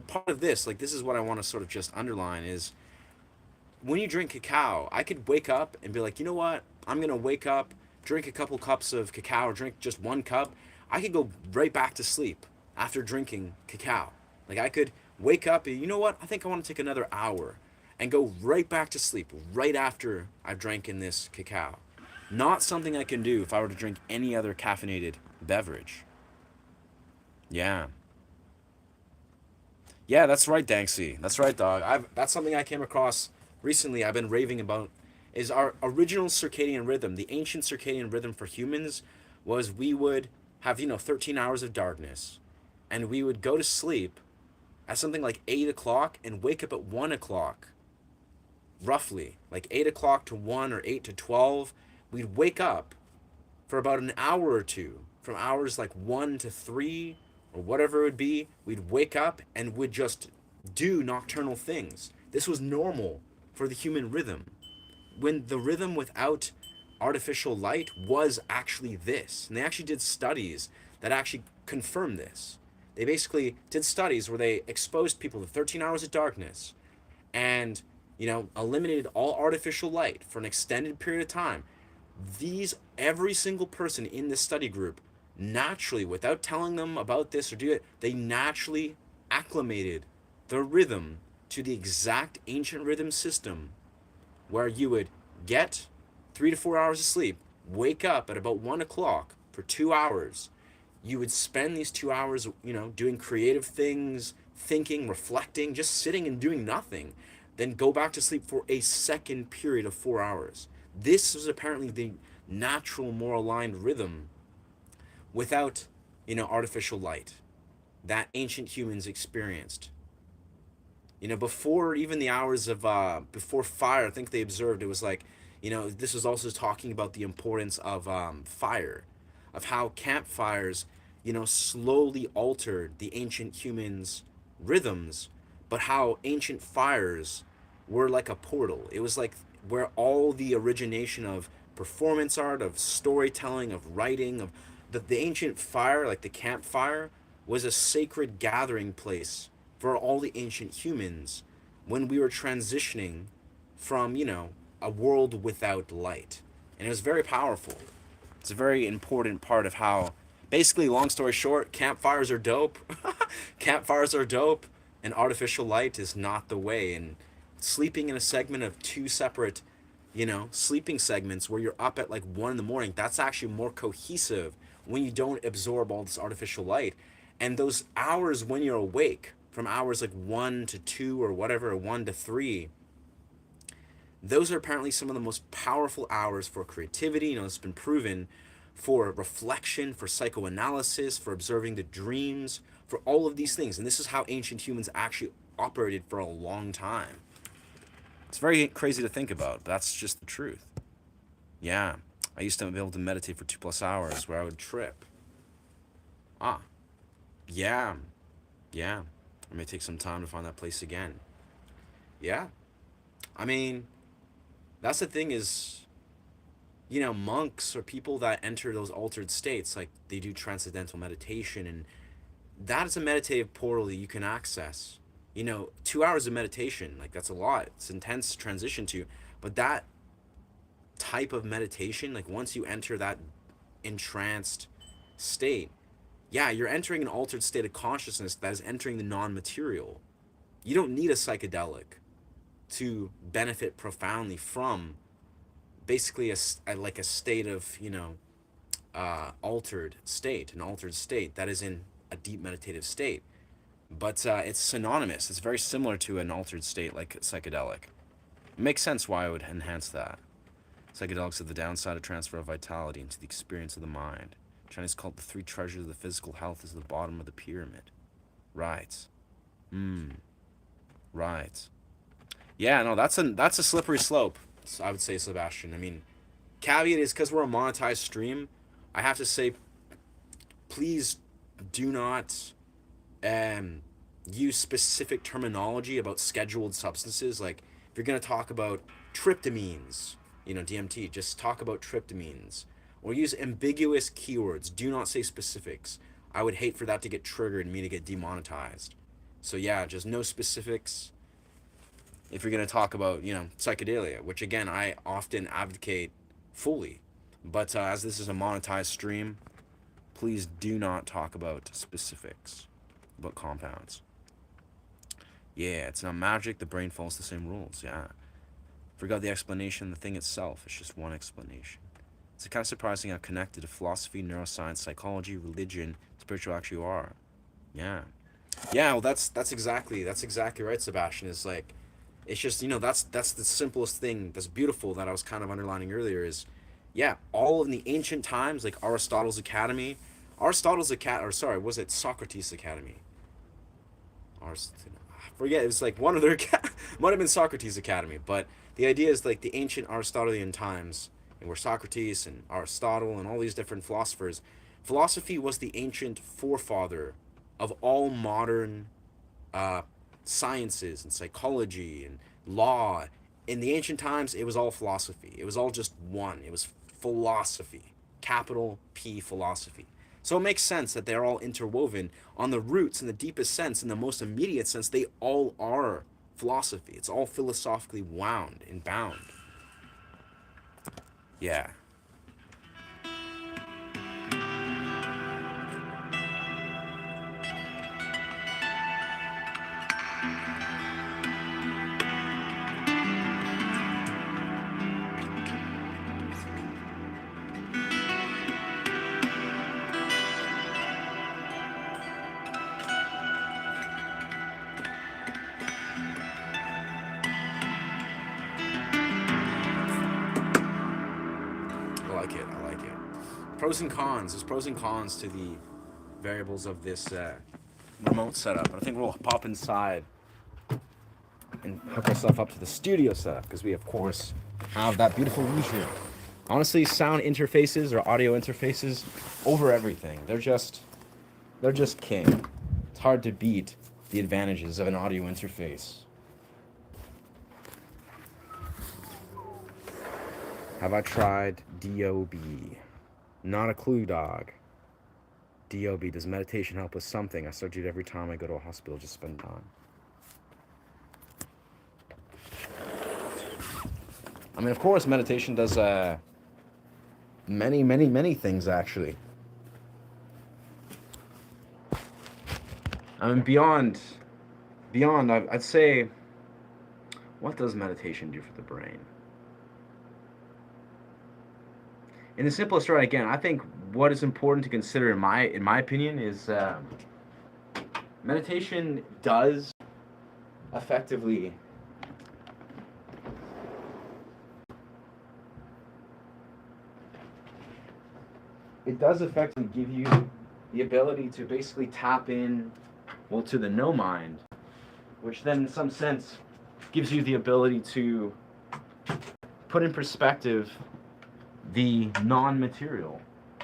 part of this, like, this is what I want to sort of just underline is when you drink cacao, I could wake up and be like, you know what? I'm going to wake up, drink a couple cups of cacao, or drink just 1 cup. I could go right back to sleep after drinking cacao. Like, I could wake up and, you know what? I think I want to take another hour and go right back to sleep right after I've drank in this cacao. Not something I can do if I were to drink any other caffeinated beverage. Yeah. Yeah, that's right, Danksy. That's right, dog. That's something I came across recently. I've been raving about is our original circadian rhythm. The ancient circadian rhythm for humans was we would have 13 hours of darkness, and we would go to sleep at something like 8 o'clock and wake up at 1 o'clock, roughly like 8 o'clock to 1 or 8 to 12. We'd wake up for about an hour or two, from hours like 1 to 3 or whatever it would be. We'd wake up and would just do nocturnal things. This was normal for the human rhythm. When the rhythm without artificial light was actually this. And they actually did studies that actually confirmed this. They basically did studies where they exposed people to 13 hours of darkness and, eliminated all artificial light for an extended period of time. Every single person in this study group naturally, without telling them about this or do it, they naturally acclimated the rhythm to the exact ancient rhythm system where you would get 3 to 4 hours of sleep, wake up at about 1 o'clock for 2 hours. You would spend these 2 hours, doing creative things, thinking, reflecting, just sitting and doing nothing. Then go back to sleep for a second period of 4 hours. This was apparently the natural, more aligned rhythm without, artificial light that ancient humans experienced. Before even the hours of before fire, I think they observed it was like, this was also talking about the importance of fire, of how campfires, slowly altered the ancient humans' rhythms, but how ancient fires were like a portal. It was like where all the origination of performance art, of storytelling, of writing, of the ancient fire, like the campfire, was a sacred gathering place for all the ancient humans when we were transitioning from, a world without light. And it was very powerful. It's a very important part of how, basically, long story short, campfires are dope. Campfires are dope, and artificial light is not the way. And sleeping in a segment of two separate, sleeping segments where you're up at like 1 in the morning, that's actually more cohesive when you don't absorb all this artificial light. And those hours when you're awake, from hours like 1 to 2 or whatever, or 1 to 3, those are apparently some of the most powerful hours for creativity. It's been proven for reflection, for psychoanalysis, for observing the dreams, for all of these things. And this is how ancient humans actually operated for a long time. It's very crazy to think about, but that's just the truth. Yeah, I used to be able to meditate for 2+ hours where I would trip. Ah, yeah, yeah. I may take some time to find that place again. Yeah, I mean, that's the thing is, monks or people that enter those altered states, like they do transcendental meditation, and that is a meditative portal that you can access. 2 hours of meditation, like that's a lot. It's intense to transition to, but that type of meditation, like once you enter that entranced state, yeah, you're entering an altered state of consciousness that is entering the non-material. You don't need a psychedelic to benefit profoundly from basically like a state of, altered state, an altered state that is in a deep meditative state. But it's synonymous. It's very similar to an altered state like psychedelic. It makes sense why I would enhance that. Psychedelics are the downside of transfer of vitality into the experience of the mind. Chinese call it the three treasures of the physical health is the bottom of the pyramid. Right. Right. Yeah, no, that's a slippery slope. I would say, Sebastian. I mean, caveat is because we're a monetized stream. I have to say, please do not use specific terminology about scheduled substances. Like, if you're gonna talk about tryptamines, DMT, just talk about tryptamines, or use ambiguous keywords. Do not say specifics. I would hate for that to get triggered and me to get demonetized. So yeah, just no specifics. If you're gonna talk about psychedelia, which again I often advocate fully, but as this is a monetized stream, please do not talk about specifics about compounds. Yeah, it's not magic. The brain follows the same rules. Yeah. Forgot the explanation, the thing itself. It's just one explanation. It's kind of surprising how connected to philosophy, neuroscience, psychology, religion, spiritual actually are. Yeah. Yeah, well that's exactly right, Sebastian. Is like it's just, that's the simplest thing that's beautiful that I was kind of underlining earlier is yeah, all in the ancient times, like Aristotle's Academy. Or sorry, was it Socrates' Academy? I forget. It was like one of their might have been Socrates' Academy, but the idea is like the ancient Aristotelian times, and where Socrates and Aristotle and all these different philosophers, philosophy was the ancient forefather of all modern uh, sciences and psychology and law. In the ancient times, it was all philosophy. It was all just one. It was philosophy, capital P philosophy. So it makes sense that they're all interwoven on the roots in the deepest sense, in the most immediate sense. They all are philosophy. It's all philosophically wound and bound. Yeah. I like it. I like it. Pros and cons. There's pros and cons to the variables of this remote setup. But I think we'll pop inside and hook ourselves up to the studio setup because we, of course, have that beautiful leisure. Honestly, sound interfaces or audio interfaces over everything. They're just king. It's hard to beat the advantages of an audio interface. Have I tried DOB? Not a clue, dog. DOB, does meditation help with something? I start to do it every time I go to a hospital, just spend time. I mean, of course, meditation does many, many, many things, actually. I mean, beyond, I'd say, what does meditation do for the brain? In the simplest way, again, I think what is important to consider, in my opinion, is meditation does effectively give you the ability to basically tap in, well, to the no mind, which then in some sense gives you the ability to put in perspective the non-material.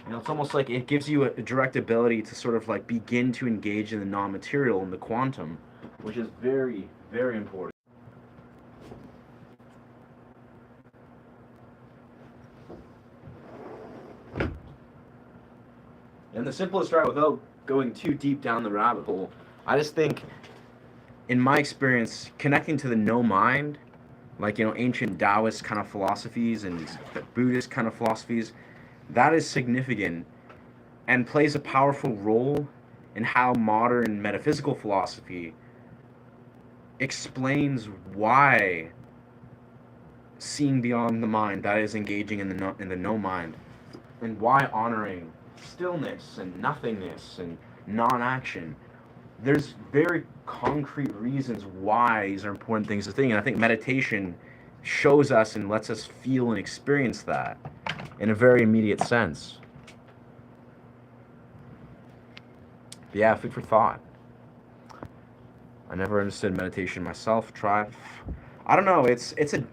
It's almost like it gives you a direct ability to sort of like begin to engage in the non-material and the quantum, which is very, very important. And the simplest route, without going too deep down the rabbit hole, I just think, in my experience, connecting to the no mind, like ancient Taoist kind of philosophies and Buddhist kind of philosophies, that is significant and plays a powerful role in how modern metaphysical philosophy explains why seeing beyond the mind, that is engaging in the no mind, And why honoring stillness and nothingness and non-action? There's very concrete reasons why these are important things to think, and I think meditation shows us and lets us feel and experience that in a very immediate sense. But yeah, food for thought. I never understood meditation myself. I don't know. It's a.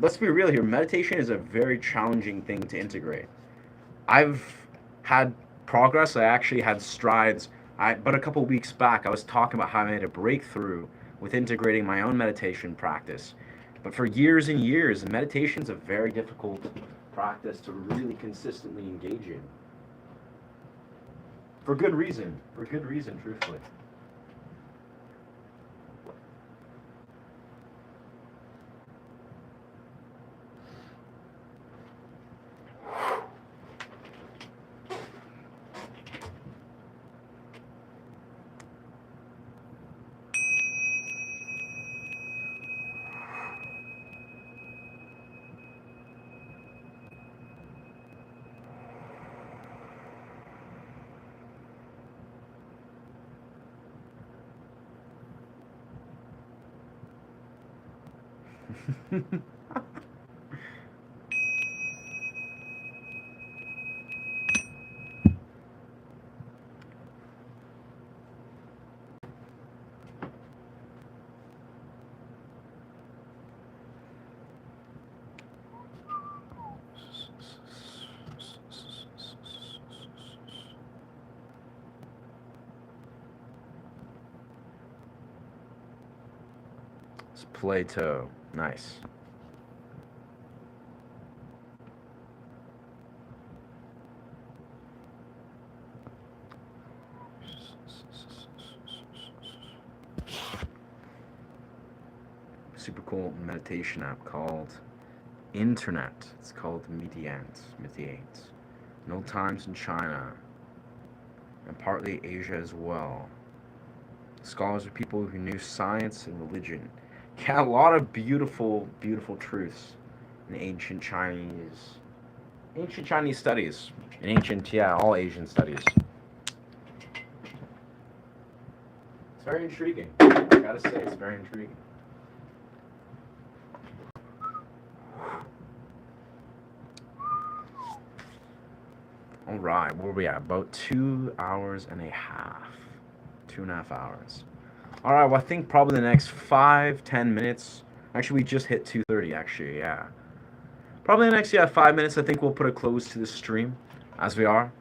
Let's be real here. Meditation is a very challenging thing to integrate. I've had progress. I actually had strides. But a couple weeks back, I was talking about how I made a breakthrough with integrating my own meditation practice. But for years and years, meditation is a very difficult practice to really consistently engage in. For good reason. For good reason, truthfully. It's Plato. Nice. Super cool meditation app called Internet. It's called Mediate. In old times in China and partly Asia as well. Scholars are people who knew science and religion. Yeah, a lot of beautiful, beautiful truths in ancient Chinese studies, in ancient, yeah, all Asian studies. It's very intriguing. I gotta say, it's very intriguing. All right, where are we at? About 2 hours and a half. 2.5 hours. All right, well, I think probably the next 5-10 minutes. Actually, we just hit 2:30. Actually, yeah. Probably the next 5 minutes. I think we'll put a close to the stream, as we are.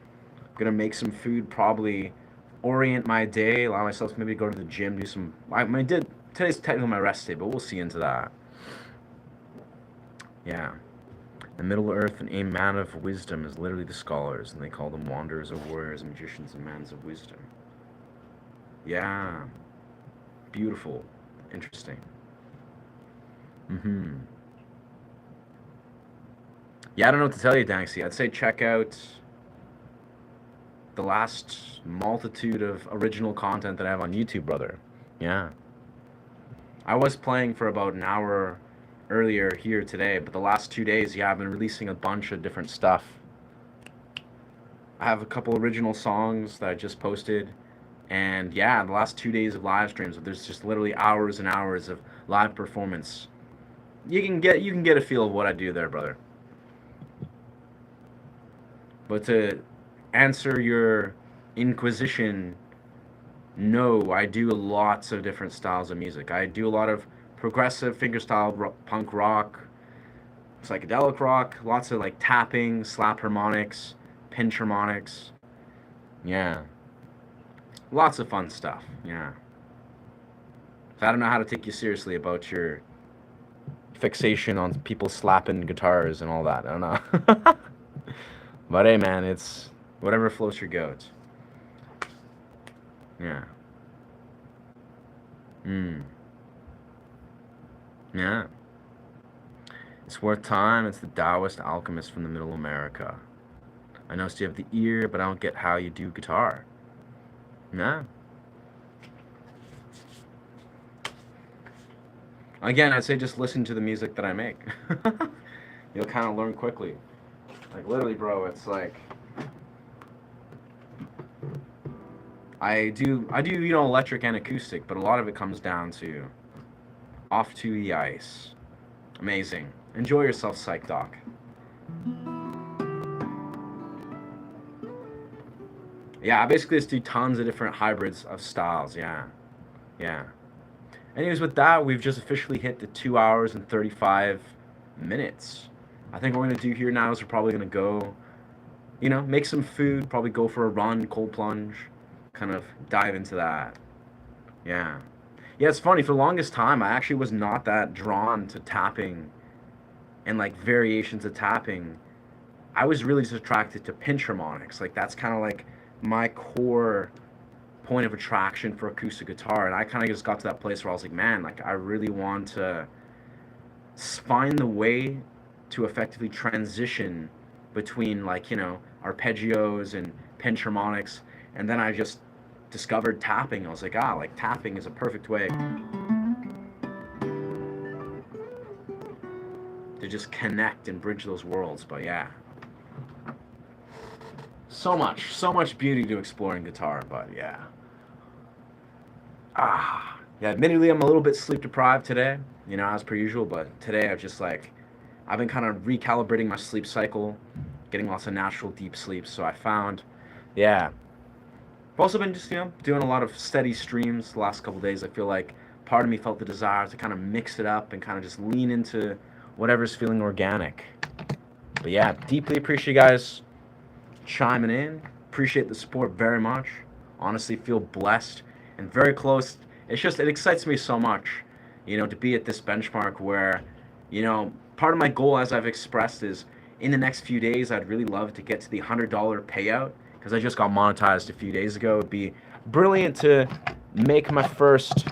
Gonna make some food. Probably orient my day. Allow myself to maybe go to the gym. Do some. Today's technically my rest day, but we'll see into that. Yeah. The Middle Earth and a man of wisdom is literally the scholars, and they call them wanderers or warriors, magicians, and mans of wisdom. Yeah. Beautiful. Interesting. Mm-hmm. Yeah, I don't know what to tell you, Danksy. I'd say check out the last multitude of original content that I have on YouTube, brother. Yeah. I was playing for about an hour earlier here today, but the last 2 days, yeah, I've been releasing a bunch of different stuff. I have a couple original songs that I just posted, and yeah, the last 2 days of live streams, there's just literally hours and hours of live performance. You can get a feel of what I do there, brother. But to answer your inquisition, no, I do lots of different styles of music. I do a lot of progressive fingerstyle punk rock, psychedelic rock, lots of like tapping, slap harmonics, pinch harmonics. Yeah. Lots of fun stuff. Yeah. So I don't know how to take you seriously about your fixation on people slapping guitars and all that. I don't know. But hey, man, it's whatever floats your goat. Yeah. Yeah. It's worth time. It's the Taoist alchemist from the Middle America. I noticed you have the ear, but I don't get how you do guitar. Yeah. Again, I'd say just listen to the music that I make. You'll kind of learn quickly. Like literally, bro, it's like I do electric and acoustic, but a lot of it comes down to off to the ice. Amazing. Enjoy yourself, Psych Doc. Yeah, I basically just do tons of different hybrids of styles. Yeah, yeah. Anyways, with that, we've just officially hit the 2 hours and 35 minutes. I think what we're gonna do here now is we're probably gonna go, make some food, probably go for a run, cold plunge, kind of dive into that. Yeah. Yeah, it's funny. For the longest time, I actually was not that drawn to tapping and like variations of tapping. I was really just attracted to pinch harmonics. Like that's kind of like my core point of attraction for acoustic guitar. And I kind of just got to that place where I was like, man, like I really want to find the way to effectively transition between like, arpeggios and pinch harmonics. And then I just discovered tapping. I was like, like tapping is a perfect way to just connect and bridge those worlds. But yeah, so much beauty to explore in guitar. But yeah, yeah. Admittedly, I'm a little bit sleep deprived today, as per usual. But today I've been kind of recalibrating my sleep cycle, getting lots of natural deep sleep. So I found, yeah. I've also been just doing a lot of steady streams the last couple of days. I feel like part of me felt the desire to kind of mix it up and kind of just lean into whatever's feeling organic. But yeah, deeply appreciate you guys chiming in. Appreciate the support very much. Honestly, feel blessed and very close. It excites me so much, to be at this benchmark where, part of my goal, as I've expressed, is in the next few days, I'd really love to get to the $100 payout because I just got monetized a few days ago. It'd be brilliant to make my first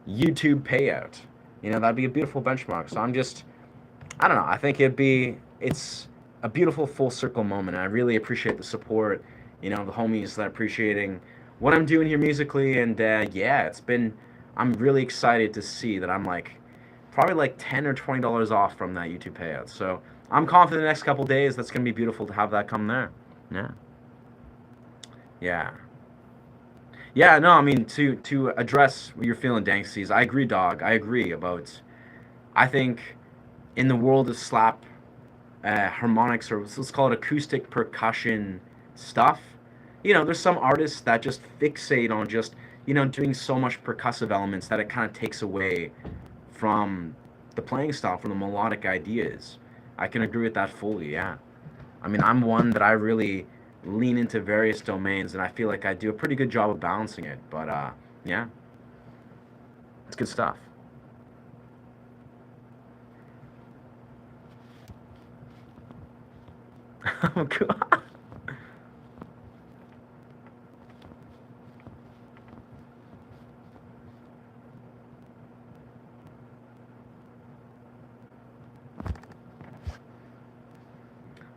YouTube payout. That'd be a beautiful benchmark. So I don't know. I think it's a beautiful full circle moment. And I really appreciate the support, the homies that are appreciating what I'm doing here musically. And yeah, I'm really excited to see that I'm probably like $10 or $20 off from that YouTube payout. So I'm confident the next couple days that's going to be beautiful to have that come there. Yeah. Yeah. Yeah, no, I mean, to address what you're feeling, Danksies, I agree, dog. I agree about, I think in the world of slap harmonics, or let's call it acoustic percussion stuff, there's some artists that just fixate on just, doing so much percussive elements that it kind of takes away from the playing style, from the melodic ideas. I can agree with that fully, yeah. I mean, I'm one that I really lean into various domains, and I feel like I do a pretty good job of balancing it. But yeah, it's good stuff. Oh God.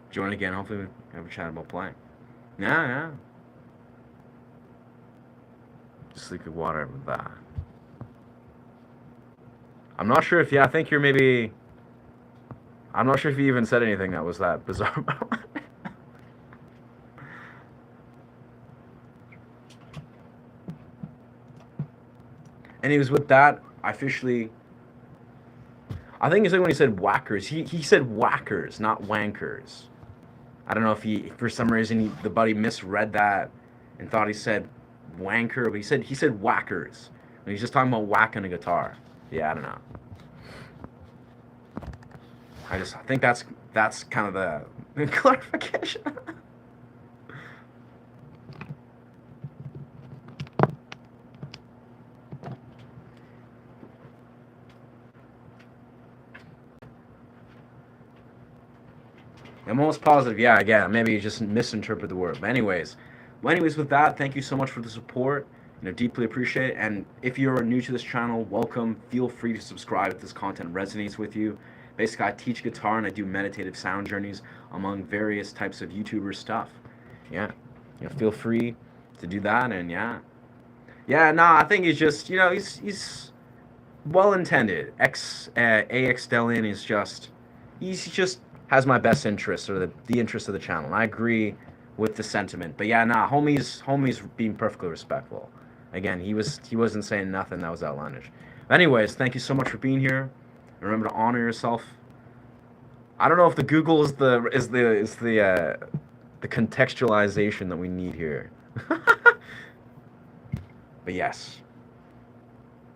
Join again. Hopefully, we have a chat about playing. Yeah, yeah. Sleepy water with that. I'm not sure if, yeah, I think you're maybe. I'm not sure if you even said anything that was that bizarre. And it was with that, I officially. I think it's like when he said whackers. He said whackers, not wankers. I don't know if for some reason, the buddy misread that and thought he said wanker, but he said whackers. And he's just talking about whacking a guitar. Yeah, I don't know. I think that's kind of the clarification. I'm almost positive. Yeah, maybe you just misinterpret the word. But anyways, with that, thank you so much for the support. Deeply appreciate it. And if you're new to this channel, welcome. Feel free to subscribe if this content resonates with you. Basically, I teach guitar and I do meditative sound journeys among various types of YouTuber stuff. Yeah, feel free to do that. And yeah, I think he's just, he's well intended. AX Stellian is just, he's just has my best interest or the interest of the channel. And I agree with the sentiment. But yeah, nah, homie's being perfectly respectful. Again, he wasn't saying nothing that was outlandish. Anyways, thank you so much for being here. Remember to honor yourself. I don't know if the Google is the contextualization that we need here. But yes.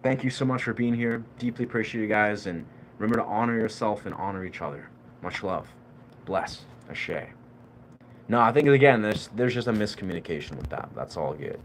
Thank you so much for being here. Deeply appreciate you guys, and remember to honor yourself and honor each other. Much love. Bless. Ashe. No, I think again there's just a miscommunication with that. That's all good.